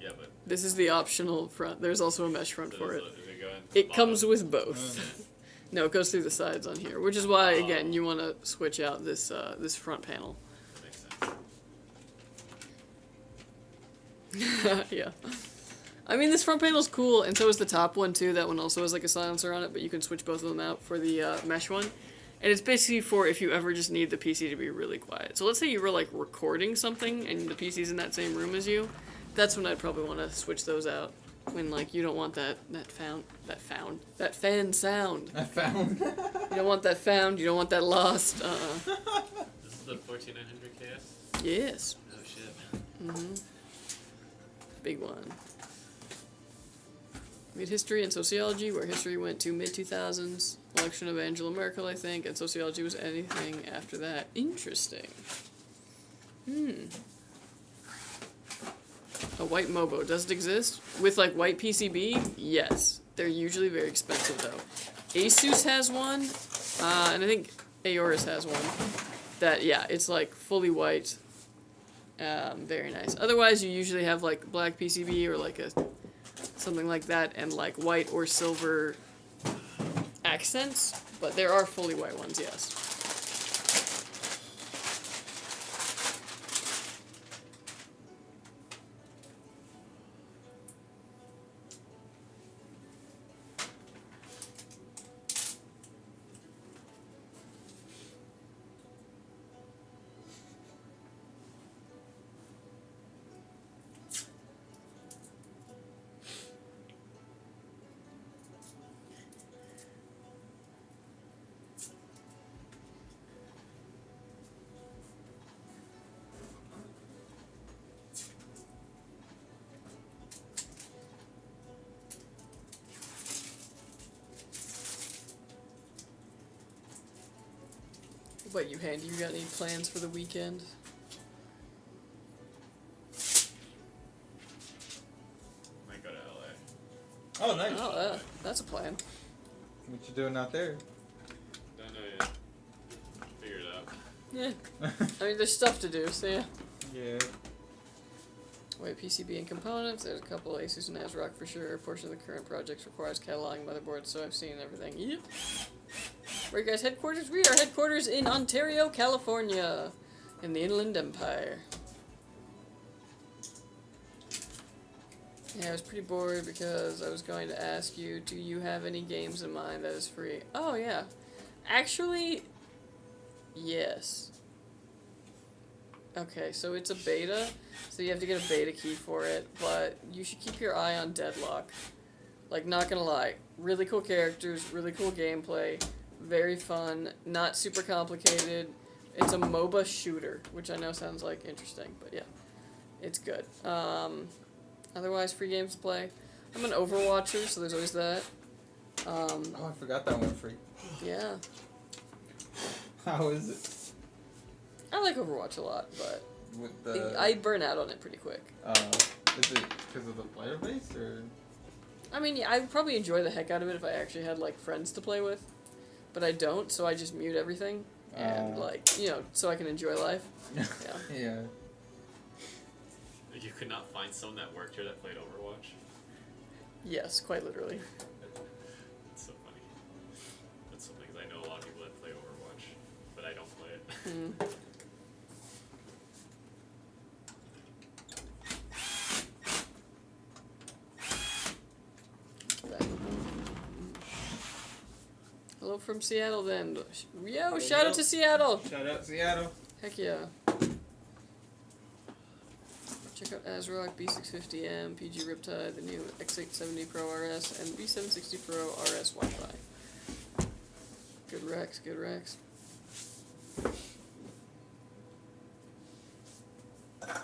Yeah, but This is the optional front. There's also a mesh front so for it. does it go in the It comes bottom? with both. No, it goes through the sides on here, which is why, again, you want to switch out this this front panel. That makes sense. Yeah. I mean, this front panel's cool, and so is the top one, too. That one also has, like, a silencer on it, but you can switch both of them out for the mesh one. And it's basically for if you ever just need the PC to be really quiet. So let's say you were, like, recording something, and the PC's in that same room as you. That's when I'd probably want to switch those out. When, like, you don't want that fan sound. I found. You don't want that found, you don't want that lost. This is the 14900 KS? Yes. Oh shit. Big one. We had history and sociology, where history went to mid-2000s. Election of Angela Merkel, I think, and sociology was anything after that. Interesting. A white Mobo. Does it exist? With, like, white PCB? Yes. They're usually very expensive, though. Asus has one, and I think Aorus has one. That, yeah, it's, like, fully white. Very nice. Otherwise, you usually have, like, black PCB or, like, something like that, and, like, white or silver accents. But there are fully white ones, yes. What you, Handy? You got any plans for the weekend? Might go to LA. Oh, nice. Oh, that's a plan. What you doing out there? Don't know yet. Figure it out. Yeah. I mean, there's stuff to do, so yeah. Yeah. White PCB and components. There's a couple Asus and ASRock for sure. A portion of the current projects requires cataloging motherboards, so I've seen everything. Yep. Where are you guys headquarters? We are headquarters in Ontario, California, in the Inland Empire. Yeah, I was pretty bored because I was going to ask you, do you have any games in mind that is free? Oh, yeah. Actually, yes. Okay, so it's a beta, so you have to get a beta key for it, but you should keep your eye on Deadlock. Like, not gonna lie, really cool characters, really cool gameplay, very fun, not super complicated. It's a MOBA shooter, which I know sounds like interesting, but yeah, it's good. Otherwise, free games to play. I'm an Overwatcher, so there's always that. Oh, I forgot that one free. Yeah. How is it? I like Overwatch a lot, but With the... I burn out on it pretty quick. Is it because of the player base, or...? I mean, yeah, I'd probably enjoy the heck out of it if I actually had, like, friends to play with. But I don't, so I just mute everything. And, like, you know, so I can enjoy life. Yeah. Yeah. You could not find someone that worked here that played Overwatch? Yes, quite literally. It's so funny. That's something, because I know a lot of people that play Overwatch, but I don't play it. Mm. Hello from Seattle then. Yo, shout out to Seattle! Shout out Seattle. Heck yeah. Check out ASRock, B650M, PG Riptide, the new X870 Pro RS, and B760 Pro RS Wi-Fi. Good Rex, good Rex. I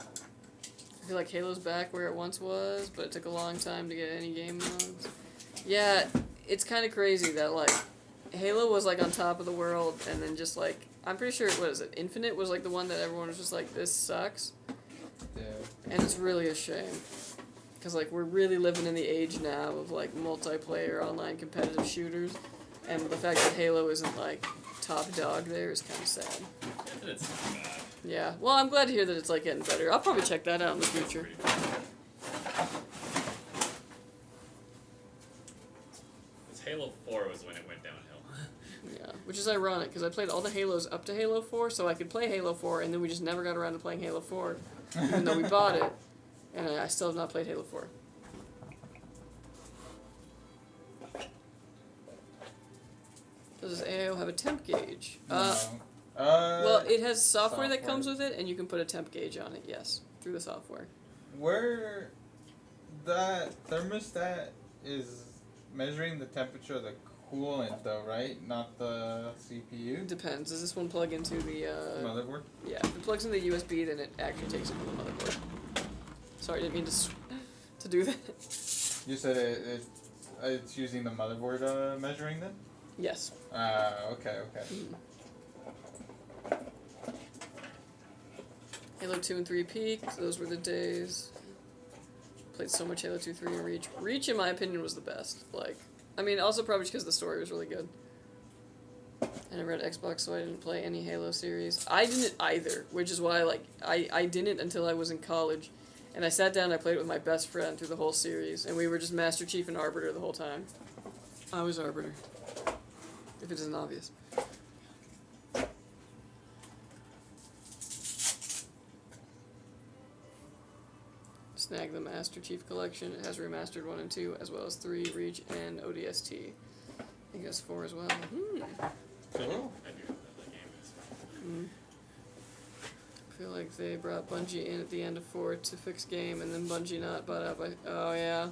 feel like Halo's back where it once was, but it took a long time to get any game modes. Yeah, it's kind of crazy that, like, Halo was, like, on top of the world, and then just, like, I'm pretty sure, what is it, Infinite was, like, the one that everyone was just like, this sucks. Yeah. And it's really a shame. Because, like, we're really living in the age now of, like, multiplayer online competitive shooters. And the fact that Halo isn't, like, top dog there is kind of sad. It's not bad. Yeah. Well, I'm glad to hear that it's, like, getting better. I'll probably check that out in the future. Pretty bad. Because Halo 4 was when it went downhill. Yeah. Which is ironic, because I played all the Halos up to Halo 4, so I could play Halo 4, and then we just never got around to playing Halo 4, even though we bought it. And I still have not played Halo 4. Does this AIO have a temp gauge? Well, it has software that comes with it, and you can put a temp gauge on it, yes, through the software. Where that thermostat is measuring the temperature of the coolant, though, right? Not the CPU? Depends. Does this one plug into the, Motherboard? Yeah, if it plugs into the USB, then it actually takes it from the motherboard. Sorry, I didn't mean to do that. You said it's using the motherboard measuring then? Yes. Okay. Halo 2 and 3 peaked. Those were the days. Played so much Halo 2, 3, and Reach. Reach, in my opinion, was the best. Like, I mean, also probably because the story was really good. I never had Xbox, so I didn't play any Halo series. I didn't either, which is why, like, I didn't until I was in college. And I sat down and I played it with my best friend through the whole series, and we were just Master Chief and Arbiter the whole time. I was Arbiter. If it isn't obvious. Snag the Master Chief Collection. It has remastered 1 and 2, as well as 3, Reach, and ODST. I think it has 4 as well. Cool. I do know that game is. I feel like they brought Bungie in at the end of 4 to fix game, and then Bungie not bought out by... Oh, yeah.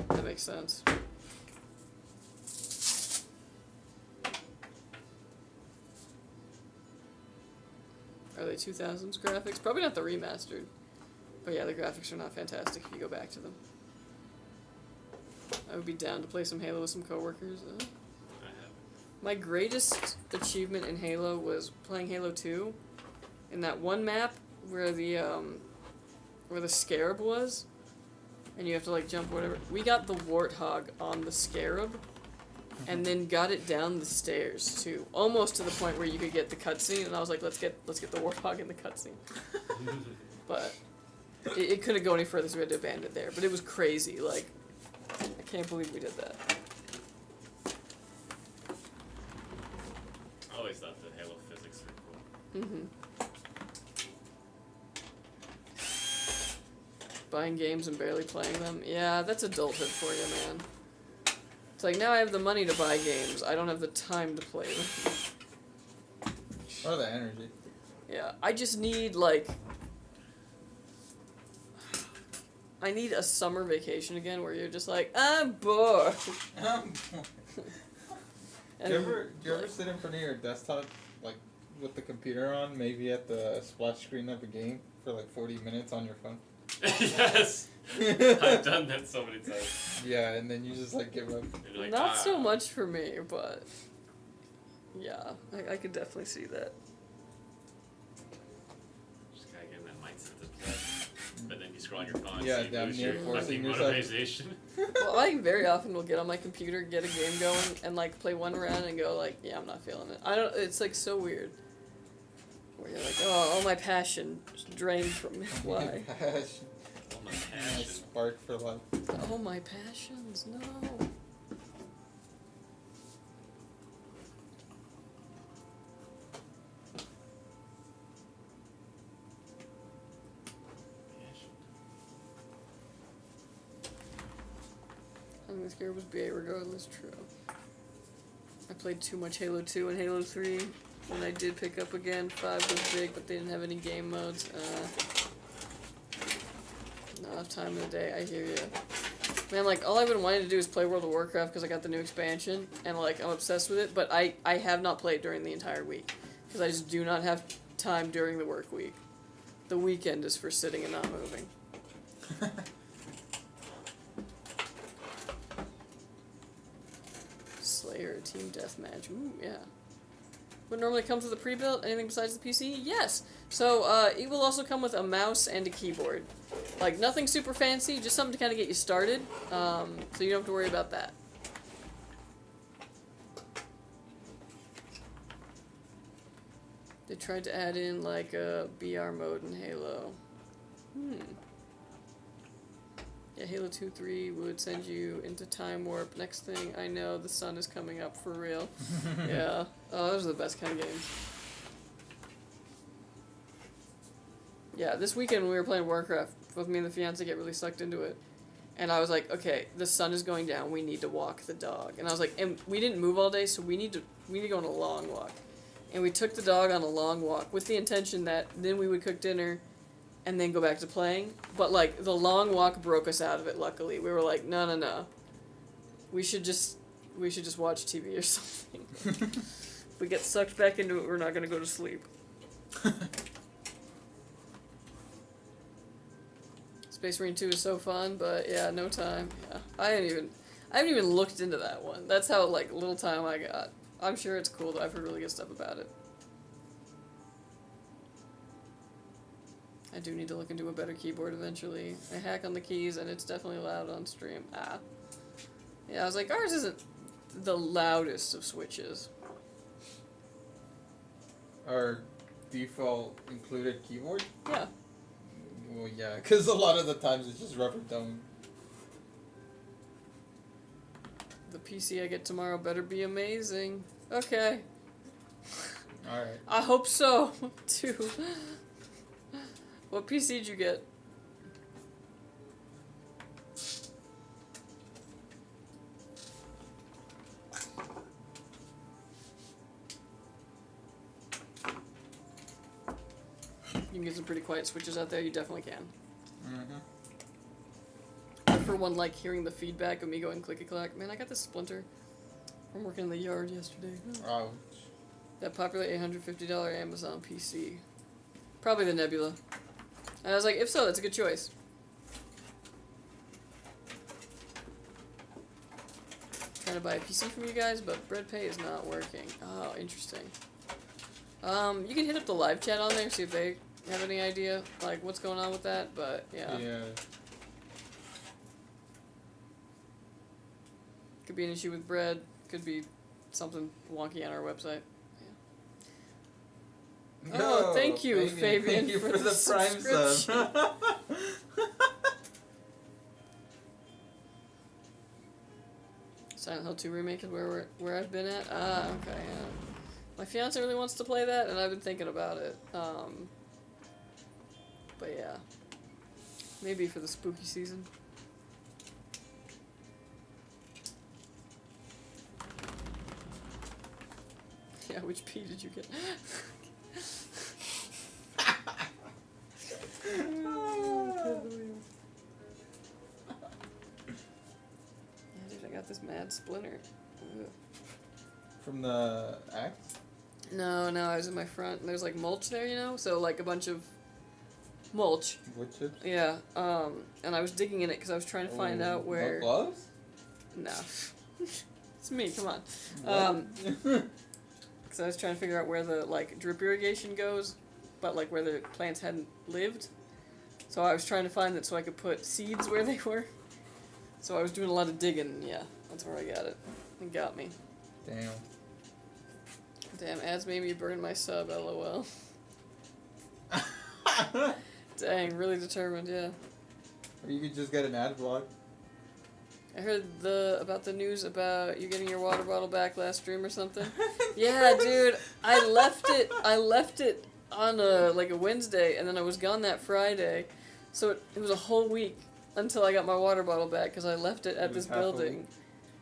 That makes sense. Are they 2000s graphics? Probably not the remastered. But yeah, the graphics are not fantastic if you go back to them. I would be down to play some Halo with some coworkers. I have. My greatest achievement in Halo was playing Halo 2 in that one map where the Scarab was, and you have to like jump whatever. We got the Warthog on the Scarab, and then got it down the stairs too, almost to the point where you could get the cutscene. And I was like, let's get the Warthog in the cutscene. But It couldn't go any further, so we had to abandon it there. But it was crazy. Like, I can't believe we did that. I always thought the Halo physics were cool. Mm-hmm. Buying games and barely playing them. Yeah, that's adulthood for you, man. It's like, now I have the money to buy games. I don't have the time to play them. Or the energy. Yeah, I just need, like... I need a summer vacation again where you're just like, I'm bored. Do you ever sit in front of your desktop, like, with the computer on, maybe at the splash screen of a game for like 40 minutes on your phone? Yes! I've done that so many times. Yeah, and then you just like give up. And you're like, Not so much for me, but... Yeah, I could definitely see that. Just gotta get in that mindset to play. But then you scroll on your phone, Yeah, so you damn lose near your forcing fucking yourself. motivation. Well, I very often will get on my computer, get a game going, and like play one round and go like, yeah, I'm not feeling it. I don't. It's like so weird. Where you're like, oh, all my passion just drained from me. Why? Passion. Oh my My passion. spark for life. Oh, my passions, no. I think this game was BA regardless, true. I played too much Halo 2 and Halo 3. When I did pick up again, 5 was big, but they didn't have any game modes. Not enough time in the day, I hear you. Man, like, all I've been wanting to do is play World of Warcraft because I got the new expansion, and, like, I'm obsessed with it, but I have not played during the entire week. Because I just do not have time during the work week. The weekend is for sitting and not moving. Slayer Team Deathmatch. Ooh, yeah. What normally comes with a pre-built? Anything besides the PC? Yes! So, it will also come with a mouse and a keyboard. Like, nothing super fancy, just something to kind of get you started. So you don't have to worry about that. They tried to add in, like, a BR mode in Halo. Yeah, Halo 2-3 would send you into time warp. Next thing I know, the sun is coming up for real. Yeah. Oh, those are the best kind of games. Yeah, this weekend when we were playing Warcraft, both me and the fiance get really sucked into it. And I was like, okay, the sun is going down, we need to walk the dog. And I was like, and we didn't move all day, so we need to go on a long walk. And we took the dog on a long walk with the intention that then we would cook dinner and then go back to playing. But, like, the long walk broke us out of it, luckily. We were like, no. We should just watch TV or something. If we get sucked back into it, we're not going to go to sleep. Space Marine 2 is so fun, but yeah, no time. Yeah. I haven't even looked into that one. That's how, like, little time I got. I'm sure it's cool, though. I've heard really good stuff about it. I do need to look into a better keyboard eventually. I hack on the keys, and it's definitely loud on stream. Yeah, I was like, ours isn't the loudest of switches. Our default included keyboard? Yeah. Well, yeah, because a lot of the times it's just rubber dome. The PC I get tomorrow better be amazing. Okay. Alright. I hope so, too. What PC did you get? You can get some pretty quiet switches out there, you definitely can. Mm-hmm. I, for one, like hearing the feedback of me going clicky-clack. Man, I got this splinter from working in the yard yesterday. Ouch. That popular $850 Amazon PC. Probably the Nebula. And I was like, if so, that's a good choice. Trying to buy a PC from you guys, but BreadPay is not working. Oh, interesting. You can hit up the live chat on there, see if they have any idea, like, what's going on with that, but, yeah. Yeah. Could be an issue with bread, could be something wonky on our website. No, Oh, thank you, Fabian, thank you for for the the Prime subscription. sub. Silent Hill 2 remake is where I've been at. Ah, okay. Yeah. My fiance really wants to play that, and I've been thinking about it. But yeah, maybe for the spooky season. Yeah, which P did you get? Dude, I got this mad splinter. Ugh. From the axe? No, I was in my front, and there's like mulch there, you know? So, like, a bunch of mulch. Wood chips? Yeah, and I was digging in it because I was trying to find out where... No gloves? No. It's me, come on. What? Because I was trying to figure out where the, like, drip irrigation goes, but, like, where the plants hadn't lived. So I was trying to find it so I could put seeds where they were. So I was doing a lot of digging, and yeah, that's where I got it. It got me. Damn. Damn, ads made me burn my sub, lol. Dang, really determined, yeah. Or you could just get an ad block. I heard about the news about you getting your water bottle back last stream or something. Yeah, dude, I left it on a Wednesday, and then I was gone that Friday, so it was a whole week until I got my water bottle back because I left it at this building.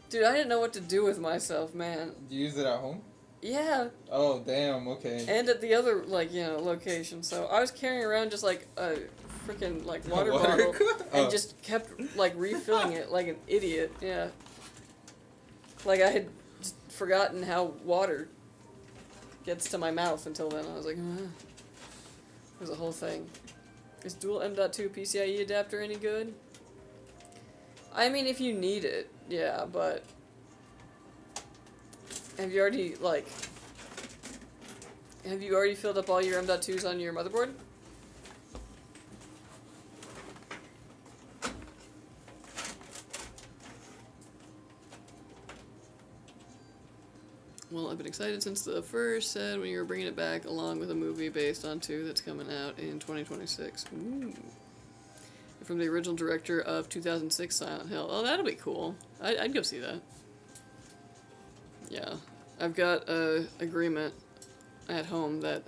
Dude, I didn't know what to do with myself, man. Do you use it at home? Yeah. Oh, damn, okay. And at the other, location. So I was carrying around just, a freaking, water bottle and just kept, refilling it like an idiot. Yeah. Like, I had just forgotten how water gets to my mouth until then. I was like, it was a whole thing. Is dual M.2 PCIe adapter any good? I mean, if you need it, yeah, but... Have you already filled up all your M.2s on your motherboard? Well, I've been excited since the first said when you were bringing it back, along with a movie based on 2 that's coming out in 2026. Ooh. From the original director of 2006 Silent Hill. Oh, that'll be cool. I'd go see that. Yeah, I've got a agreement at home that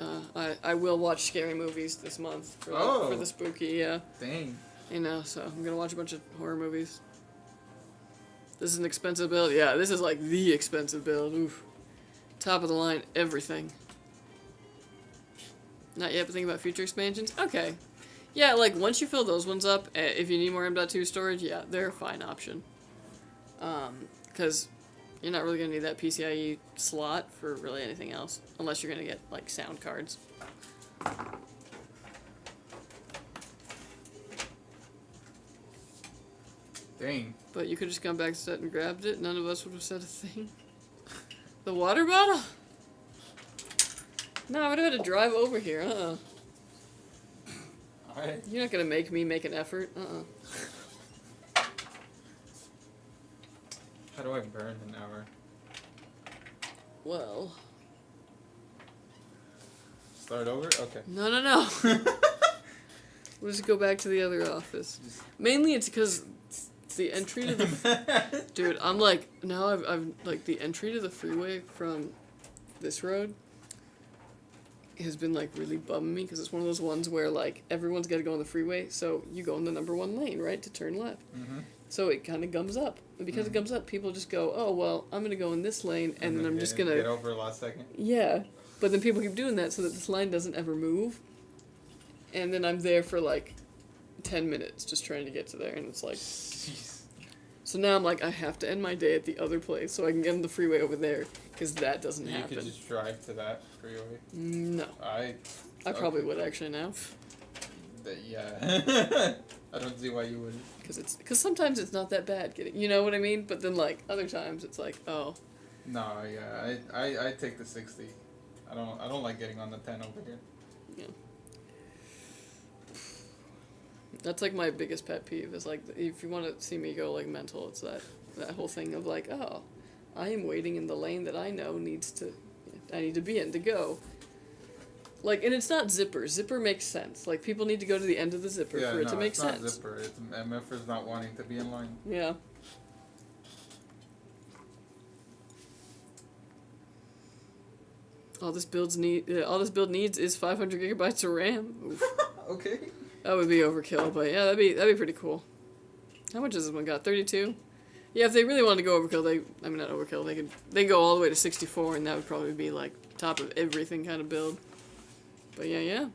I will watch scary movies this month for the spooky, yeah. Dang. You know, so I'm gonna watch a bunch of horror movies. This is an expensive build. Yeah, this is like the expensive build. Oof. Top of the line, everything. Not yet, but thinking about future expansions? Okay. Yeah, once you fill those ones up, if you need more M.2 storage, yeah, they're a fine option. Because you're not really going to need that PCIe slot for really anything else, unless you're going to get, sound cards. Dang. But you could just come back to set and grabbed it. None of us would have said a thing. The water bottle? No, I would have had to drive over here. Alright. You're not going to make me make an effort. How do I burn an hour? Well. Start over? Okay. No. We'll just go back to the other office. Mainly it's because the entry to the... Dude, I'm now I've the entry to the freeway from this road has been, really bumming me, because it's one of those ones where, everyone's got to go on the freeway, so you go in the number 1 lane, right, to turn left. Mm-hmm. So it kind of gums up. And because it gums up, people just go, oh, well, I'm going to go in this lane, and then I'm just going to... Get over last second? Yeah. But then people keep doing that so that this line doesn't ever move. And then I'm there for, 10 minutes just trying to get to there, and it's Jeez. So now I'm I have to end my day at the other place so I can get on the freeway over there, because that doesn't happen. You could just drive to that freeway? No. I probably would actually now. Yeah. I don't see why you wouldn't. Because sometimes it's not that bad getting, you know what I mean? But then other times it's oh. No, yeah, I take the 60. I don't like getting on the 10 over here. Yeah. That's my biggest pet peeve is if you want to see me go mental, it's that whole thing of oh, I am waiting in the lane that I know I need to be in to go. And it's not zipper. Zipper makes sense. People need to go to the end of the zipper for it to make sense. It's not zipper. It's MFers not wanting to be in line. Yeah. All this build needs is 500 gigabytes of RAM. Oof. Okay. That would be overkill, but yeah, that'd be pretty cool. How much has this one got? 32? Yeah, if they really wanted to go overkill, not overkill, they go all the way to 64, and that would probably be like top of everything kind of build. But yeah.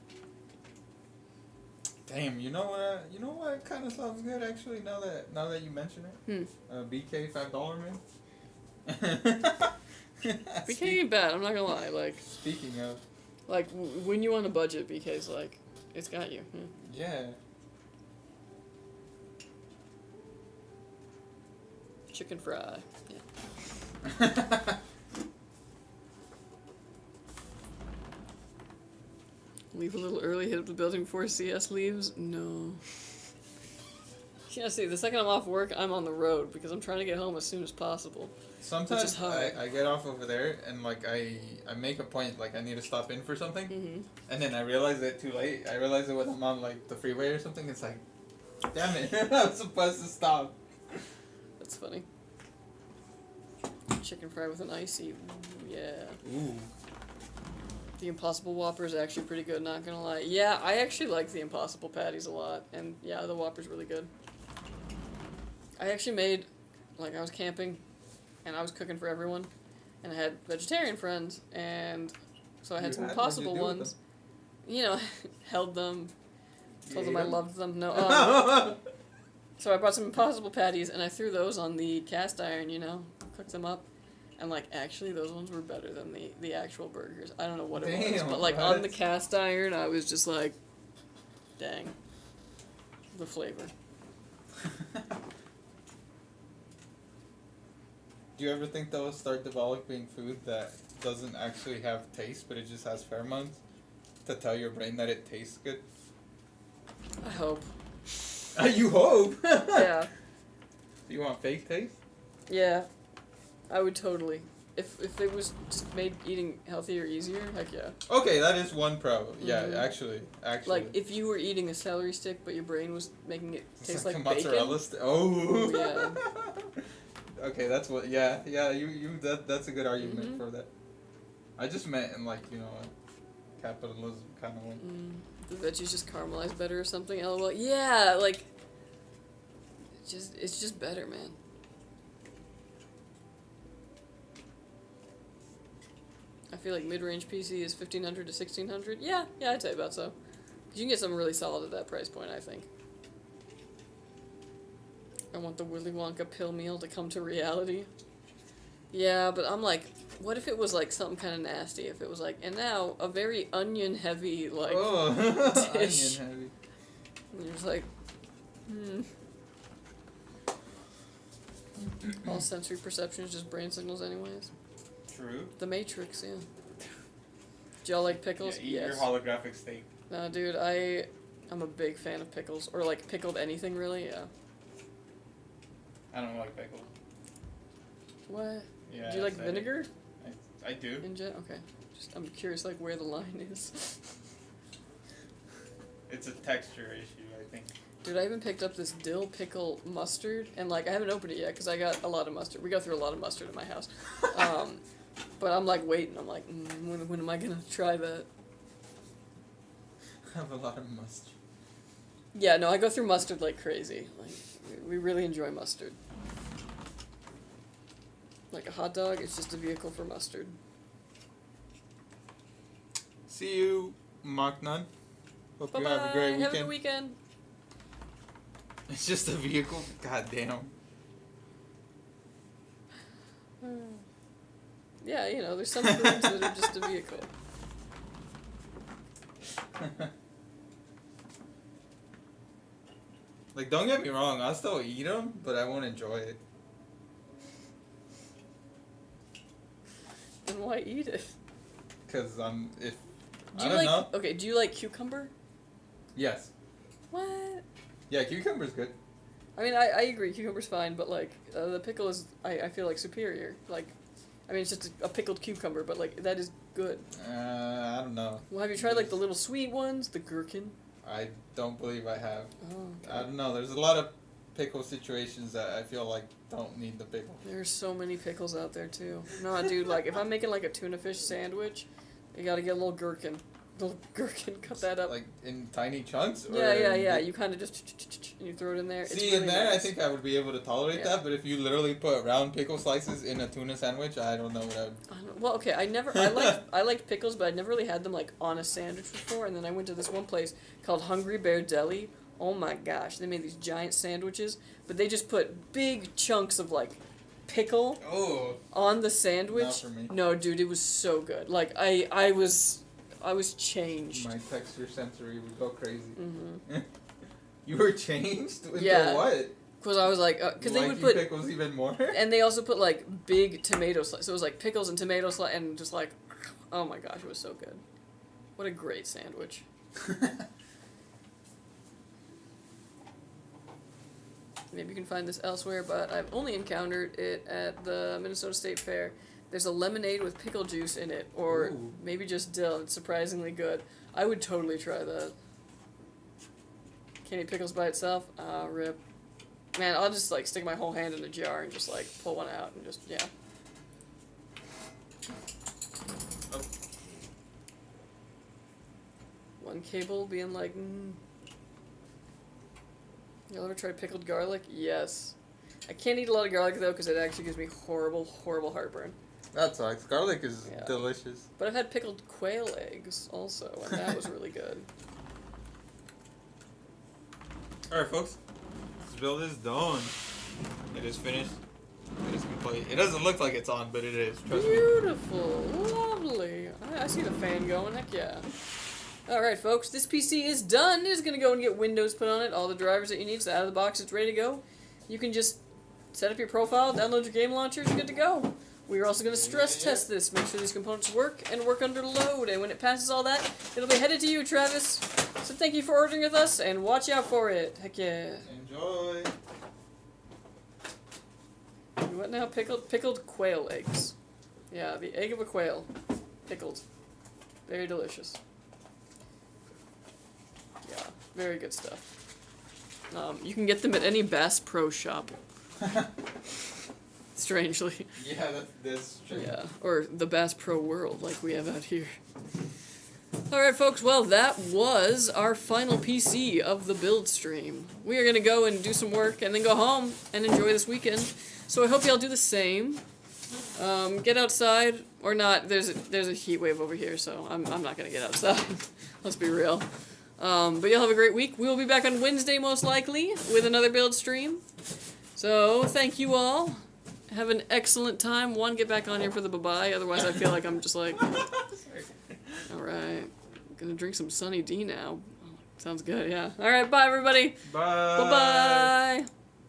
Damn, you know what kind of sounds good actually. Now that you mention it, BK $5 man. BK ain't bad. I'm not gonna lie. Like, speaking of, like when you on a budget, BK's like, it's got you. Yeah. Chicken fry. Yeah. Leave a little early, hit up the building before CS leaves? No. Yeah, see, the second I'm off work, I'm on the road because I'm trying to get home as soon as possible. Sometimes I get off over there and like I make a point, like I need to stop in for something, and then I realize it too late. I realize it when I'm on like the freeway or something. It's like, damn it, I'm supposed to stop. That's funny. Chicken fry with an icy. Ooh, yeah. Ooh. The Impossible Whopper is actually pretty good, not gonna lie. Yeah, I actually like the Impossible patties a lot, and yeah, the Whopper's really good. I actually made, like, I was camping, and I was cooking for everyone, and I had vegetarian friends, and so I had some Impossible ones. You know, held them, told them I loved them. No, so I brought some Impossible patties, and I threw those on the cast iron, you know, cooked them up. And, like, actually, those ones were better than the actual burgers. I don't know what it was, but, like, on the cast iron, I was just like, dang. The flavor. Do you ever think they'll start developing food that doesn't actually have taste, but it just has pheromones to tell your brain that it tastes good? I hope. You hope? Yeah. You want fake taste? Yeah. I would totally. If it was just made eating healthier easier, heck yeah. Okay, that is one pro. Yeah, actually. Like, if you were eating a celery stick, but your brain was making it taste like bacon. Mozzarella stick. Oh. Yeah. Okay, that's what. Yeah. That's a good argument for that. I just meant in like a capitalism kind of way. The veggies just caramelize better or something. LOL. Yeah, like. It's just better, man. I feel like mid-range PC is $1,500 to $1,600. Yeah, I'd say about so. You can get something really solid at that price point, I think. I want the Willy Wonka pill meal to come to reality. Yeah, but I'm like, what if it was like something kind of nasty? If it was like, and now a very onion-heavy like dish. Onion heavy. And you're just like, All sensory perception is just brain signals, anyways. True. The Matrix, yeah. Do y'all like pickles? Yeah, eat your holographic steak. No, dude, I'm a big fan of pickles. Or, like, pickled anything, really, yeah. I don't like pickles. What? Yeah. Do you like vinegar? I do. Okay. I'm curious, like, where the line is. It's a texture issue, I think. Dude, I even picked up this dill pickle mustard, and, like, I haven't opened it yet, because I got a lot of mustard. We go through a lot of mustard in my house. But I'm, like, waiting. I'm like, when am I going to try that? I have a lot of mustard. Yeah, no, I go through mustard like crazy. Like, we really enjoy mustard. Like a hot dog, it's just a vehicle for mustard. See you, Mark Nunn. Hope Bye-bye. you have a great weekend. Have a good weekend. It's just a vehicle? God damn. Yeah, you know, there's some foods that are just a vehicle. Like, don't get me wrong, I'll still eat them, but I won't enjoy it. Then why eat it? Because I don't like, know. Okay, do you like cucumber? Yes. What? Yeah, cucumber's good. I mean, I agree, cucumber's fine, but, like, the pickle is, I feel like, superior. Like, I mean, it's just a pickled cucumber, but, like, that is good. I don't know. Well, have you tried, like, the little sweet ones? The gherkin? I don't believe I have. Oh, okay. I don't know. There's a lot of pickle situations that I feel like don't need the pickle. There's so many pickles out there, too. No, dude, like, if I'm making, like, a tuna fish sandwich, You gotta get a little gherkin. Cut that up. Like in tiny chunks? Or Yeah. You kind of just and you throw it in there. It's See, really in there, nice. I think I would be able to tolerate Yeah. that, but if you literally put round pickle slices in a tuna sandwich, I don't know what I would... Well, okay, I liked pickles, but I'd never really had them like on a sandwich before. And then I went to this one place called Hungry Bear Deli. Oh my gosh, they made these giant sandwiches, but they just put big chunks of like pickle on the sandwich. Not for me. No, dude, it was so good. Like I was changed. My texture sensory would go crazy. Mm-hmm. You were changed? Into Yeah. what? Because I was like, because they would put pickles even more? and they also put like big tomato slices. So it was like pickles and tomato slice, and just like, oh my gosh, it was so good. What a great sandwich. Maybe you can find this elsewhere, but I've only encountered it at the Minnesota State Fair. There's a lemonade with pickle juice in it, or Ooh. maybe just dill. It's surprisingly good. I would totally try that. Can't eat pickles by itself? Ah, rip. Man, I'll just like stick my whole hand in a jar and just like pull one out and just, yeah. Oh. One cable being like, Y'all ever tried pickled garlic? Yes. I can't eat a lot of garlic though because it actually gives me horrible, horrible heartburn. That sucks. Garlic is Yeah. delicious. But I've had pickled quail eggs also, and that was really good. Alright, folks. This build is done. It is finished. It is complete. It doesn't look like it's on, but it is. Trust me. Beautiful. Lovely. I see the fan going. Heck yeah. Alright, folks. This PC is done. It's going to go and get Windows put on it. All the drivers that you need. So out of the box, it's ready to go. You can just set up your profile, download your game launcher, it's good to go. We are also going to stress test this. Make sure these components work and work under load. And when it passes all that, it'll be headed to you, Travis. So thank you for ordering with us, and watch out for it. Heck yeah. Enjoy. What now? Pickled quail eggs. Yeah, the egg of a quail. Pickled. Very delicious. Yeah, very good stuff. You can get them at any Bass Pro Shop. Strangely. Yeah, that's strange. Yeah, or the Bass Pro World, like we have out here. Alright, folks, well, that was our final PC of the build stream. We are going to go and do some work and then go home and enjoy this weekend. So I hope y'all do the same. Get outside, or not. There's a heat wave over here, so I'm not going to get outside. Let's be real. But y'all have a great week. We will be back on Wednesday, most likely, with another build stream. So, thank you all. Have an excellent time. One, get back on here for the bye-bye. Otherwise, I feel like I'm just like... Alright. Gonna drink some Sunny D now. Oh, sounds good, yeah. Alright, bye, everybody. Bye. Bye-bye.